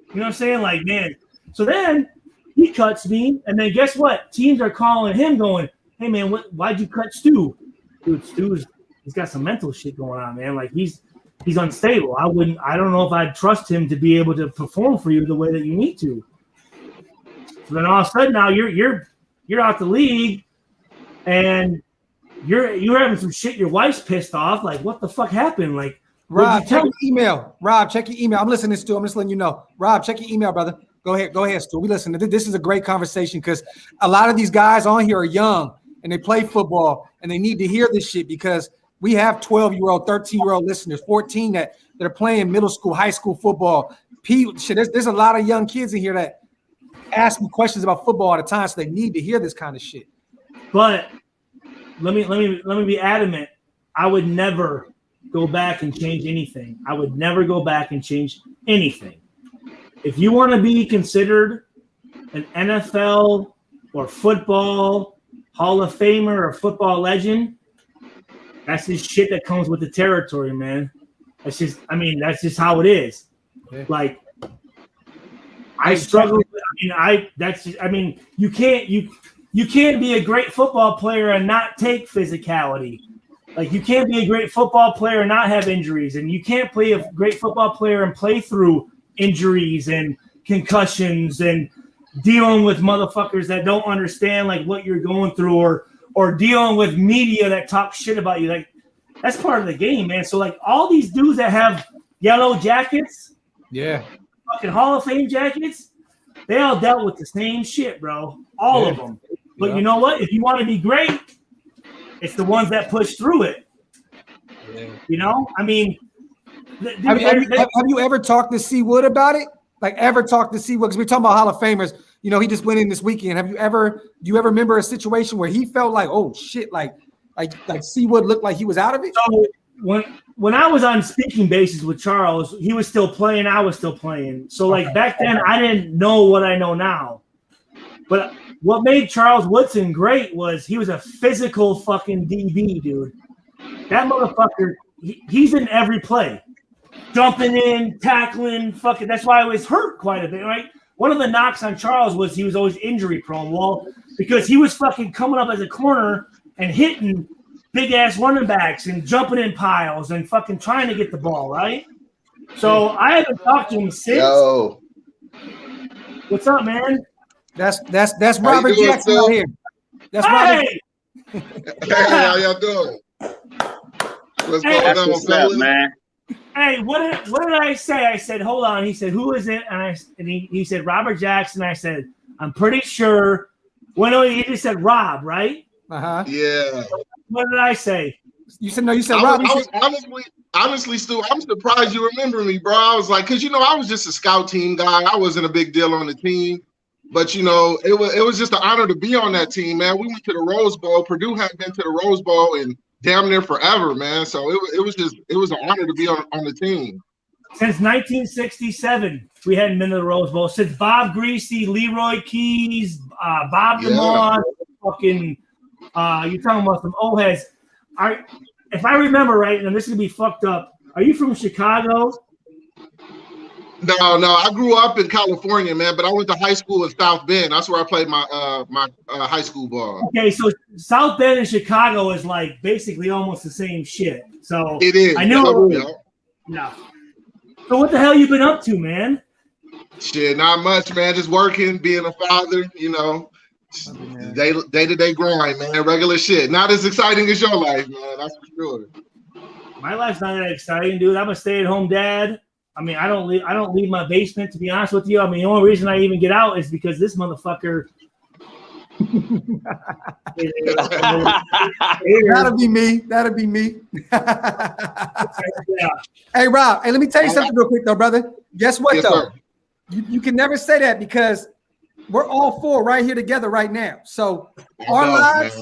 You know what I'm saying? Like, man. So then he cuts me, and then guess what? Teams are calling him, going, "Hey, man, why'd you cut Stu?" Dude, he's got some mental shit going on, man. Like he's unstable. I don't know if I'd trust him to be able to perform for you the way that you need to. So then all of a sudden now you're out the league, and you're having some shit. Your wife's pissed off. Like, what the fuck happened? Like, Rob, check your email. Rob, check your email. I'm listening, Stu. I'm just letting you know. Rob, check your email, brother. Go ahead, Stu. We listen. This is a great conversation because a lot of these guys on here are young and they play football and they need to hear this shit because we have 12-year-old, 13-year-old listeners, 14 that are playing middle school, high school football. There's a lot of young kids in here that ask me questions about football all the time, so they need to hear this kind of shit. But let me be adamant. I would never go back and change anything. I would never go back and change anything. If you want to be considered an NFL or football Hall of Famer or football legend, that's just shit that comes with the territory, man. That's just how it is. Yeah. Like, I struggle. You can't be a great football player and not take physicality. Like, you can't be a great football player and not have injuries, and you can't play a great football player and play through injuries and concussions and dealing with motherfuckers that don't understand like what you're going through, or dealing with media that talk shit about you. Like, that's part of the game, man. So like all these dudes that have yellow jackets, yeah, fucking Hall of Fame jackets, they all dealt with the same shit, bro. All of them. But you know what? If you want to be great, it's the ones that push through it. Yeah. You know? I mean, Have you ever talked to C. Wood about it? Like ever talked to C. Wood? Because we're talking about Hall of Famers. You know, he just went in this weekend. Do you ever remember a situation where he felt like, oh shit, like C. Wood looked like he was out of it? So when I was on speaking basis with Charles, he was still playing. I was still playing. So like back then, I didn't know what I know now. But what made Charles Woodson great was he was a physical fucking DB, dude. That motherfucker, he's in every play. Jumping in, tackling, fucking. That's why I was hurt quite a bit, right? One of the knocks on Charles was he was always injury prone. Well, because he was fucking coming up as a corner and hitting big ass running backs and jumping in piles and fucking trying to get the ball, right? So I haven't talked to him since. Yo. What's up, man? That's Robert Jackson out here. That's Robert. Hey, how y'all doing? What's going on, What's up, man? Hey, what did I say? I said, hold on. He said, who is it? And he said, Robert Jackson. I said, I'm pretty sure. Well, no, he just said Rob, right? Uh-huh. Yeah. What did I say? You said Rob. Honestly, Stu, I'm surprised you remember me, bro. I was like, because I was just a scout team guy. I wasn't a big deal on the team, but it was just an honor to be on that team, man. We went to the Rose Bowl. Purdue had been to the Rose Bowl and damn near forever, man. So it was an honor to be on the team. Since 1967, we hadn't been to the Rose Bowl. Since Bob Greasy, Leroy Keys, Bob DeMond, fucking. You're talking about some old heads. If I remember right, and this is gonna be fucked up. Are you from Chicago? No. I grew up in California, man, but I went to high school in South Bend. That's where I played my high school ball. Okay, so South Bend and Chicago is like basically almost the same shit. So it is. I knew. Yeah. So what the hell you been up to, man? Shit, not much, man. Just working, being a father, day-to-day grind, man. Regular shit. Not as exciting as your life, man. That's for sure. My life's not that exciting, dude. I'm a stay-at-home dad. I mean, I don't leave my basement, to be honest with you. I mean, the only reason I even get out is because this motherfucker. That'll be me. Yeah. Hey, Rob. Hey, let me tell you something real quick, though, brother. Guess what, Yes, though? sir. You can never say that because we're all four right here together right now. So our lives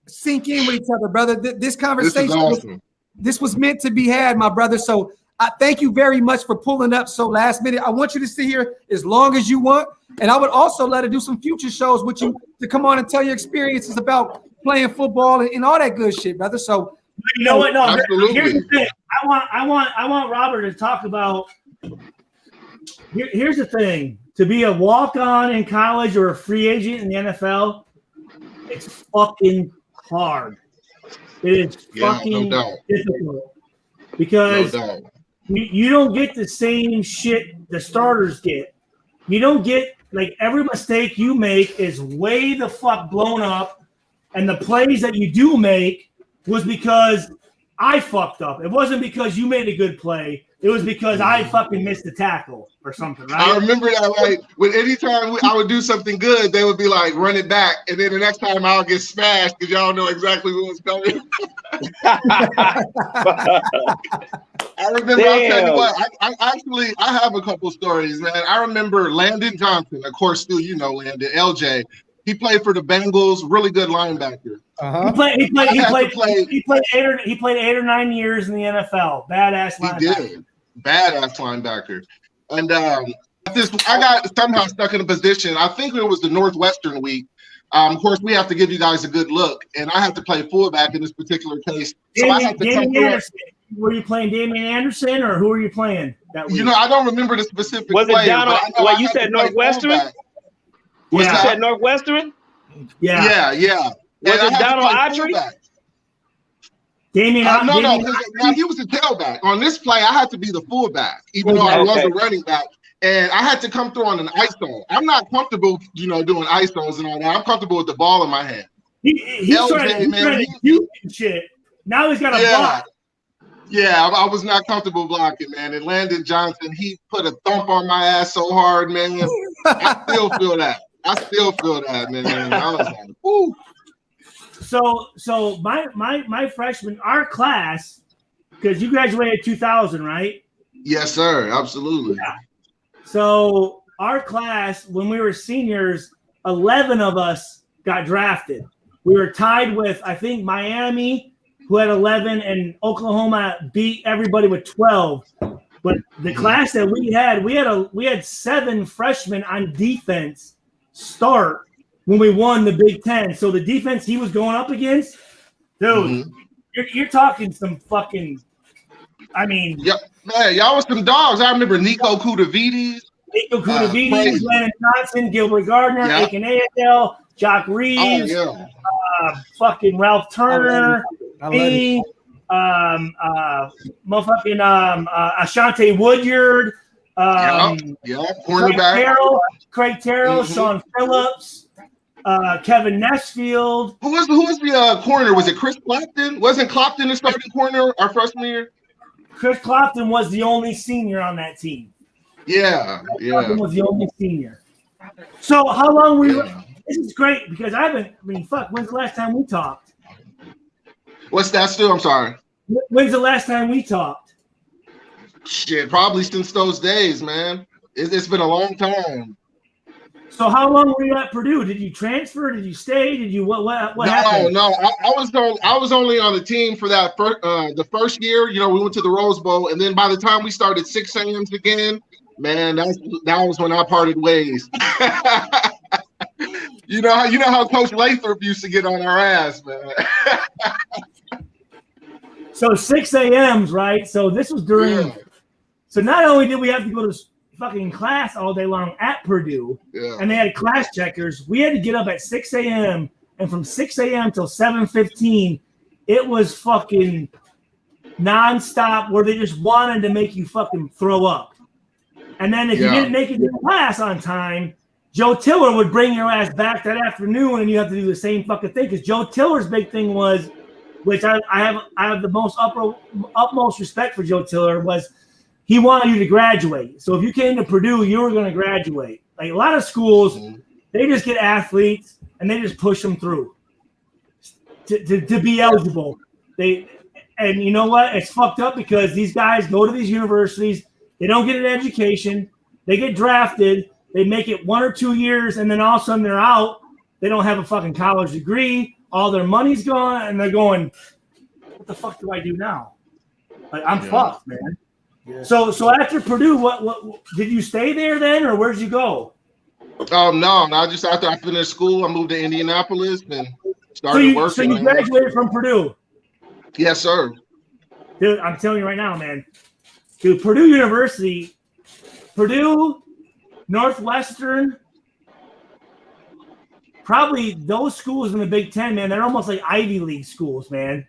sink in with each other, brother. This conversation, this is awesome. This was meant to be had, my brother. So I thank you very much for pulling up so last minute. I want you to sit here as long as you want. And I would also let her do some future shows with you to come on and tell your experiences about playing football and all that good shit, brother. So you know what? No, absolutely. Here's the thing. I want Robert to talk about. Here's the thing. To be a walk-on in college or a free agent in the NFL, it's fucking hard. It is fucking difficult because you don't get the same shit the starters get. You don't get, like, every mistake you make is way the fuck blown up, and the plays that you do make was because I fucked up. It wasn't because you made a good play. It was because I fucking missed the tackle or something, right? I remember that, like, when anytime I would do something good, they would be like, run it back. And then the next time I'll get smashed because y'all know exactly what was coming. I remember, I'll tell you what, I have a couple stories, man. I remember Landon Johnson. Of course, still, Landon, LJ. He played for the Bengals, really good linebacker. Uh-huh. He played 8 or 9 years in the NFL. Badass linebacker. He did. Badass linebacker. And I got somehow stuck in a position. I think it was the Northwestern week. Of course, we have to give you guys a good look, and I have to play fullback in this particular case. So I have to come through. Were you playing Damian Anderson, or who were you playing that week? I don't remember the specific. Was player, it down on? You said Northwestern. You said Northwestern. Yeah. Was it down on Autry? Damian. No, he was the tailback. On this play, I had to be the fullback, even though I was a running back. And I had to come through on an ISO. I'm not comfortable, doing ISOs and all that. I'm comfortable with the ball in my hand. He's trying to do shit. Now he's got a block. Yeah, I was not comfortable blocking, man. And Landon Johnson, he put a thump on my ass so hard, man. I still feel that, man. I was like, whoo. So my freshman, our class, because you graduated 2000, right? Yes, sir. Absolutely. Yeah. So our class, when we were seniors, 11 of us got drafted. We were tied with, I think, Miami, who had 11, and Oklahoma beat everybody with 12. But the class that we had 7 freshmen on defense start when we won the Big Ten. So the defense he was going up against, dude, you're talking some fucking. I mean, yep, man, y'all was some dogs. I remember Nico Kudavides, Landon Johnson, Gilbert Gardner, Aiken Ayadel, Jock Reeves, fucking Ralph Turner, me, motherfucking Ashante Woodyard, cornerback, Craig Terrell, Sean Phillips, Kevin Nesfield. Who was the corner? Was it Chris Clapton? Wasn't Clapton the starting corner our freshman year? Chris Clapton was the only senior on that team. Clapton was the only senior. So how long we were? This is great because when's the last time we talked? What's that, Stu? I'm sorry. When's the last time we talked? Shit, probably since those days, man. It's been a long time. So how long were you at Purdue? Did you transfer? Did you stay? Did you what happened? No. I was only on the team for that the first year. You know, we went to the Rose Bowl, and then by the time we started 6 a.m.s again, man, that was when I parted ways. You know how Coach Lathrop used to get on our ass, man. So 6 a.m.s, right? So this was during. Yeah. So not only did we have to go to fucking class all day long at Purdue, and they had class checkers, we had to get up at 6 a.m. and from 6 a.m. till 7:15, it was fucking nonstop where they just wanted to make you fucking throw up. And then if you didn't make it to class on time, Joe Tiller would bring your ass back that afternoon, and you have to do the same fucking thing. Because Joe Tiller's big thing was, which I have the most utmost respect for Joe Tiller, was he wanted you to graduate. So if you came to Purdue, you were going to graduate. Like a lot of schools, they just get athletes and they just push them through to be eligible. And you know what? It's fucked up because these guys go to these universities, they don't get an education, they get drafted, they make it 1 or 2 years, and then all of a sudden they're out. They don't have a fucking college degree. All their money's gone, and they're going, what the fuck do I do now? Like I'm fucked, man. Yeah. So after Purdue, what did you stay there then, or where'd you go? No. Just after I finished school, I moved to Indianapolis and started working. So you graduated from Purdue? Yes, sir. Dude, I'm telling you right now, man. Dude, Purdue University, Purdue, Northwestern, probably those schools in the Big Ten, man, they're almost like Ivy League schools, man.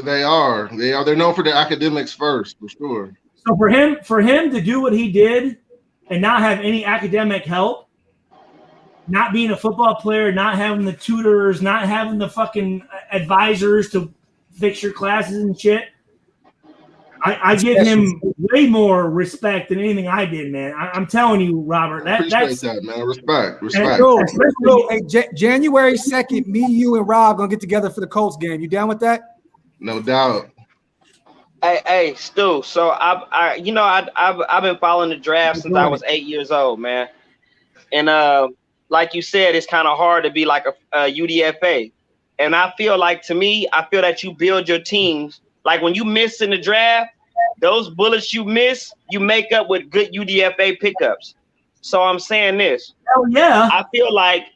They are. They're known for their academics first, for sure. So for him to do what he did and not have any academic help, not being a football player, not having the tutors, not having the fucking advisors to fix your classes and shit, I give him way more respect than anything I did, man. I'm telling you, Robert. That's that, man. Respect. Hey, January 2nd, me, you, and Rob gonna get together for the Colts game. You down with that? No doubt. Hey, Stu. So I've been following the draft since I was 8 years old, man. And like you said, it's kind of hard to be like a UDFA. And I feel that you build your teams. Like when you miss in the draft, those bullets you miss, you make up with good UDFA pickups. So I'm saying this. Oh yeah. I feel like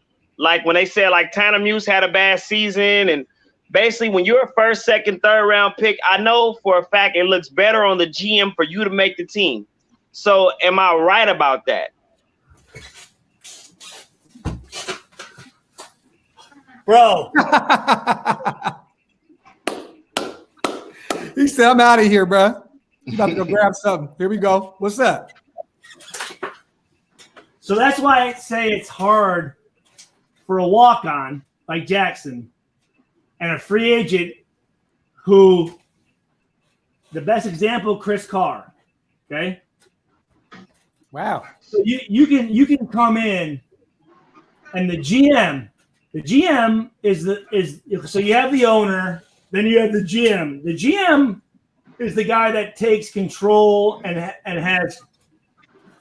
when they said like Tanner Muse had a bad season, and basically when you're a first, second, third round pick, I know for a fact it looks better on the GM for you to make the team. So am I right about that? Bro. He said, I'm out of here, bro. You about to go grab something. Here we go. What's up? So that's why I say it's hard for a walk-on like Jackson and a free agent who, the best example, Chris Carr. Okay? Wow. So you can come in, and the GM is so you have the owner, then you have the GM. The GM is the guy that takes control and has,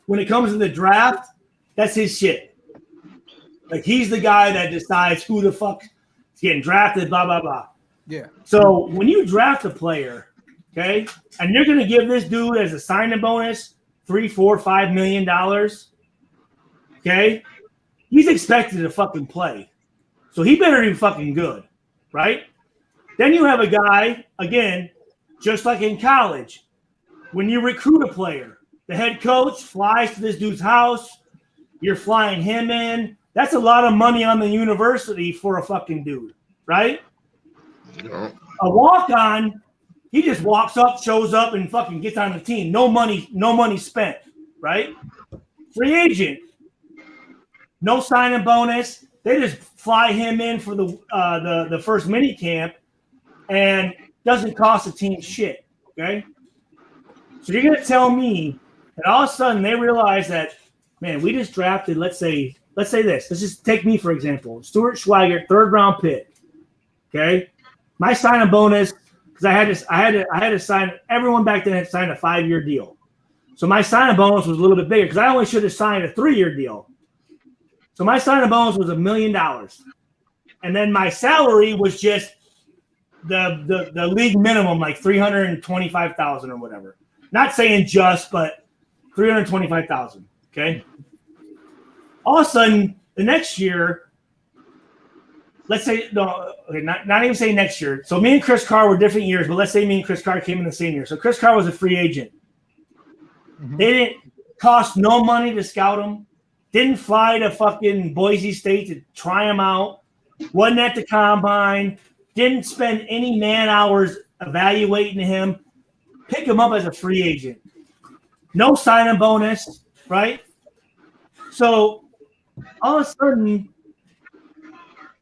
when it comes to the draft, that's his shit. Like, he's the guy that decides who the fuck is getting drafted, blah, blah, blah. Yeah. So when you draft a player, okay, and you're going to give this dude as a signing bonus $3, $4, $5 million, okay, he's expected to fucking play. So he better be fucking good, right? Then you have a guy, again, just like in college, when you recruit a player, the head coach flies to this dude's house, you're flying him in. That's a lot of money on the university for a fucking dude, right? Yeah. A walk-on, he just walks up, shows up, and fucking gets on the team. No money spent, right? Free agent, no signing bonus. They just fly him in for the first mini camp, and doesn't cost the team shit. Okay, so you're gonna tell me that all of a sudden they realize that, man, we just drafted. Let's say this. Let's just take me for example. Stuart Schweigert, 3rd round pick. Okay, my signing bonus, because I had to sign. Everyone back then had to sign a 5-year deal, so my signing bonus was a little bit bigger because I only should have signed a 3-year deal. So my signing bonus was $1 million, and then my salary was just the league minimum, like $325,000 or whatever. Not saying just, but $325,000. Okay. All of a sudden, the next year, let's say not even say next year. So me and Chris Carr were different years, but let's say me and Chris Carr came in the same year. So Chris Carr was a free agent. Mm-hmm. They didn't cost no money to scout him. Didn't fly to fucking Boise State to try him out. Wasn't at the combine. Didn't spend any man hours evaluating him. Pick him up as a free agent. No signing bonus, right? So all of a sudden,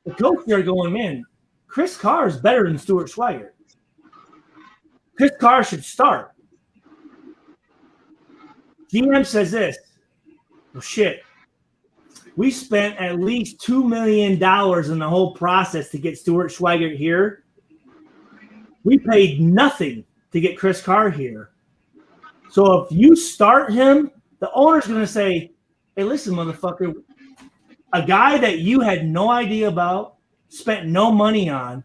the coach there going, man, Chris Carr is better than Stuart Schweigert. Chris Carr should start. GM says this. Well, shit. We spent at least $2 million in the whole process to get Stuart Schweigert here. We paid nothing to get Chris Carr here. So if you start him, the owner's going to say, hey, listen, motherfucker, a guy that you had no idea about, spent no money on,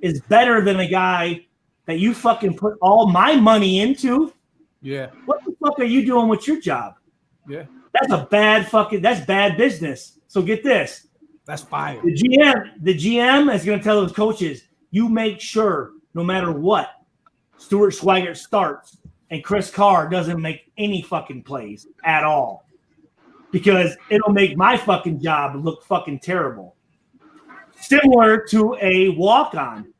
is better than a guy that you fucking put all my money into. Yeah. What the fuck are you doing with your job? Yeah. That's bad business. So get this. That's fire. The GM is going to tell his coaches, you make sure no matter what, Stuart Schweigert starts and Chris Carr doesn't make any fucking plays at all. Because it'll make my fucking job look fucking terrible. Similar to a walk-on.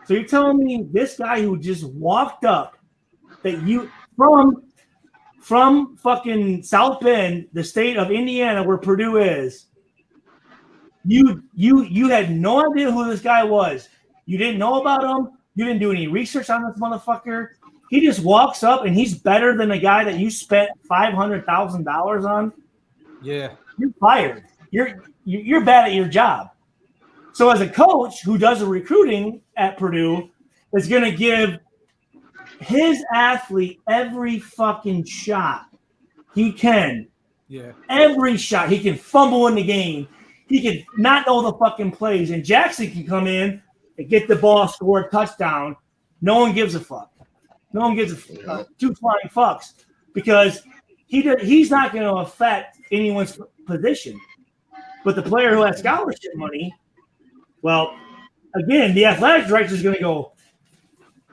So you're telling me this guy who just walked up that you from fucking South Bend, the state of Indiana, where Purdue is, you had no idea who this guy was. You didn't know about him. You didn't do any research on this motherfucker. He just walks up and he's better than the guy that you spent $500,000 on. Yeah, you're fired. You're bad at your job. So as a coach who does the recruiting at Purdue is going to give his athlete every fucking shot he can. Yeah. Every shot. He can fumble in the game. He can not know the fucking plays. And Jackson can come in and get the ball, score a touchdown. No one gives a fuck. No one gives a two flying fucks because he's not going to affect anyone's position. But the player who has scholarship money, well, again, the athletic director is going to go,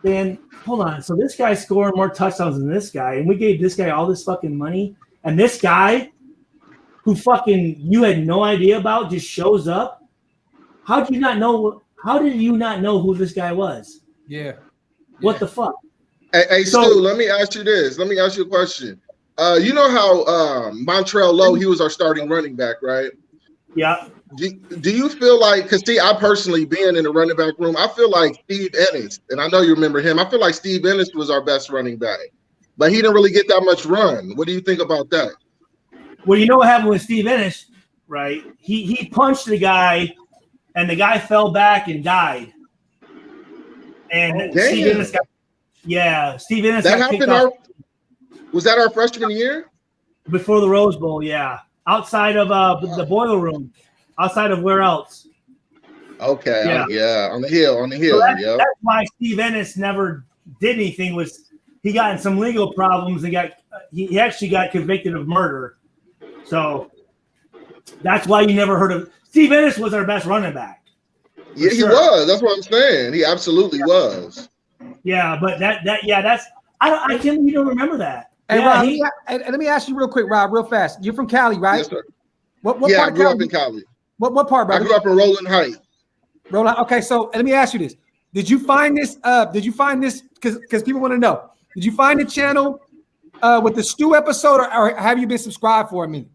man, hold on. So this guy's scoring more touchdowns than this guy, and we gave this guy all this fucking money, and this guy who fucking you had no idea about just shows up. How did you not know who this guy was? Yeah. What the fuck? Hey, Stu, let me ask you this. Let me ask you a question. You know how Montrell Lowe, he was our starting running back, right? Yeah. Do you feel like, because see, I personally being in the running back room, I feel like Steve Ennis, and I know you remember him, I feel like Steve Ennis was our best running back, but he didn't really get that much run. What do you think about that? Well, you know what happened with Steve Ennis, right? He punched the guy, and the guy fell back and died. And Steve Ennis Yeah, Steve Ennis That got kicked happened. off Was that our freshman year? before the Rose Bowl. Yeah, outside of the boiler room, outside of where else? Okay. Yeah. On the hill. So Yeah. that's why Steve Ennis never did anything. Was he got in some legal problems and he actually got convicted of murder. So that's why you never heard of Steve Ennis. Was our best running back. Yeah, he was. That's what I'm saying. He absolutely was. Yeah, but that's I can't even remember that. Hey, Yeah, Rob, let me ask you real quick, Rob, real fast. You're from Cali, right? Yes, sir. What Yeah, part I grew of up in Cali. What part, brother? I grew up in Rolling Heights. Okay, so let me ask you this. Did you find this? Because people want to know. Did you find the channel with the Stu episode, or have you been subscribed for a minute?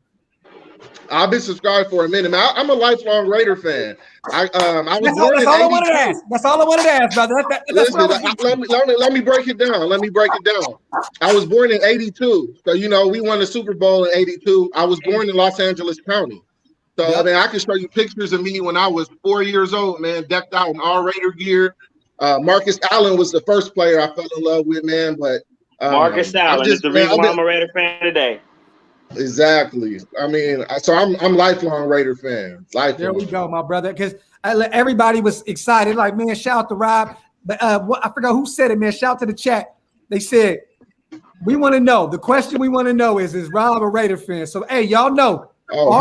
I've been subscribed for a minute. Man, I'm a lifelong Raider fan. I was That's born in all I 82. wanted to ask. That's all I wanted to ask, brother. Listen, let me break it down. I was born in 82. So, we won the Super Bowl in 82. I was born in Los Angeles County. So, Yep. I mean, I can show you pictures of me when I was 4 years old, man, decked out in all Raider gear. Marcus Allen was the first player I fell in love with, man. But Marcus Allen is the reason why I'm a Raider fan today. Exactly. I mean, so I'm lifelong Raider fan. Lifelong. There we go, my brother. Because everybody was excited. Like, man, shout out to Rob. But I forgot who said it, man. Shout out to the chat. They said, we want to know. The question we want to know is Rob a Raider fan? So, hey, y'all know. Oh,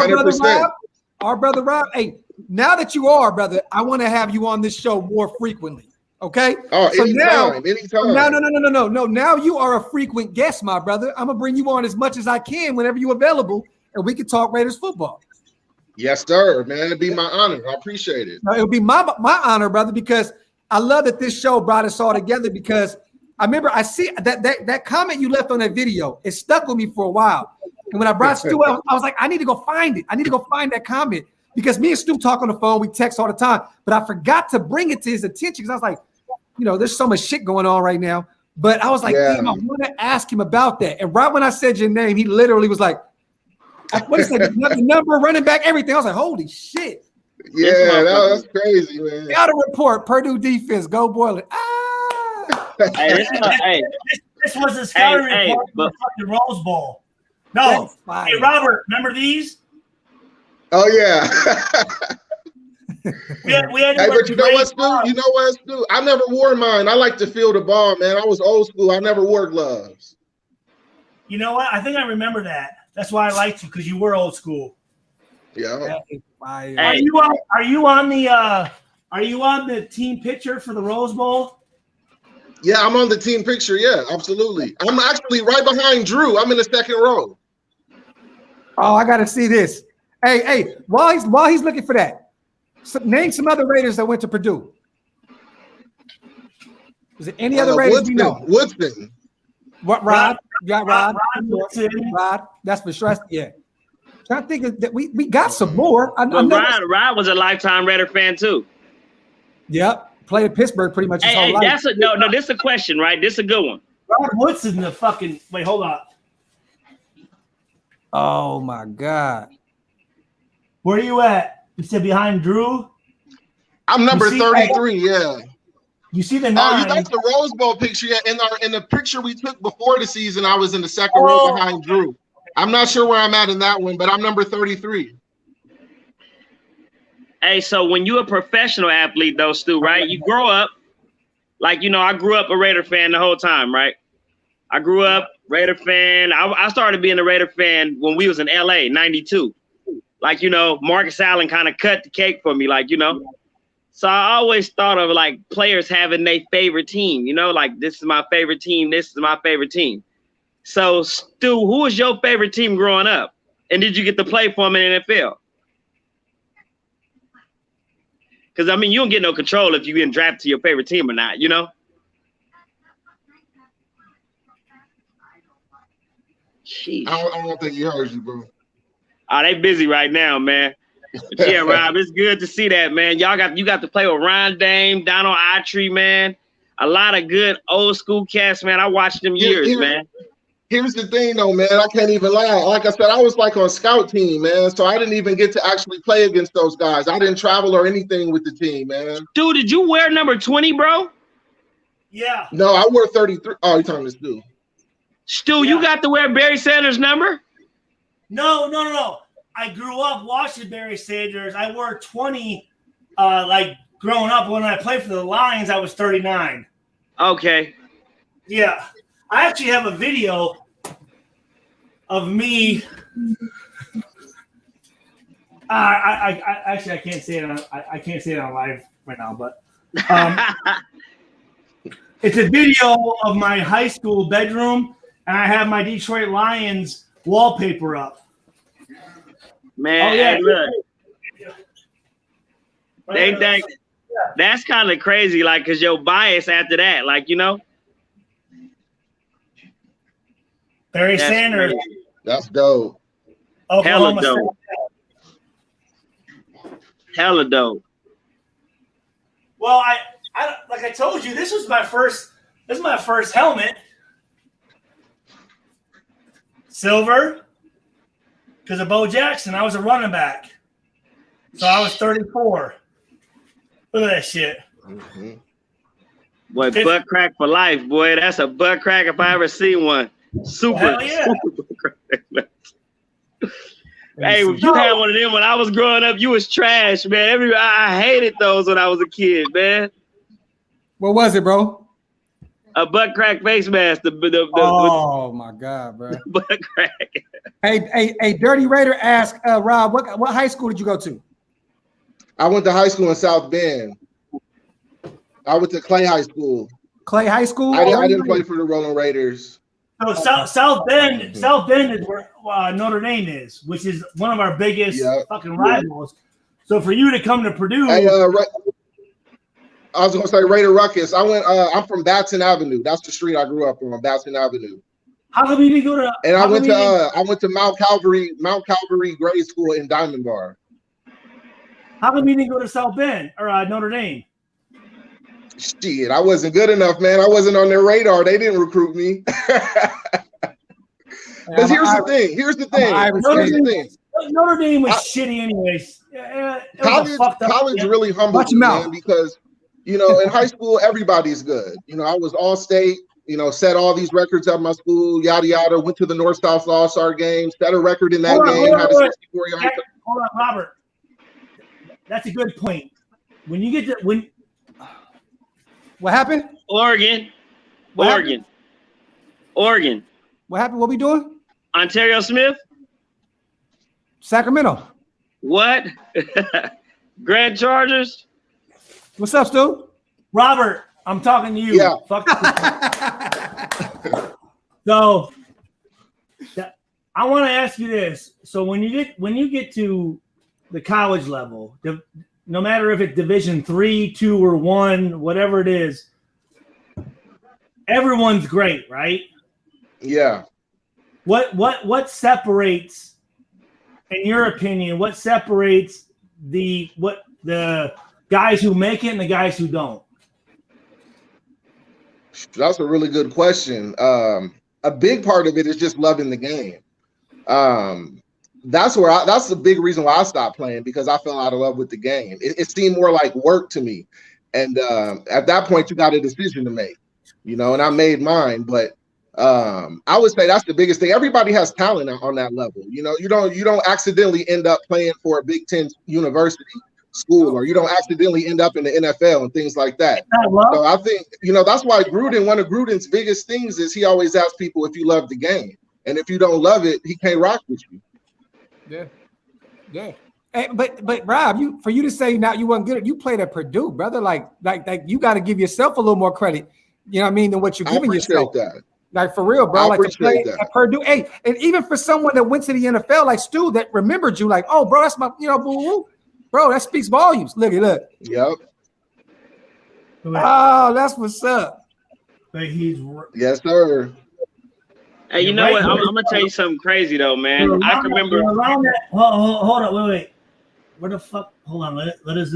Our brother Rob. Hey, now that you are, brother, I want to have you on this show more frequently. Okay. Oh, so anytime. No. Now you are a frequent guest, my brother. I'm gonna bring you on as much as I can whenever you're available, and we can talk Raiders football. Yes, sir, man. It'd be my honor. I appreciate it. It'll be my honor, brother, because I love that this show brought us all together. Because I remember I see that comment you left on that video. It stuck with me for a while, and when I brought Stu out, I was like, I need to go find it. I need to go find that comment because me and Stu talk on the phone. We text all the time, but I forgot to bring it to his attention because I was like, there's so much shit going on right now. But I was like, damn, I want to ask him about that. And right when I said your name, he literally was like, what is that? The number, running back, everything. I was like, holy shit. Yeah, that's crazy, man. Got to report Purdue defense. Go Boiler. Ah. This was a scouting report for the fucking Rose Bowl. No. Hey, Robert, remember these? Oh, yeah. We had but you know what, Stu? I never wore mine. I like to feel the ball, man. I was old school. I never wore gloves. You know what? I think I remember that. That's why I liked you, because you were old school. Yeah. Are you on the team picture for the Rose Bowl? Yeah, I'm on the team picture. Yeah, absolutely. I'm actually right behind Drew. I'm in the second row. Oh, I gotta see this. Hey, while he's looking for that. So name some other Raiders that went to Purdue. Is there any other Raiders you know? Woodson. What, Rod? You got Rod? Rod. That's for sure. Yeah. Trying to think of that we got some more. Rod was a lifetime Raider fan too. Yep. Played at Pittsburgh pretty much his whole life. This is a question, right? This is a good one. Rod Woodson, the fucking wait, hold on. Oh my God. Where are you at? You said behind Drew? I'm number 33, yeah. You see the 9. Oh, you got the Rose Bowl picture. Yeah. In the picture we took before the season, I was in the second row behind Drew. I'm not sure where I'm at in that one, but I'm number 33. Hey, so when you're a professional athlete, though, Stu, right? You grow up, I grew up a Raider fan the whole time, right? I grew up Raider fan. I started being a Raider fan when we was in LA, 92. Marcus Allen kind of cut the cake for me, So I always thought of players having their favorite team, this is my favorite team. This is my favorite team. So Stu, who was your favorite team growing up? And did you get to play for them in the NFL? Because, you don't get no control if you get drafted to your favorite team or not, Jeez. I don't think he heard you, bro. Oh, they busy right now, man. But yeah, Rob, it's good to see that, man. You got to play with Ron Dame, Donald Autry, man. A lot of good old school cats, man. I watched them years, man. Here's the thing, though, man. I can't even lie. Like I said, I was on scout team, man. So I didn't even get to actually play against those guys. I didn't travel or anything with the team, man. Dude, did you wear number 20, bro? Yeah. No, I wore 33. Oh, you're talking to Stu. Stu, you got to wear Barry Sanders' number? No. I grew up watching Barry Sanders. I wore 20 like growing up. When I played for the Lions, I was 39. Okay. Yeah. I actually have a video of me. I can't say it. I can't say it on live right now, but it's a video of my high school bedroom, and I have my Detroit Lions wallpaper up. Man, hey, look. That's kind of crazy, like, because your bias after that, like, you know. Barry Sanders. Crazy. That's dope. Hella dope. Hella dope. Well, I like I told you, this is my first helmet. Silver, because of Bo Jackson. I was a running back. So I was 34. Look at that shit. Mm-hmm. Boy, butt crack for life, boy. That's a butt crack if I ever see one. Super. Hell yeah. Super crack. Hey, if you had one of them when I was growing up, you was trash, man. I hated those when I was a kid, man. What was it, bro? A butt crack face mask. Oh my God, bro. Butt crack. Hey, Dirty Raider asked Rob, what high school did you go to? I went to high school in South Bend. I went to Clay High School. Clay High School? I didn't play for the Rolling Raiders. So South Bend is where Notre Dame is, which is one of our biggest fucking rivals. So for you to come to Purdue, hey, I was gonna say Raider Ruckus. I'm from Batson Avenue. That's the street I grew up on, Batson Avenue. How come you didn't go to? And I went to Mount Calvary Grade School in Diamond Bar. How come you didn't go to South Bend or Notre Dame? Shit, I wasn't good enough, man. I wasn't on their radar. They didn't recruit me. Because here's the thing. Notre Dame was shitty anyways. College really humbled me, man, because, you know, in high school, everybody's good. You know, I was all state, you know, set all these records at my school, yada, yada, went to the North-South All-Star game, set a record in that game, had a 64-yard. Hold on, Robert. That's a good point. When you get to what happened? Oregon. What happened? What we doing? Ontario Smith. Sacramento. What? Grand Chargers. What's up, Stu? Robert, I'm talking to you. Yeah. Fuck. So I want to ask you this. So when you get to the college level, no matter if it's Division 3, 2, or 1, whatever it is, everyone's great, right? Yeah. What separates, in your opinion, what separates the guys who make it and the guys who don't? That's a really good question. A big part of it is just loving the game. That's the big reason why I stopped playing, because I fell out of love with the game. It seemed more like work to me. And at that point, you got a decision to make, you know, and I made mine. But I would say that's the biggest thing. Everybody has talent on that level. You know, you don't accidentally end up playing for a Big Ten university school, or you don't accidentally end up in the NFL and things like that. So I think, you know, that's why one of Gruden's biggest things is he always asks people if you love the game. And if you don't love it, he can't rock with you. Yeah. Hey, but Rob, for you to say now you weren't good, you played at Purdue, brother. Like you got to give yourself a little more credit. You know what I mean, than what you're giving yourself. That. Like for real, bro. Like to play at Purdue. Hey, and even for someone that went to the NFL, like Stu, that remembered you, like, oh, bro, that's my, you know, boo, bro, that speaks volumes. Look. Yep. Oh, that's what's up. But he's yes, sir. Hey, you know what? I'm gonna tell you something crazy though, man. I can remember. Hold on, wait. Where the fuck? Hold on, let us.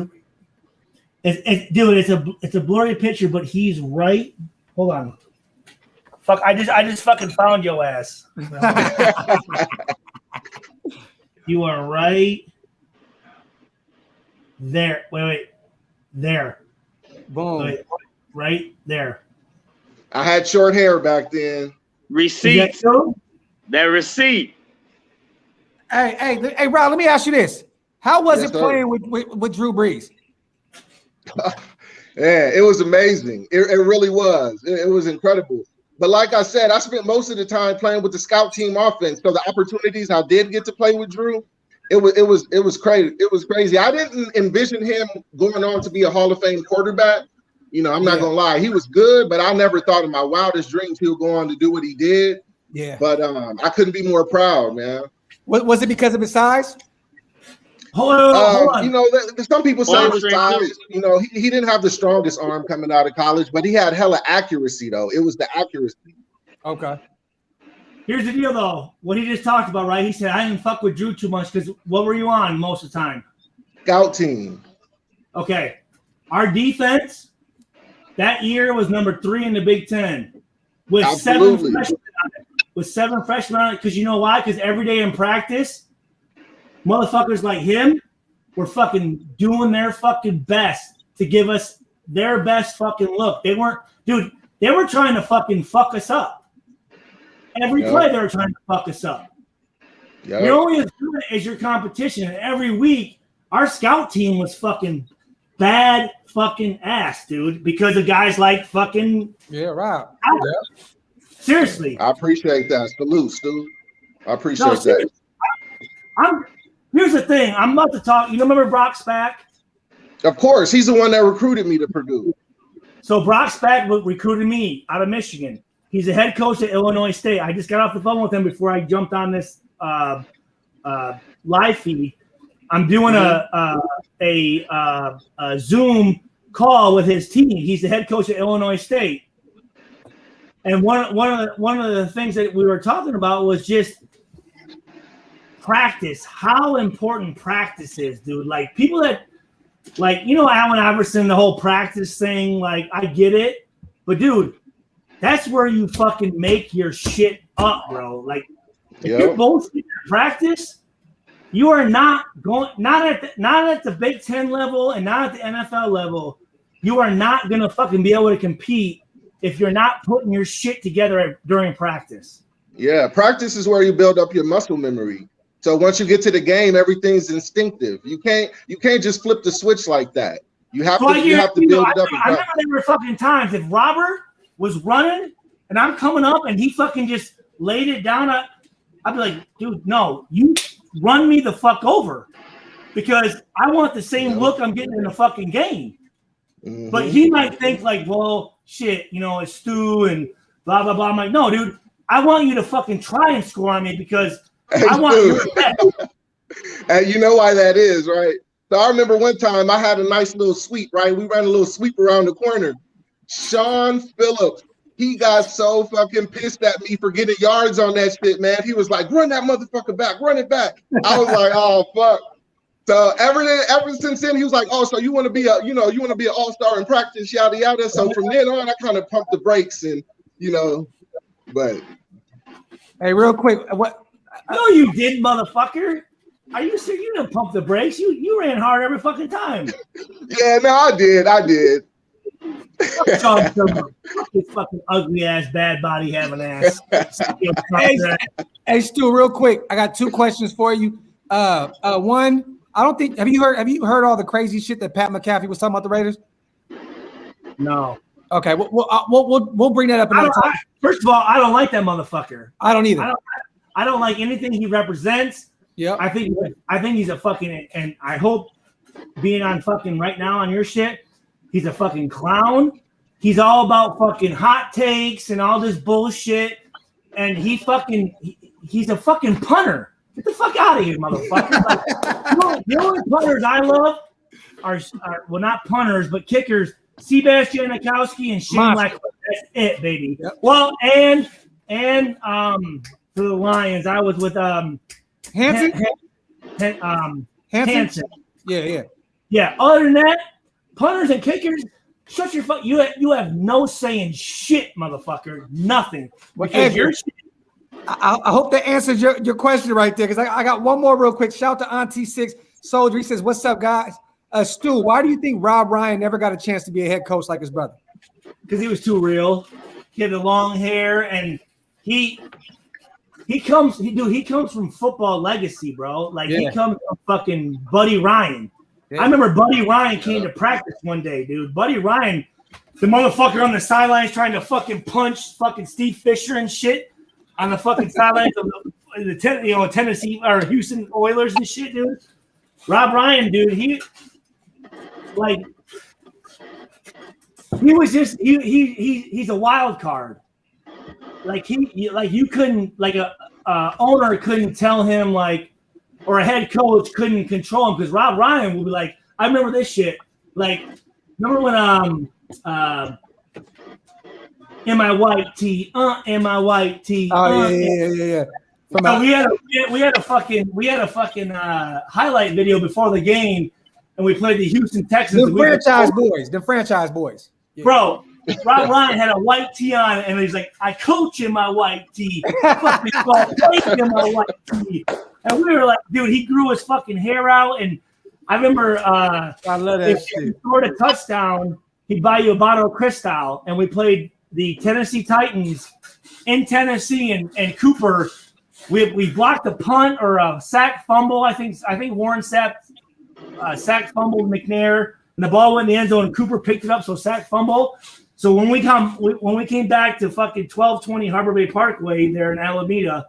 Dude, it's a blurry picture, but he's right. Hold on. Fuck! I just fucking found your ass. You are right there. Wait. There. Boom. Wait, right there. I had short hair back then. Receipt. That receipt. Hey, Rob, let me ask you this. How was it playing with Drew Brees? Yeah, it was amazing. It really was. It was incredible. But like I said, I spent most of the time playing with the scout team offense. So the opportunities I did get to play with Drew, it was crazy. It was crazy. I didn't envision him going on to be a Hall of Fame quarterback. You know, I'm not gonna lie. He was good, but I never thought in my wildest dreams he would go on to do what he did. Yeah. But I couldn't be more proud, man. Was it because of his size? Hold on. You know, some people say it was size. You know, he didn't have the strongest arm coming out of college, but he had hella accuracy, though. It was the accuracy. Okay. Here's the deal, though. What he just talked about, right? He said, I didn't fuck with Drew too much because what were you on most of the time? Scout team. Okay. Our defense that year was number 3 in the Big Ten with Absolutely. 7 freshmen on it. With 7 freshmen on it. Because you know why? Because every day in practice, motherfuckers like him were fucking doing their fucking best to give us their best fucking look. They were trying to fucking fuck us up. Every play they were trying to fuck us up. Yep. You're only as good as your competition. And every week, our scout team was fucking bad fucking ass, dude, because of guys like fucking right. Seriously. I appreciate that. Salute, Stu. I appreciate that. Here's the thing. I'm about to talk. You remember Brock Spack? Of course. He's the one that recruited me to Purdue. So Brock Spack recruited me out of Michigan. He's a head coach at Illinois State. I just got off the phone with him before I jumped on this live feed. I'm doing a Zoom call with his team. He's the head coach at Illinois State. And one of the things that we were talking about was just practice. How important practice is, dude. Like people that, like, you know, Allen Iverson, the whole practice thing. Like I get it, but dude, that's where you fucking make your shit up, bro. Like if you're bullshit in practice, you are not at the Big Ten level and not at the NFL level. You are not gonna fucking be able to compete if you're not putting your shit together during practice. Yeah, practice is where you build up your muscle memory. So once you get to the game, everything's instinctive. You can't just flip the switch like that. You have to build it up. I remember there were fucking times if Robert was running and I'm coming up and he fucking just laid it down, I'd be like, dude, no, you run me the fuck over because I want the same look I'm getting in the fucking game. Mm-hmm. But he might think like, well, shit, you know, it's Stu and blah, blah, blah. I'm like, no, dude, I want you to fucking try and score on me because I want your best. And you know why that is, right? So I remember one time I had a nice little sweep, right? We ran a little sweep around the corner. Sean Phillips, he got so fucking pissed at me for getting yards on that shit, man. He was like, run that motherfucker back, run it back. I was like, oh, fuck. So ever since then, he was like, oh, so you want to be an all-star in practice, yada, yada. So from then on, I kind of pumped the brakes and, you know, but. Hey, real quick, what? No, you didn't, motherfucker. Are you serious? You didn't pump the brakes. You ran hard every fucking time. Yeah, no, I did. This fucking ugly ass, bad body having ass. Hey, Stu, real quick, I got 2 questions for you. One, I don't think have you heard all the crazy shit that Pat McAfee was talking about the Raiders? No. Okay, we'll bring that up another time. First of all, I don't like that motherfucker. I don't either. I don't like anything he represents. Yeah. I think he's a fucking, and I hope being on fucking right now on your shit, he's a fucking clown. He's all about fucking hot takes and all this bullshit. And he's a fucking punter. Get the fuck out of here, motherfucker. Like, the only punters I love are well, not punters, but kickers. Sebastian Janikowski and Shane Black. That's it, baby. Yep. Well, and for the Lions, I was with Hansen. Hansen. Yeah. Other than that, punters and kickers, shut your fuck. You have no say in shit, motherfucker. Nothing. Because you're shit. I hope that answers your question right there. Because I got one more real quick. Shout out to Auntie Six Soldier. He says, "What's up, guys?" Stu, why do you think Rob Ryan never got a chance to be a head coach like his brother? Because he was too real. He had the long hair, and he comes from football legacy, bro. Like he comes from fucking Buddy Ryan. Yeah. I remember Buddy Ryan came to practice one day, dude. Buddy Ryan, the motherfucker on the sidelines trying to fucking punch fucking Steve Fisher and shit on the fucking sidelines of the Tennessee or Houston Oilers and shit, dude. Rob Ryan, dude, he's a wild card. Like you couldn't, like a owner couldn't tell him, like, or a head coach couldn't control him, because Rob Ryan would be like, I remember this shit. Like, remember when in my white tee, in my white tee. Oh yeah. So we had a fucking highlight video before the game, and we played the Houston Texans. The franchise boys. Yeah. Bro, Rob Ryan had a white tee on, and he's like, I coach in my white tee. Fucking play in my white tee. And we were like, dude, he grew his fucking hair out. And I remember I love that if he scored a touchdown, he'd buy you a bottle of Cristal. And we played the Tennessee Titans in Tennessee, and Cooper, we blocked a punt or a sack fumble. I think Warren sack fumbled McNair, and the ball went in the end zone, and Cooper picked it up, so sack fumble. So when we came back to fucking 1220 Harbor Bay Parkway there in Alameda,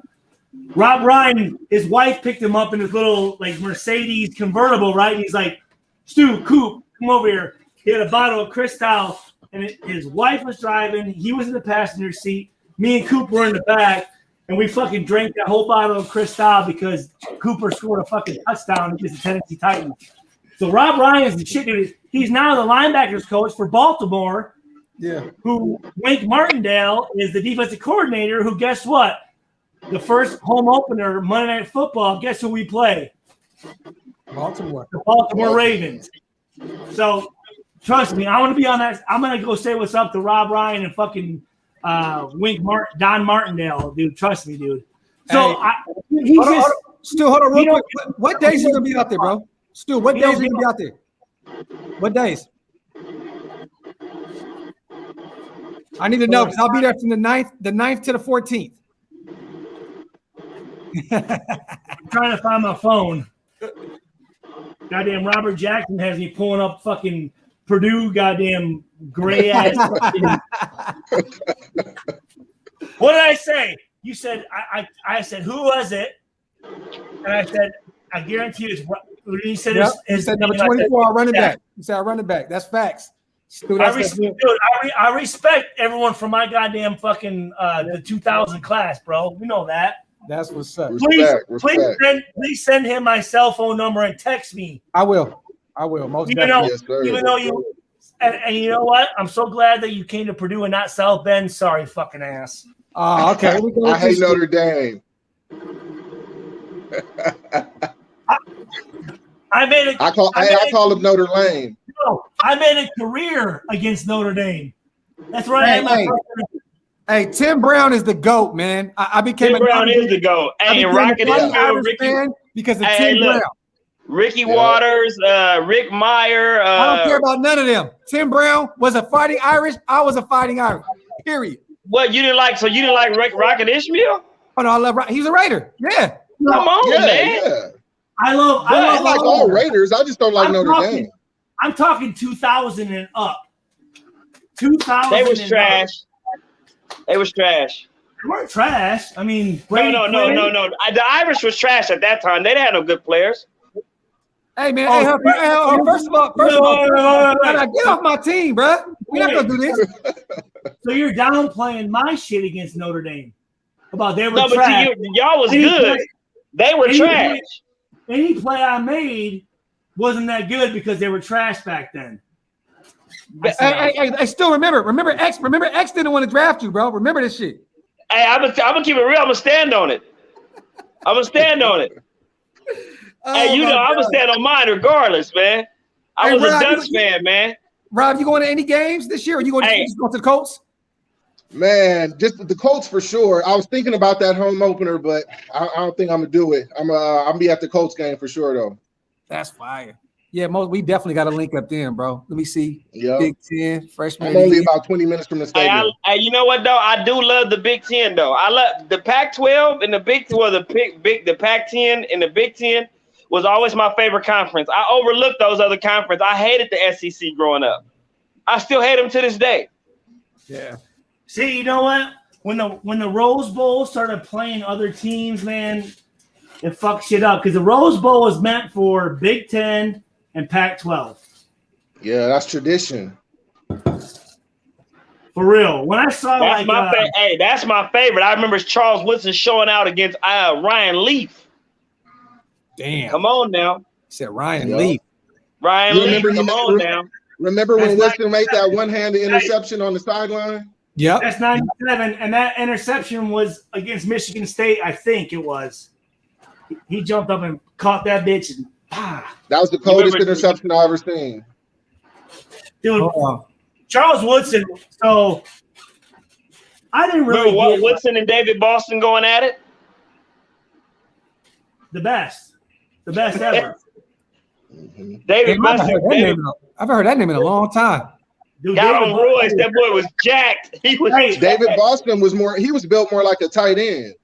Rob Ryan, his wife picked him up in his little like Mercedes convertible, right? And he's like, Stu, Coop, come over here. He had a bottle of Cristal, and his wife was driving. He was in the passenger seat. Me and Coop were in the back, and we fucking drank that whole bottle of Cristal because Cooper scored a fucking touchdown against the Tennessee Titans. So Rob Ryan's the shit dude. He's now the linebackers coach for Baltimore. Yeah. Who Wink Martindale is the defensive coordinator, who, guess what? The first home opener, Monday Night Football, guess who we play? Baltimore. The Baltimore Ravens. So, trust me, I want to be on that. I'm going to go say what's up to Rob Ryan and fucking Don Martindale, dude. Trust me, dude. So, hey, Stu, hold on real quick. What days are you going to be out there, bro? Stu, what days are you going to be out there? What days? I need to know, because I'll be there from the 9th to the 14th. I'm trying to find my phone. Goddamn Robert Jackson has me pulling up fucking Purdue goddamn gray ass. What did I say? You said I said, who was it? And I said, I guarantee it's. He said, he said number 24, our running back. He said, our running back. That's facts. Dude, I respect everyone from my goddamn fucking the 2000 class, bro. We know that. That's what's up. Please send him my cell phone number and text me. I will. Most definitely. Even though you and you know what? I'm so glad that you came to Purdue and not South Bend. Sorry, fucking ass. Oh, okay. I hate Notre Dame. I call it Notre Dame. No, I made a career against Notre Dame. That's right. Hey, Tim Brown is the GOAT, man. I became Tim Brown is the GOAT. Hey, Rocket is fan because of Tim Brown. Ricky Waters, Rick Meyer. I don't care about none of them. Tim Brown was a fighting Irish. I was a fighting Irish. Period. What you didn't like? So you didn't like Rocket Ishmael? Oh no, I love Rocket. He's a Raider. Yeah. Come on, man. Yeah. I like all Raiders. I just don't like Notre Dame. I'm talking 2000 and up. 2000. They was trash. They was trash. They weren't trash. I mean, no. The Irish was trash at that time. They didn't have no good players. Hey man, first of all, get off my team, bro. We're not gonna do this. So you're downplaying my shit against Notre Dame about they were trash. But y'all was good. They were trash. Any play I made wasn't that good because they were trash back then. I still remember. Remember X didn't want to draft you, bro. Remember this shit. Hey, I'm gonna keep it real. I'm gonna stand on it. Hey, you know, I'm gonna stand on mine regardless, man. I was a Ducks fan, man. Rob, you going to any games this year? Or you going to go to the Colts? Man, just the Colts for sure. I was thinking about that home opener, but I don't think I'm gonna do it. I'm gonna be at the Colts game for sure, though. That's fire. Yeah, we definitely got to link up then, bro. Let me see. Yep. Big Ten freshman. I'm only about 20 minutes from the stadium. Hey, you know what though? I do love the Big Ten though. I love the Pac-12 and the the Pac-10 and the Big Ten was always my favorite conference. I overlooked those other conferences. I hated the SEC growing up. I still hate them to this day. Yeah. See, you know what? When the Rose Bowl started playing other teams, man, it fucked shit up because the Rose Bowl was meant for Big Ten and Pac-12. Yeah, that's tradition. For real. When I saw that's my favorite. I remember Charles Woodson showing out against Ryan Leaf. Damn. Come on now. He said Ryan Leaf. Ryan Leaf, come on now. Remember when Woodson made that one-handed interception on the sideline? Yep. That's 97, and that interception was against Michigan State, I think it was. He jumped up and caught that bitch and that was the coldest interception I ever seen. Dude, Charles Woodson. So I didn't really get Woodson and David Boston going at it. The best ever. David Boston. I've heard that name in a long time. Dude, got on Royce. That boy was jacked. He was. David Boston was more. He was built more like a tight end.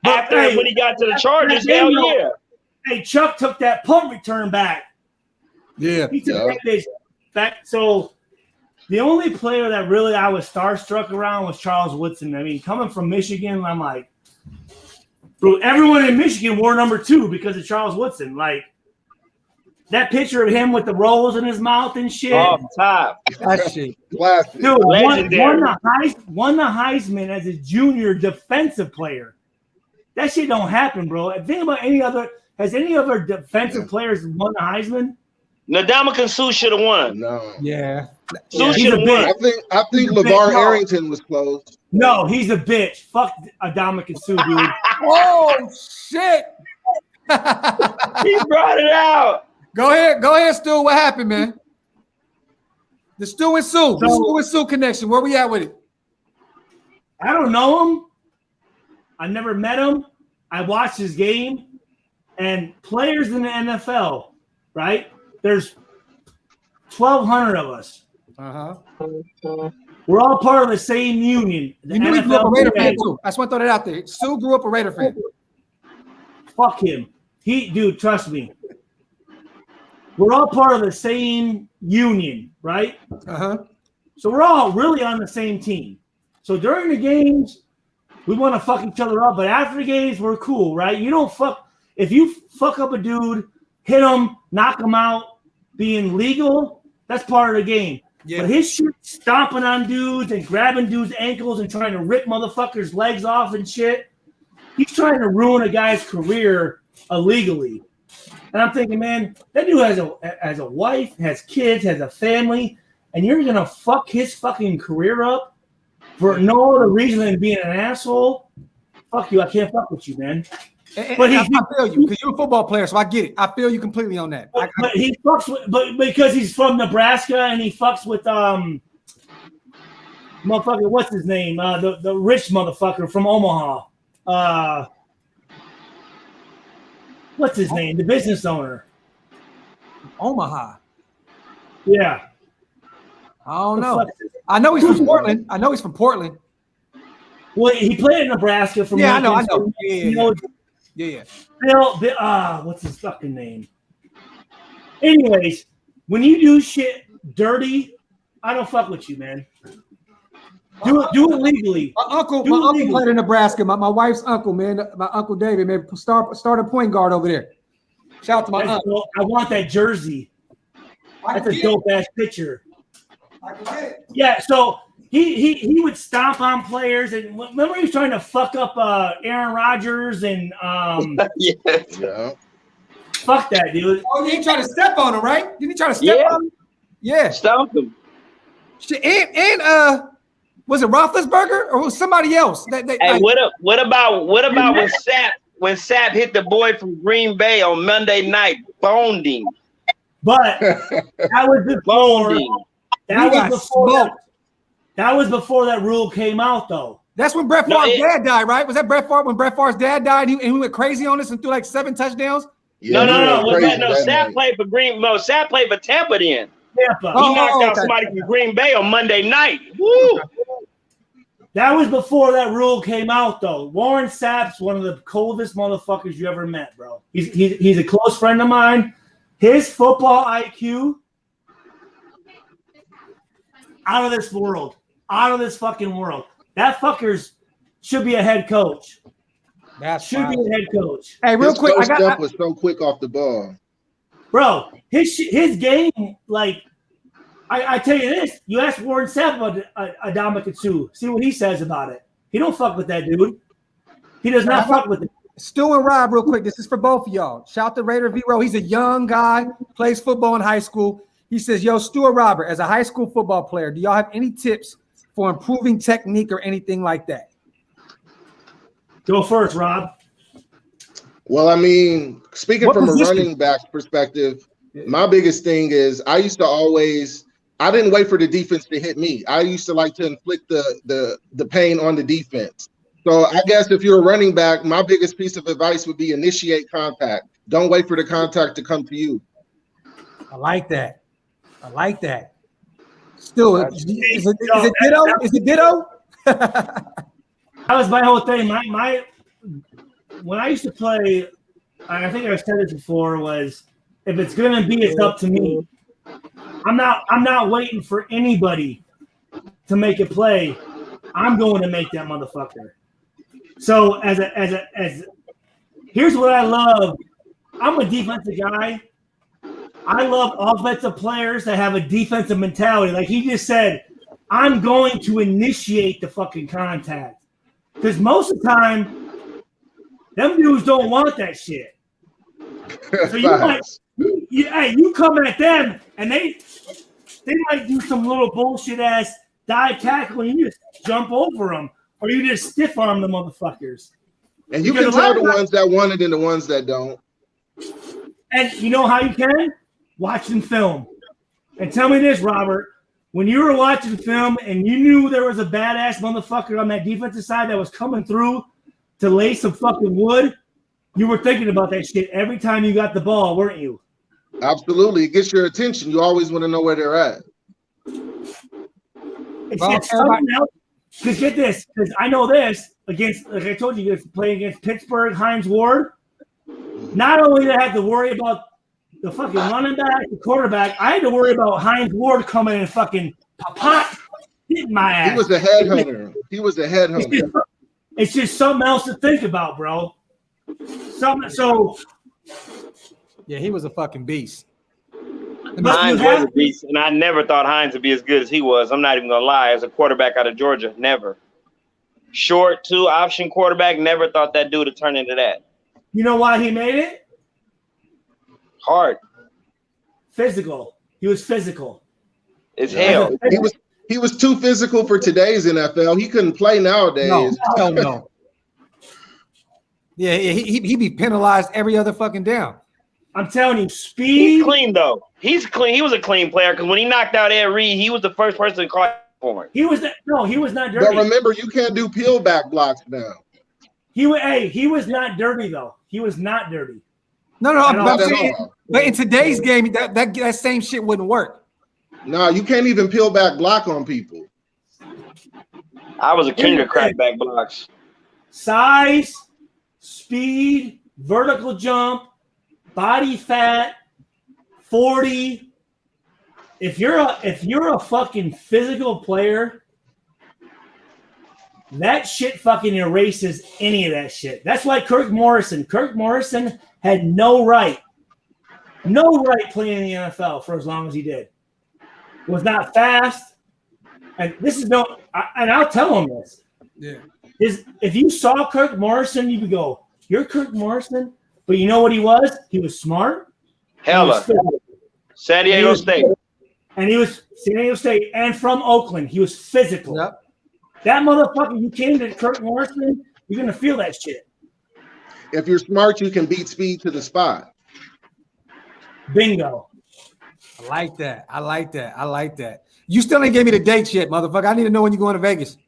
When he got to the Chargers, hell yeah. Hey, Chuck took that punt return back. Yeah. He took that bitch back. So the only player that really I was starstruck around was Charles Woodson. I mean, coming from Michigan, I'm like, bro, everyone in Michigan wore number 2 because of Charles Woodson. Like, that picture of him with the rolls in his mouth and shit. Oh, top. That shit. Classic. Dude, won the Heisman as a junior defensive player. That shit don't happen, bro. Think about has any other defensive players won the Heisman? Ndamukong Suh should have won. No. Yeah. Suh should have won. I think LeVar Arrington was close. No, he's a bitch. Fuck Ndamukong Suh, dude. Oh, shit. He brought it out. Go ahead, Stu. What happened, man? The Stu and Sue connection. Where we at with it? I don't know him. I never met him. I watched his game. And players in the NFL, right? There's 1,200 of us. We're all part of the same union. You knew he grew up a Raider fan too. I just want to throw that out there. Stu grew up a Raider fan. Fuck him. Dude, trust me. We're all part of the same union, right? So we're all really on the same team. So during the games, we want to fuck each other up, but after the games, we're cool, right? You don't fuck. If you fuck up a dude, hit him, knock him out, being legal, that's part of the game. Yeah. But his shit stomping on dudes and grabbing dudes' ankles and trying to rip motherfuckers' legs off and shit, he's trying to ruin a guy's career illegally. And I'm thinking, man, that dude has a wife, has kids, has a family, and you're going to fuck his fucking career up for no other reason than being an asshole? Fuck you. I can't fuck with you, man. But I feel you because you're a football player, so I get it. I feel you completely on that. But he fucks with, but because he's from Nebraska and he fucks with motherfucker, what's his name? The rich motherfucker from Omaha. What's his name? The business owner. Omaha. Yeah. I don't know. I know he's from Portland. Well, he played in Nebraska from. Yeah, I know. Yeah. Bill, what's his fucking name? Anyways, when you do shit dirty, I don't fuck with you, man. Do it legally. My uncle played in Nebraska. My wife's uncle, man. My uncle David, man, started point guard over there. Shout out to my uncle. I want that jersey. That's a dope ass picture. Yeah, so he would stomp on players, and remember he was trying to fuck up Aaron Rodgers and yeah. Fuck that, dude. Oh, he tried to step on him, right? Didn't he try to step on him? Yeah, stomp him. And was it Roethlisberger or was somebody else? What about when Sapp hit the boy from Green Bay on Monday night, boned him? But that was before. That was before that rule came out, though. That's when Brett Favre's dad died, right? Was that Brett Favre when Brett Favre's dad died and he went crazy on us and threw like 7 touchdowns? Yeah, no. Sapp played for Sapp played for Tampa then. Tampa. He knocked out somebody from Green Bay on Monday night. Woo! That was before that rule came out, though. Warren Sapp's one of the coldest motherfuckers you ever met, bro. He's a close friend of mine. His football IQ, out of this world. Out of this fucking world. That fucker's should be a head coach. That should be a head coach. Hey, real quick. Steph was so quick off the ball. Bro, his game, like, I tell you this, you ask Warren Sapp about Adama Katsu, see what he says about it. He don't fuck with that dude. He does not fuck with it. Stu and Rob, real quick, this is for both of y'all. Shout to Raider V-Row. He's a young guy, plays football in high school. He says, yo, Stuart Robert, as a high school football player, do y'all have any tips for improving technique or anything like that? Go first, Rob. Well, I mean, speaking from a running back perspective, my biggest thing is I didn't wait for the defense to hit me. I used to like to inflict the pain on the defense. So I guess if you're a running back, my biggest piece of advice would be initiate contact. Don't wait for the contact to come to you. I like that. Stuart, is it ditto? Is it ditto? That was my whole thing. When I used to play, I think I've said this before, was if it's gonna be, it's up to me. I'm not waiting for anybody to make a play. I'm going to make that motherfucker. So as here's what I love. I'm a defensive guy. I love offensive players that have a defensive mentality. Like he just said, I'm going to initiate the fucking contact. Because most of the time, them dudes don't want that shit. So you come at them and they might do some little bullshit ass dive tackle and you just jump over them or you just stiff arm the motherfuckers. And you can tell the ones that want it and the ones that don't. And you know how you can? Watching film. And tell me this, Robert. When you were watching film and you knew there was a badass motherfucker on that defensive side that was coming through to lay some fucking wood, you were thinking about that shit every time you got the ball, weren't you? Absolutely. It gets your attention. You always want to know where they're at. It's something else. Because get this, because I know this, against, like I told you, playing against Pittsburgh, Hines Ward, not only did I have to worry about the fucking running back, the quarterback, I had to worry about Hines Ward coming and fucking pop, hitting my ass. He was a headhunter. It's just something else to think about, bro. Yeah, he was a fucking beast. Hines was a beast, and I never thought Hines would be as good as he was. I'm not even gonna lie. As a quarterback out of Georgia, never. Short 2-option quarterback, never thought that dude would turn into that. You know why he made it? Hard. Physical. He was physical. It's hell. He was too physical for today's NFL. He couldn't play nowadays. No. Yeah, he'd be penalized every other fucking down. I'm telling you, speed. He's clean though. He's clean. He was a clean player because when he knocked out Ed Reed, he was the first person to call for him. He was not dirty. But remember, you can't do peel back blocks now. He was not dirty though. He was not dirty. No, but in today's game, that same shit wouldn't work. No, you can't even peel back block on people. I was a king of crackback blocks. Size, speed, vertical jump, body fat, 40. If you're a fucking physical player, that shit fucking erases any of that shit. That's why Kirk Morrison had no right playing in the NFL for as long as he did. Was not fast, and this is no. And I'll tell him this. Yeah. If you saw Kirk Morrison, you would go, "You're Kirk Morrison," but you know what he was? He was smart. Hella. San Diego State. And he was San Diego State and from Oakland. He was physical. Yep. That motherfucker, you came to Kirk Morrison, you're gonna feel that shit. If you're smart, you can beat speed to the spot. Bingo. I like that. You still ain't gave me the dates yet, motherfucker. I need to know when you're going to Vegas.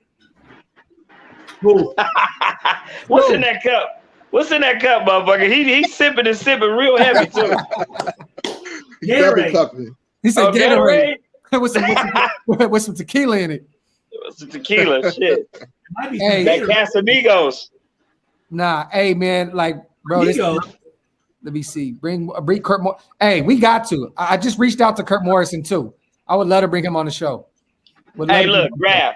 What's in that cup? What's in that cup, motherfucker? He's sipping and sipping real heavy too. Gatorade. He said Gatorade. with some tequila in it. Some tequila, shit. Hey, that Casamigos. Nah, hey man, like bro, let me see. Bring Kurt Morrison. Hey, we got to. I just reached out to Kurt Morrison too. I would love to bring him on the show. Hey, look, Graf.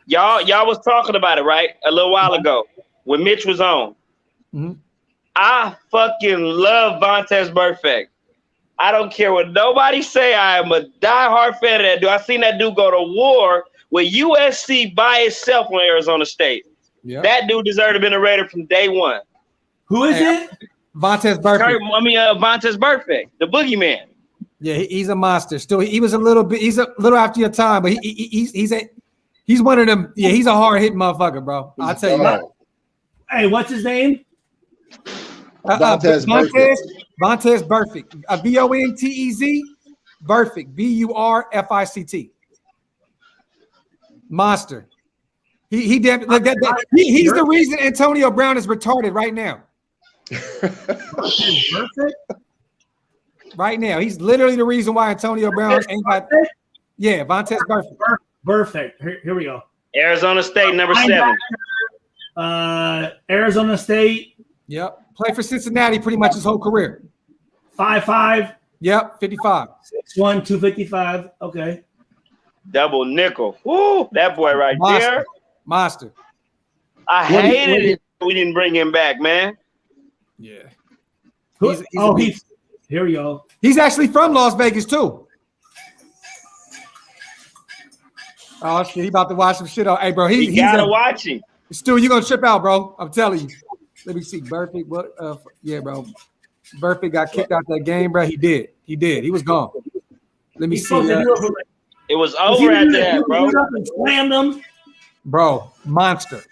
Y'all was talking about it, right? A little while ago when Mitch was on. Mm-hmm. I fucking love Vontaze Burfict. I don't care what nobody say. I am a diehard fan of that dude. I seen that dude go to war with USC by itself on Arizona State. Yep. That dude deserved to have been a Raider from day one. Who is it? Vontaze Burfict. Vontaze Burfict, the boogeyman. Yeah, he's a monster. Still, he's a little after your time, but he's one of them. Yeah, he's a hard hitting motherfucker, bro. I'll tell you that. Hey, what's his name? Vontaze Burfict. Vontez Burfict. Burfict. Monster. He's the reason Antonio Brown is retarded right now. Perfect. Right now, he's literally the reason why Antonio Brown ain't got. Yeah, Vontaze Burfict. Perfect. Here we go. Arizona State, number 7. Arizona State. Yep. Played for Cincinnati pretty much his whole career. 5'5". Yep, 55. 6'1", 255. Okay. Double nickel. Woo, that boy right there. Monster. I hated it. We didn't bring him back, man. Yeah. Here we go. He's actually from Las Vegas too. Oh shit, he about to watch some shit on. Hey, bro, he gotta watch him. Stu, you gonna trip out, bro? I'm telling you. Let me see. Burfict, what? Yeah, bro. Burfict got kicked out that game, bro. He did. He was gone. Let me see. It was over after that, bro. Slammed him. Bro, monster.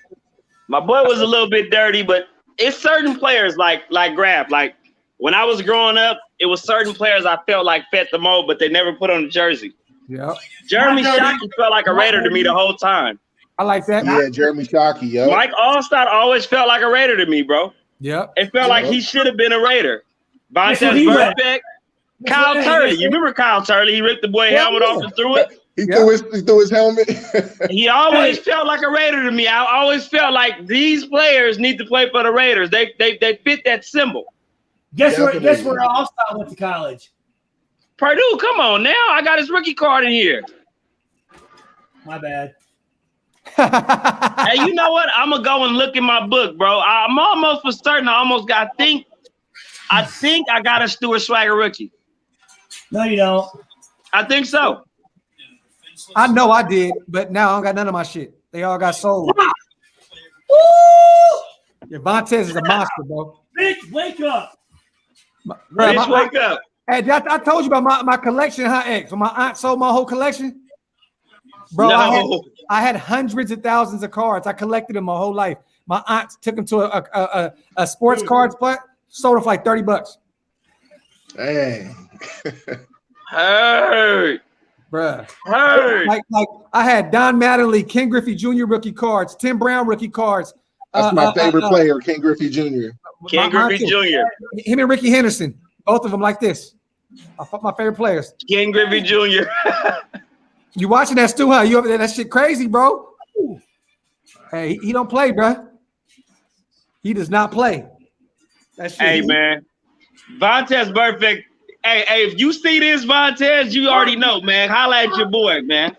My boy was a little bit dirty, but it's certain players like Graf. Like when I was growing up, it was certain players I felt like fit the mold, but they never put on the jersey. Yeah. Jeremy Shockey felt like a Raider to me the whole time. I like that. Yeah, Jeremy Shockey, yo. Mike Allstott always felt like a Raider to me, bro. Yep. It felt like he should have been a Raider. Vontaze Burfict, Kyle Turley. You remember Kyle Turley? He ripped the boy helmet off and threw it. He threw his helmet. He always felt like a Raider to me. I always felt like these players need to play for the Raiders. They fit that symbol. Guess where Allstott went to college? Purdue. Come on now. I got his rookie card in here. My bad. Hey, you know what? I'm gonna go and look in my book, bro. I'm almost for certain. I think I got a Stuart Schweigert rookie. No, you don't. I think so. I know I did, but now I don't got none of my shit. They all got sold. Woo! Yeah, Vontaze is a monster, bro. Mitch, wake up. Mitch, wake up. Hey, I told you about my collection, huh, X? When my aunt sold my whole collection, bro, no. I had hundreds of thousands of cards. I collected them my whole life. My aunt took them to a sports cards play, sold them for like $30. Hey. Hurt. Bruh. Hurt. Like I had Don Mattingly, Ken Griffey Jr. rookie cards, Tim Brown rookie cards. That's my favorite player, Ken Griffey Jr. Ken Griffey Jr. Him and Ricky Henderson, both of them like this. My favorite players. Ken Griffey Jr. You watching that, Stu, huh? That shit crazy, bro. Hey, he don't play, bro. He does not play. That shit. Hey, man. Vontaze Burfict. Hey, if you see this, Vontaze, you already know, man. Holla at your boy, man.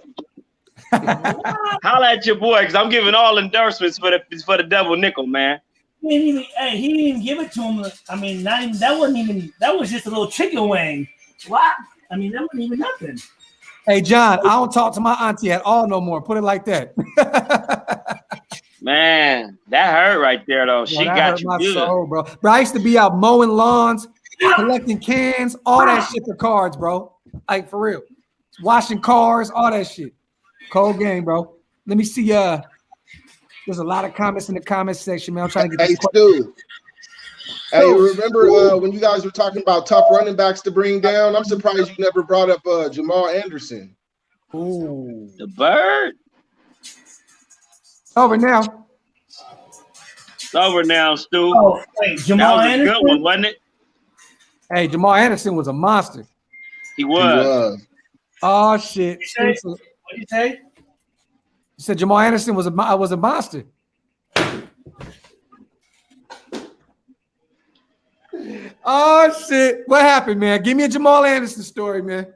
Holla at your boy, because I'm giving all endorsements for the double nickel, man. He didn't even give it to him. I mean, that was just a little chicken wing. What? I mean, that wasn't even nothing. Hey, John, I don't talk to my auntie at all no more. Put it like that. Man, that hurt right there, though. She got you good. Soul, bro. I used to be out mowing lawns, collecting cans, all that shit for cards, bro. Like, for real. Washing cars, all that shit. Cold game, bro. Let me see. There's a lot of comments in the comment section, man. I'm trying to get. Hey, Stu. Hey, remember when you guys were talking about tough running backs to bring down? I'm surprised you never brought up Jamal Anderson. Ooh, the bird. Over now. It's over now, Stu. Oh, wait, Jamal that was Anderson? a good one, wasn't it? Hey, Jamal Anderson was a monster. He was. Oh shit! What did you say? You said Jamal Anderson was a monster. Oh shit! What happened, man? Give me a Jamal Anderson story, man.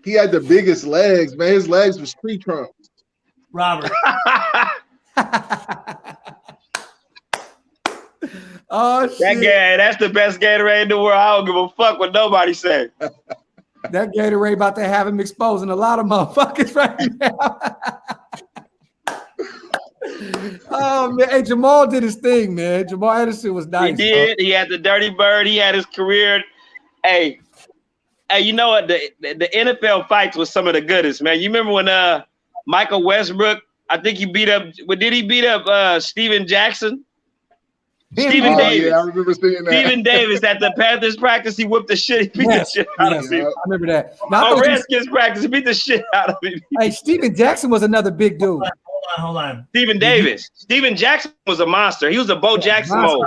He had the biggest legs, man. His legs was tree trunks. Robert. Oh shit! That's the best Gatorade in the world. I don't give a fuck what nobody say. That Gatorade about to have him exposing a lot of motherfuckers right now. Oh man, hey, Jamal did his thing, man. Jamal Anderson was nice. He did. Bro. He had the dirty bird. He had his career. Hey, you know what? The NFL fights was some of the goodest, man. You remember when Michael Westbrook? I think he beat up. Did he beat up Steven Jackson? Steven Davis. Yeah, I remember seeing that. Steven Davis at the Panthers practice, he whipped the shit. He beat the shit out of him. I remember that. Now, Redskins practice, he beat the shit out of him. Hey, Steven Jackson was another big dude. Hold on. Steven Davis. Steven Jackson was a monster. He was a Bo Jackson mode.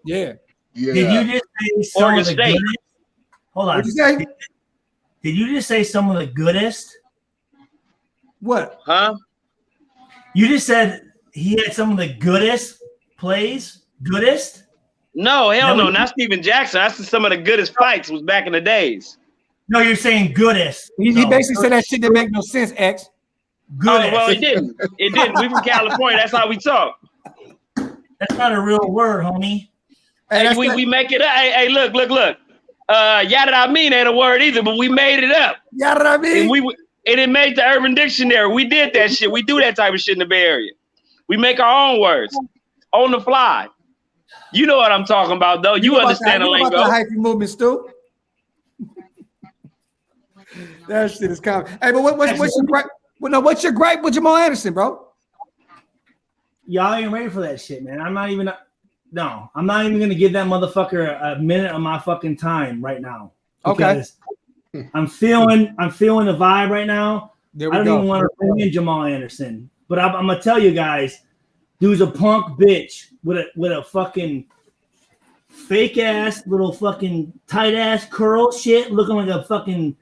Yeah. Did you just say some Oregon of the State. goodest? Hold on. What'd you say? Did you just say some of the goodest? What? Huh? You just said he had some of the goodest plays? Goodest? No, hell no, not Steven Jackson. That's some of the goodest fights was back in the days. No, you're saying goodest. He basically said that shit didn't make no sense, X. Goodest. Oh, well, it didn't. It didn't. We from California. That's how we talk. That's not a real word, homie. Hey, we make it up. Hey, look. Yada I mean ain't a word either, but we made it up. Yada I mean. And it made the Urban Dictionary. We did that shit. We do that type of shit in the Bay Area. We make our own words on the fly. You know what I'm talking about, though. You understand the lingo. About the hyphy movement, Stu. That shit is coming. Hey, but what's your gripe? Well, no, what's your gripe with Jamal Anderson, bro? Y'all ain't ready for that shit, man. I'm not even gonna give that motherfucker a minute of my fucking time right now. Okay. I'm feeling the vibe right now. I don't even want to bring in Jamal Anderson, but I'm gonna tell you guys, dude's a punk bitch with a fucking fake ass little fucking tight ass curl shit, looking like a fucking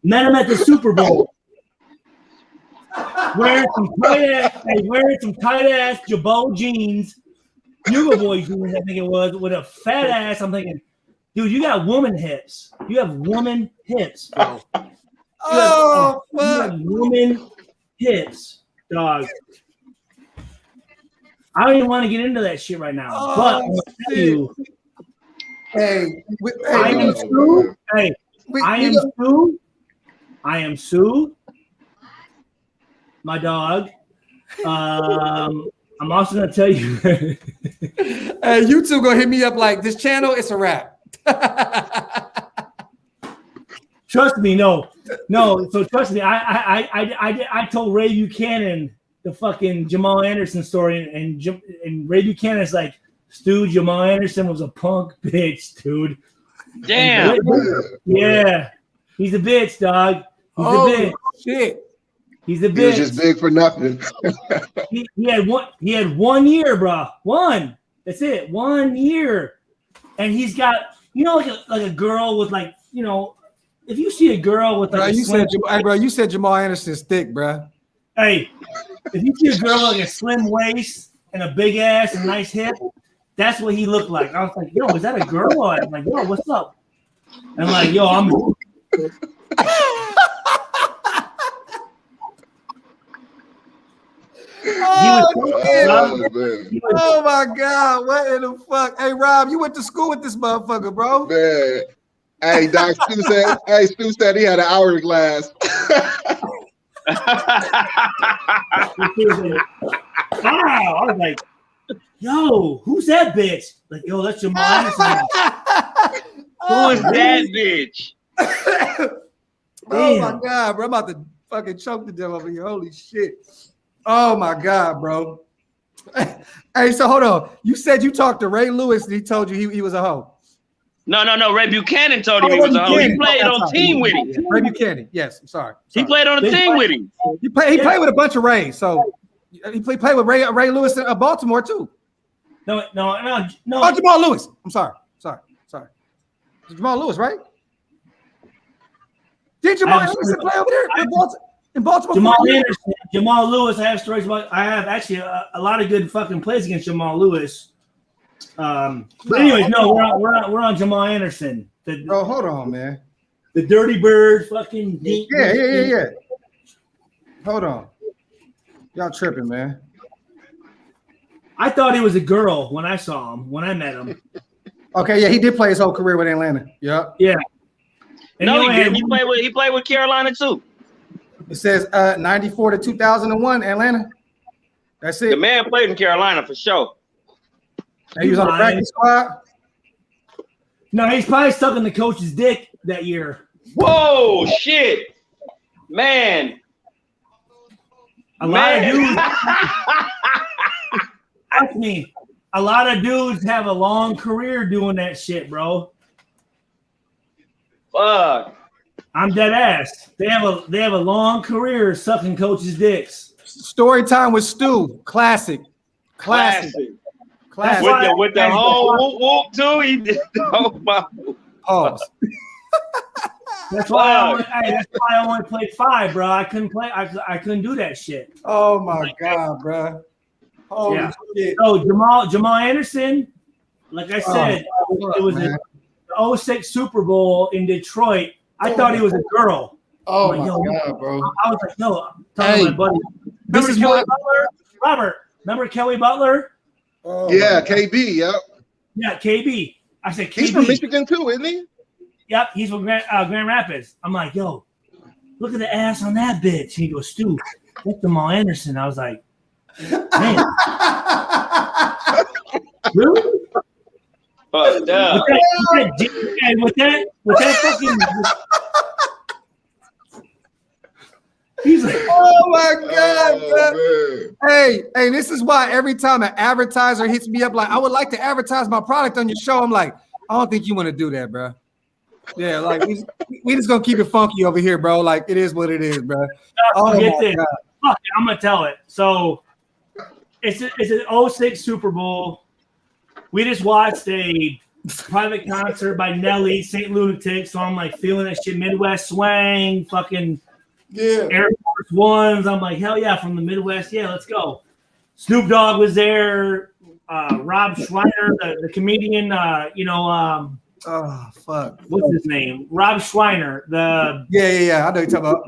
met him at the Super Bowl. Wearing some tight ass Jabot jeans, Bugle Boy jeans, I think it was, with a fat ass. I'm thinking, dude, you got woman hips. You have woman hips, bro. Oh, fuck. You have woman hips, dog. I don't even want to get into that shit right now. But I'm gonna tell you, I am Sue. My dog. I'm also gonna tell you. Hey, you two gonna hit me up like this channel? It's a wrap. Trust me, no. So trust me. I told Ray Buchanan the fucking Jamal Anderson story, and Ray Buchanan's like, Stu, Jamal Anderson was a punk bitch, dude. Damn. Yeah, he's a bitch, dog. He's a bitch. Shit. He's a bitch. He was just big for nothing. he had 1 year, bro. One. That's it. 1 year. And he's got, like a girl with like, if you see a girl with like you said Jamal Anderson's thick, bro. Hey, if you see a girl with like a slim waist and a big ass and nice hip, that's what he looked like. I was like, yo, is that a girl? I'm like, yo, what's up? And I'm like, yo, I'm Oh my God, what in the fuck? Hey, Rob, you went to school with this motherfucker, bro. Man. Hey, Stu said he had an hourglass. Wow. I was like, yo, who's that bitch? Like, yo, that's Jamal Anderson. Who is that bitch? Oh my God, bro. I'm about to fucking choke to death over here. Holy shit. Oh my God, bro. Hey, so hold on. You said you talked to Ray Lewis and he told you he was a hoe. No. Ray Buchanan told him he was a hoe. He played on team with him. Ray Buchanan. Yes, I'm sorry. He played on the team with him. He played with a bunch of Rays. So he played with Ray Lewis in Baltimore too. No. Oh, Jamal Lewis. I'm sorry. Jamal Lewis, right? Did Jamal Anderson play over there in Baltimore? Jamal Lewis. I have stories about. I have actually a lot of good fucking plays against Jamal Lewis. But anyways, we're on Jamal Anderson. Hold on, man. The Dirty Bird, fucking. Yeah. Hold on, y'all tripping, man. I thought he was a girl when I saw him, when I met him. Okay, yeah, he did play his whole career with Atlanta. Yep. Yeah. And no, he didn't. He played with Carolina too. It says 94 to 2001, Atlanta. That's it. The man played in Carolina for sure. He was on the practice squad. No, he's probably stuck in the coach's dick that year. Whoa, shit, man. A lot of dudes. Ask me. A lot of dudes have a long career doing that shit, bro. Fuck. I'm dead ass. They have a long career sucking coaches' dicks. Story time with Stu. Classic. With the whole whoop too. He did the whole pause. That's why I only played 5, bro. I couldn't play. I couldn't do that shit. Oh my god, bro. Holy shit. So Jamal Anderson, like I said, it was the 06 Super Bowl in Detroit. I thought he was a girl. Oh my god, bro. I was like, no, I'm talking to my buddy. Remember Kelly Butler? Robert, remember Kelly Butler? Oh, yeah, KB, yep. Yeah, KB. I said, KB. He's from Michigan too, isn't he? Yep, he's from Grand Rapids. I'm like, yo, look at the ass on that bitch. He goes, Stu, that's Jamal Anderson. I was like, man. Really? Fucked up. With that fucking. He's like, oh my god, man. Hey, this is why every time an advertiser hits me up like, I would like to advertise my product on your show, I'm like, I don't think you want to do that, bro. Yeah, like we just gonna keep it funky over here, bro. Like it is what it is, bro. Oh my god. Fuck, I'm gonna tell it. So it's an 06 Super Bowl. We just watched a private concert by Nelly, St. Lunatic. So I'm like feeling that shit, Midwest swang, fucking Air Force Ones. I'm like, hell yeah, from the Midwest. Yeah, let's go. Snoop Dogg was there. Rob Schweigert, the comedian, oh fuck. What's his name? Rob Schweigert. Yeah. I know you're talking about.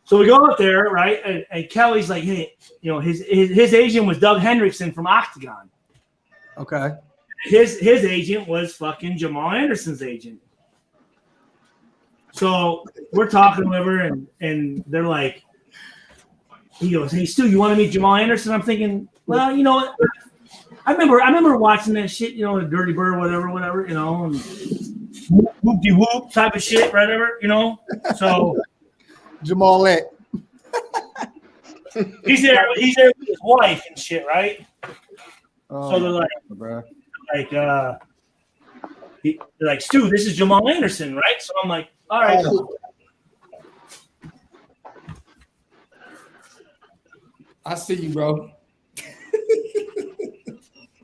So we go up there, right? And Kelly's like, hey, his agent was Doug Hendrickson from Octagon. Okay. His agent was fucking Jamal Anderson's agent. So we're talking with her, and they're like, he goes, hey, Stu, you want to meet Jamal Anderson? I'm thinking, well, you know what? I remember watching that shit, the Dirty Bird, whatever, and whoop-de-whoop type of shit, whatever, So Jamalette. he's there with his wife and shit, right? So they're like, Stu, this is Jamal Anderson, right? So I'm like, all right. I see you, bro.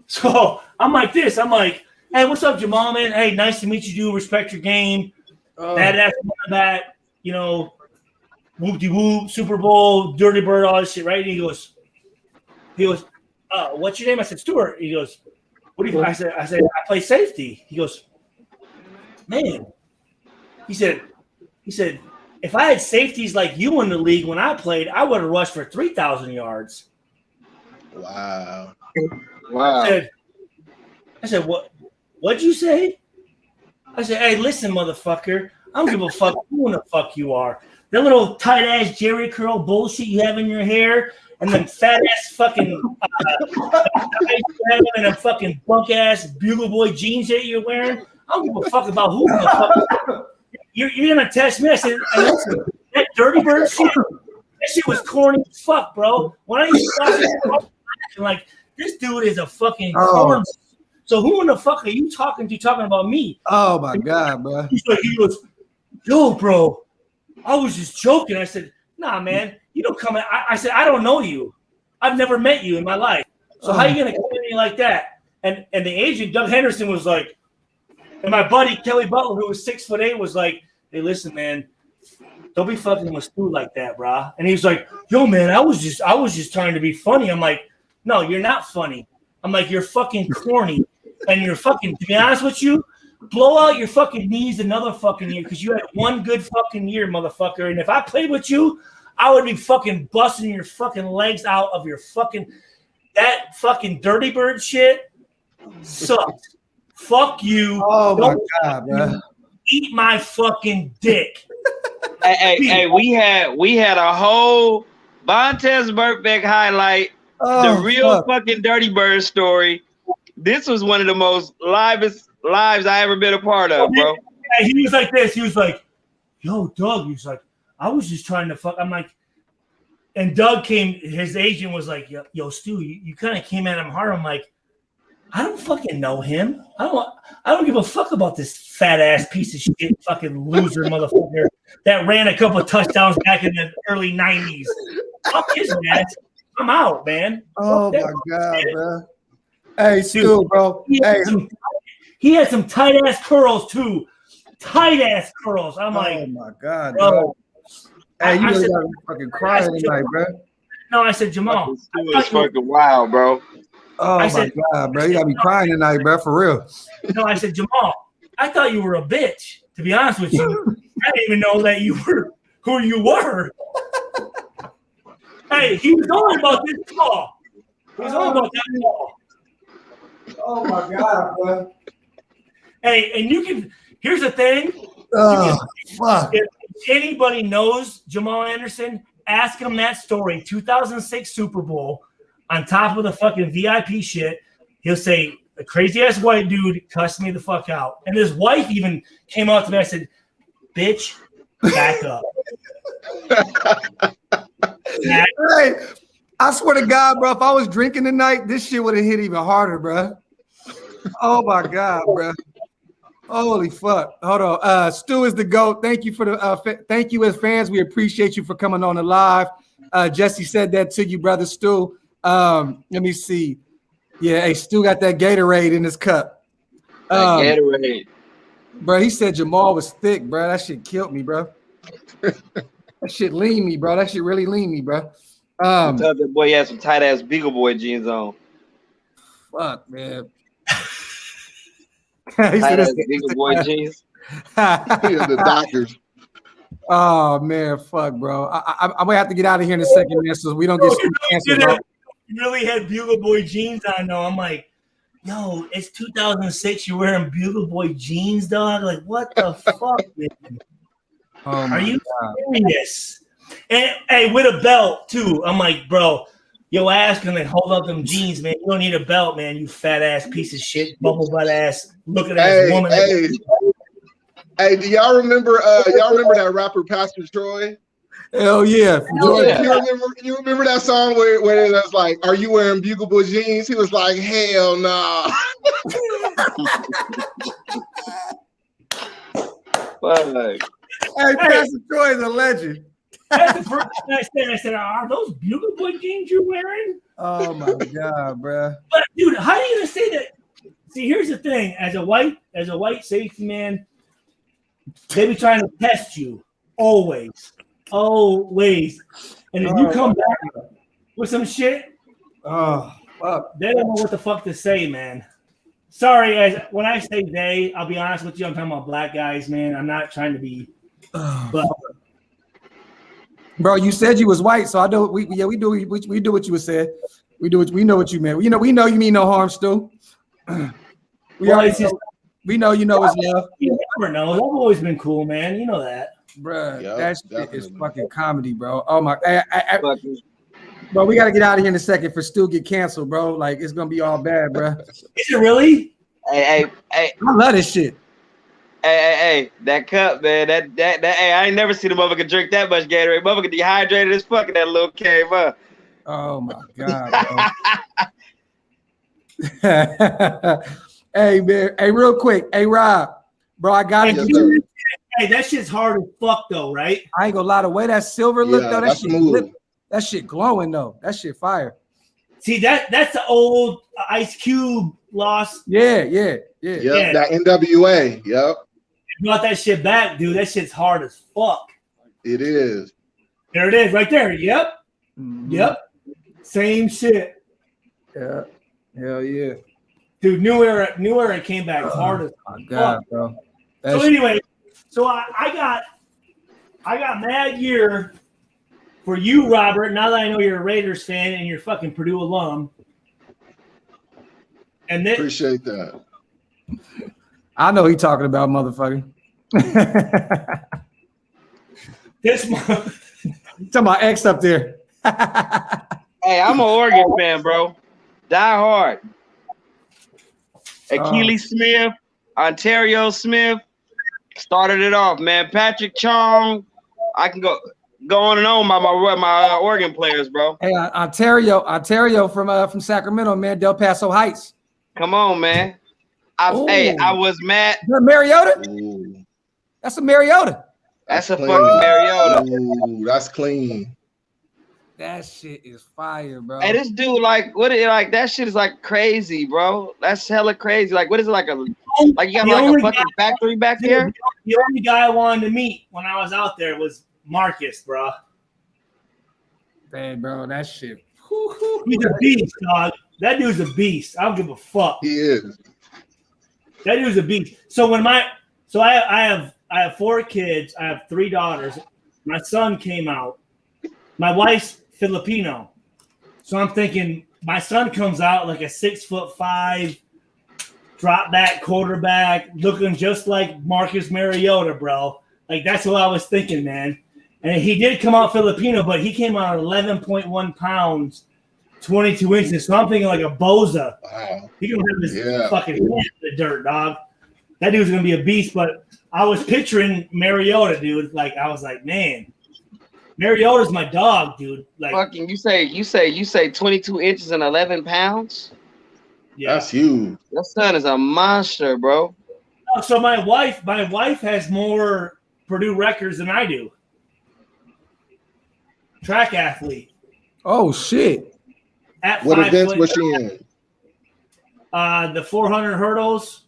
So I'm like this. I'm like, hey, what's up, Jamal, man? Hey, nice to meet you. Do respect your game. That's that, whoop-de-whoop, Super Bowl, Dirty Bird, all this shit, right? And he goes, what's your name? I said, Stuart. He goes, what do you? I said, I play safety. He goes, man. He said, if I had safeties like you in the league when I played, I would have rushed for 3,000 yards. Wow. I said, what'd you say? I said, hey, listen, motherfucker. I don't give a fuck who the fuck you are. That little tight ass Jerry curl bullshit you have in your hair, and then fat ass fucking and a fucking bunk ass Bugle Boy jeans that you're wearing. I don't give a fuck about who the fuck you're gonna test me. I said, listen, that Dirty Bird shit, that shit was corny as fuck, bro. When I used to watch this, like, this dude is a fucking corn. So who in the fuck are you talking to talking about me? Oh my God, bro. He goes, yo, bro, I was just joking. I said, nah, man, you don't come. I said, I don't know you. I've never met you in my life. So how are you gonna come at me like that? And the agent, Doug Henderson, was like, and my buddy Kelly Butler, who was 6'8", was like, hey, listen, man, don't be fucking with Stu like that, brah. And he was like, yo, man, I was just trying to be funny. I'm like, no, you're not funny. I'm like, you're fucking corny. And you're fucking, to be honest with you, blow out your fucking knees another fucking year because you had one good fucking year, motherfucker. And if I played with you, I would be fucking busting your fucking legs out of your fucking, that fucking Dirty Bird shit sucks. Fuck you. Oh my God, bro. Eat my fucking dick. Hey, we had a whole Vontez Burfict highlight, the real fucking Dirty Bird story. This was one of the most lives I ever been a part of, bro. He was like this. He was like, yo, Doug. He was like, I was just trying to fuck. I'm like, and Doug came, his agent was like, yo, Stu, you kind of came at him hard. I'm like, I don't fucking know him. I don't give a fuck about this fat ass piece of shit fucking loser motherfucker that ran a couple of touchdowns back in the early 90s. Fuck his ass. I'm out, man. Oh my God, bro. Hey, Stu, bro. He had some tight ass curls too. Tight ass curls. I'm like, oh my God, bro. Hey, you really got to fucking cry tonight, bro. No, I said, Jamal. Stu is fucking wild, bro. Oh my God, bro. You got to be crying tonight, bro, for real. No, I said, Jamal, I thought you were a bitch, to be honest with you. I didn't even know that you were who you were. Hey, he was on about this call. He was on about that call. Oh my God, bro. Hey, and you can, here's the thing. Fuck. If anybody knows Jamal Anderson, ask him that story. 2006 Super Bowl on top of the fucking VIP shit. He'll say, a crazy ass white dude cussed me the fuck out. And his wife even came out to me and said, bitch, back up. Hey, I swear to God, bro, if I was drinking tonight, this shit would have hit even harder, bro. Oh my God, bro. Holy fuck. Hold on. Stu is the GOAT. Thank you for the thank you as fans. We appreciate you for coming on the live. Jesse said that to you, brother Stu. Let me see. Yeah, hey, Stu got that Gatorade in his cup. Gatorade. Bro, he said Jamal was thick, bro. That shit killed me, bro. That shit lean me, bro. That shit really lean me, bro. Tell that boy he had some tight ass Beagle Boy jeans on. Fuck, man. Tight ass Beagle Boy jeans. The doctors. Oh man, fuck, bro. I'm gonna have to get out of here in a second, man, so we don't get canceled. Bro. You really had Bugle Boy jeans on, though. I'm like, yo, it's 2006. You're wearing Bugle Boy jeans, dog. Like, what the fuck, man? Are you serious? And hey, with a belt too. I'm like, bro, your ass can hold up them jeans, man. You don't need a belt, man. You fat ass piece of shit, bubble butt ass, looking at this woman. Hey, do y'all remember that rapper Pastor Troy? Hell yeah. You remember that song where it was like, are you wearing Bugle Boy jeans? He was like, hell nah. Hey, Pastor Troy is a legend. That's the first thing I said, are those Bugle Boy jeans you're wearing? Oh my God, bro. But dude, how are you gonna say that? See, here's the thing: as a white safety man, they be trying to test you always. And if you come back with some shit, they don't know what the fuck to say, man. Sorry, when I say they, I'll be honest with you, I'm talking about black guys, man. I'm not trying to be, but. Bro, you said you was white, so I know we do what you would say. We know what you meant. We know you mean no harm, Stu. We know you know it's love. You never know. I've always been cool, man. You know that. Bro, that shit is fucking comedy, bro. Oh my, bro, we gotta get out of here in a second for Stu get canceled, bro. Like it's gonna be all bad, bro. Is it really? Hey, I love this shit. Hey, that cup, man. That hey, I ain't never seen a motherfucker drink that much Gatorade. Motherfucker dehydrated as fuck in that little cave, huh? Oh my God, bro. Hey, man. Hey, real quick. Hey, Rob. Bro, I got it. Hey, that shit's hard as fuck, though, right? I ain't gonna lie. The way that silver look, though, smooth. That shit glowing, though. That shit fire. See, that's the old Ice Cube loss. Yeah. That NWA. Yep. Brought that shit back, dude. That shit's hard as fuck. It is. There it is, right there. Yep. Mm-hmm. Yep. Same shit. Yeah. Hell yeah. Dude, New Era came back hard as my God, fuck. bro. So anyway, I got mad year for you, Robert. Now that I know you're a Raiders fan and you're fucking Purdue alum. And then Appreciate that. I know he talking about, motherfucker. This month. Talking about X up there. Hey, I'm an Oregon fan, bro. Die hard. Achilles Smith, Ontario Smith started it off, man. Patrick Chong. I can go on and on about my Oregon players, bro. Hey, Ontario from Sacramento, man. Del Paso Heights. Come on, man. I was mad. That Mariota? Ooh. That's a Mariota. That's a clean. fucking Mariota. Ooh, that's clean. That shit is fire, bro. Hey, this dude, that shit is like crazy, bro. That's hella crazy. Like, what is it, like you got like a fucking factory back there? The only guy I wanted to meet when I was out there was Marcus, bro. Man, bro, that shit. He's a beast, dog. That dude's a beast. I don't give a fuck. He is. That dude's a beast. So I have 4 kids. I have 3 daughters. My son came out. My wife's Filipino. So I'm thinking my son comes out like a 6'5" drop back quarterback, looking just like Marcus Mariota, bro. Like, that's what I was thinking, man. And he did come out Filipino, but he came out at 11.1 pounds, 22 inches. So I'm thinking like a Boza. Wow. He gonna have this fucking hand in the dirt, dog. That dude's gonna be a beast. But I was picturing Mariota, dude. Like, I was like, man, Mariota's my dog, dude. Like, fucking, you say 22 inches and 11 pounds? Yeah. That's huge. Your son is a monster, bro. So my wife has more Purdue records than I do. Track athlete. Oh shit. At What 5 events foot, was she in? The 400 hurdles,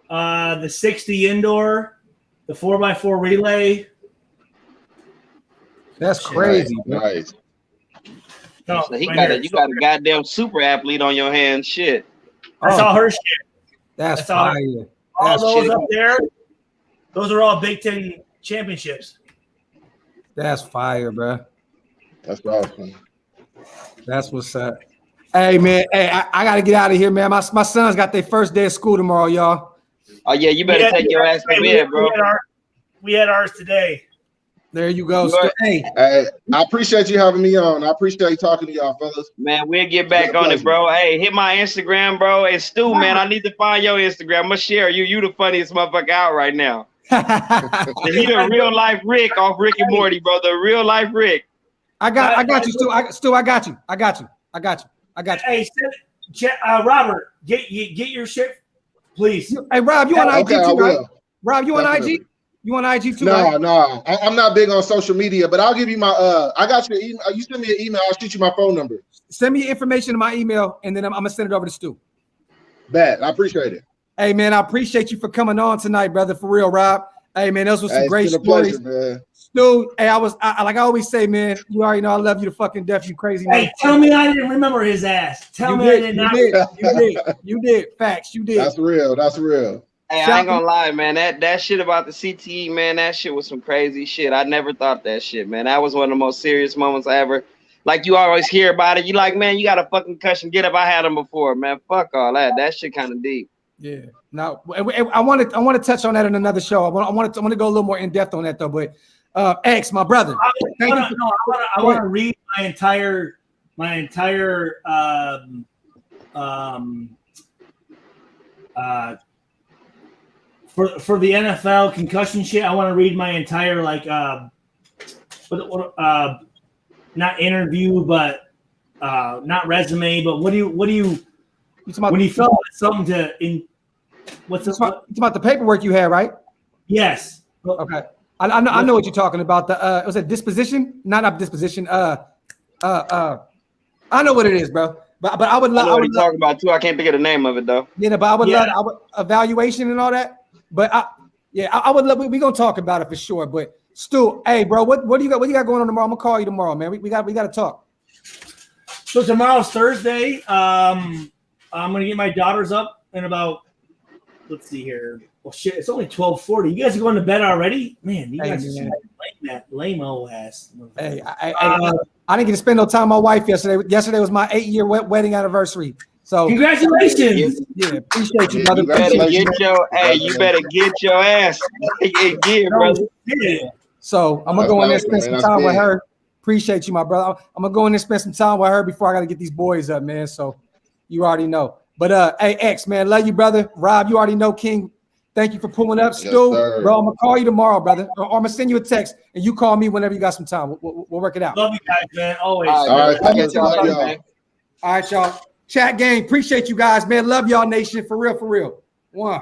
the 60 indoor, the 4x4 relay. That's crazy. Nice. No, So you got a goddamn super athlete on your hands. Shit. That's all her shit. That's fire. All those up there, those are all Big Ten championships. That's fire, bro. That's awesome. That's what's up. Hey, man. Hey, I got to get out of here, man. My son's got their first day of school tomorrow, y'all. Oh, yeah, you better take your ass to bed, bro. We had ours today. There you go. Hey, I appreciate you having me on. I appreciate talking to y'all, fellas. Man, we'll get back on it, bro. Hey, hit my Instagram, bro. And Stu, man, I need to find your Instagram. I'm going to share you. You the funniest motherfucker out right now. He the real life Rick off Rick and Morty, bro. The real life Rick. I got you, Stu. I got you. Hey, Robert, get your shit, please. Hey, Rob, you on IG too, right? Rob, you on Definitely. IG? You on IG too? No, right? no. I'm not big on social media, but I'll give you my I got your email. You send me an email, I'll shoot you my phone number. Send me your information to my email, and then I'm gonna send it over to Stu. Bet. I appreciate it. Hey, man, I appreciate you for coming on tonight, brother. For real, Rob. Hey, man, those were some great stories. Pleasure, man. Stu, hey, I like I always say, man, you already know I love you to fucking death, you crazy man. Hey, tell me I didn't remember his ass. Tell me I did not. You did. Facts, you did. That's real. Hey, I ain't gonna lie, man. That shit about the CTE, man, that shit was some crazy shit. I never thought that shit, man. That was one of the most serious moments I ever. Like, you always hear about it. You like, man, you got a fucking concussion. Get up. I had them before, man. Fuck all that. That shit kind of deep. Yeah. Now, I want to touch on that in another show. I want to go a little more in depth on that though. But X, my brother. I want to read my entire for the NFL concussion shit. I want to read my entire not interview, but not resume, but what do you when you felt like something It's about the paperwork you had, right? Yes. Okay. I know what you're talking about. The was it disposition? Not disposition. I know what it is, bro. But I would love. I know what you're talking about too. I can't think of the name of it though. Yeah, but I would love evaluation and all that. But I would love. We gonna talk about it for sure. But Stu, hey, bro, what do you got? What you got going on tomorrow? I'm gonna call you tomorrow, man. We got to talk. So tomorrow's Thursday. I'm gonna get my daughters up in about. Let's see here. Well, shit, it's only 12:40. You guys are going to bed already? Man, you guys are lame-o ass. Hey, I didn't get to spend no time with my wife yesterday. Yesterday was my 8-year wedding anniversary. So congratulations. Yeah, appreciate you, brother. You better get your ass in gear, brother. So I'm going to go in there and spend some time with her. Appreciate you, my brother. I'm going to go in there and spend some time with her before I got to get these boys up, man. So you already know. But, hey, X, man, love you, brother. Rob, you already know, King. Thank you for pulling up. Stu, bro, I'm going to call you tomorrow, brother. Or I'm going to send you a text, and you call me whenever you got some time. We'll work it out. Love you guys, man. Always. All right, y'all. Chat game. Appreciate you guys, man. Love y'all, nation. For real, for real. One.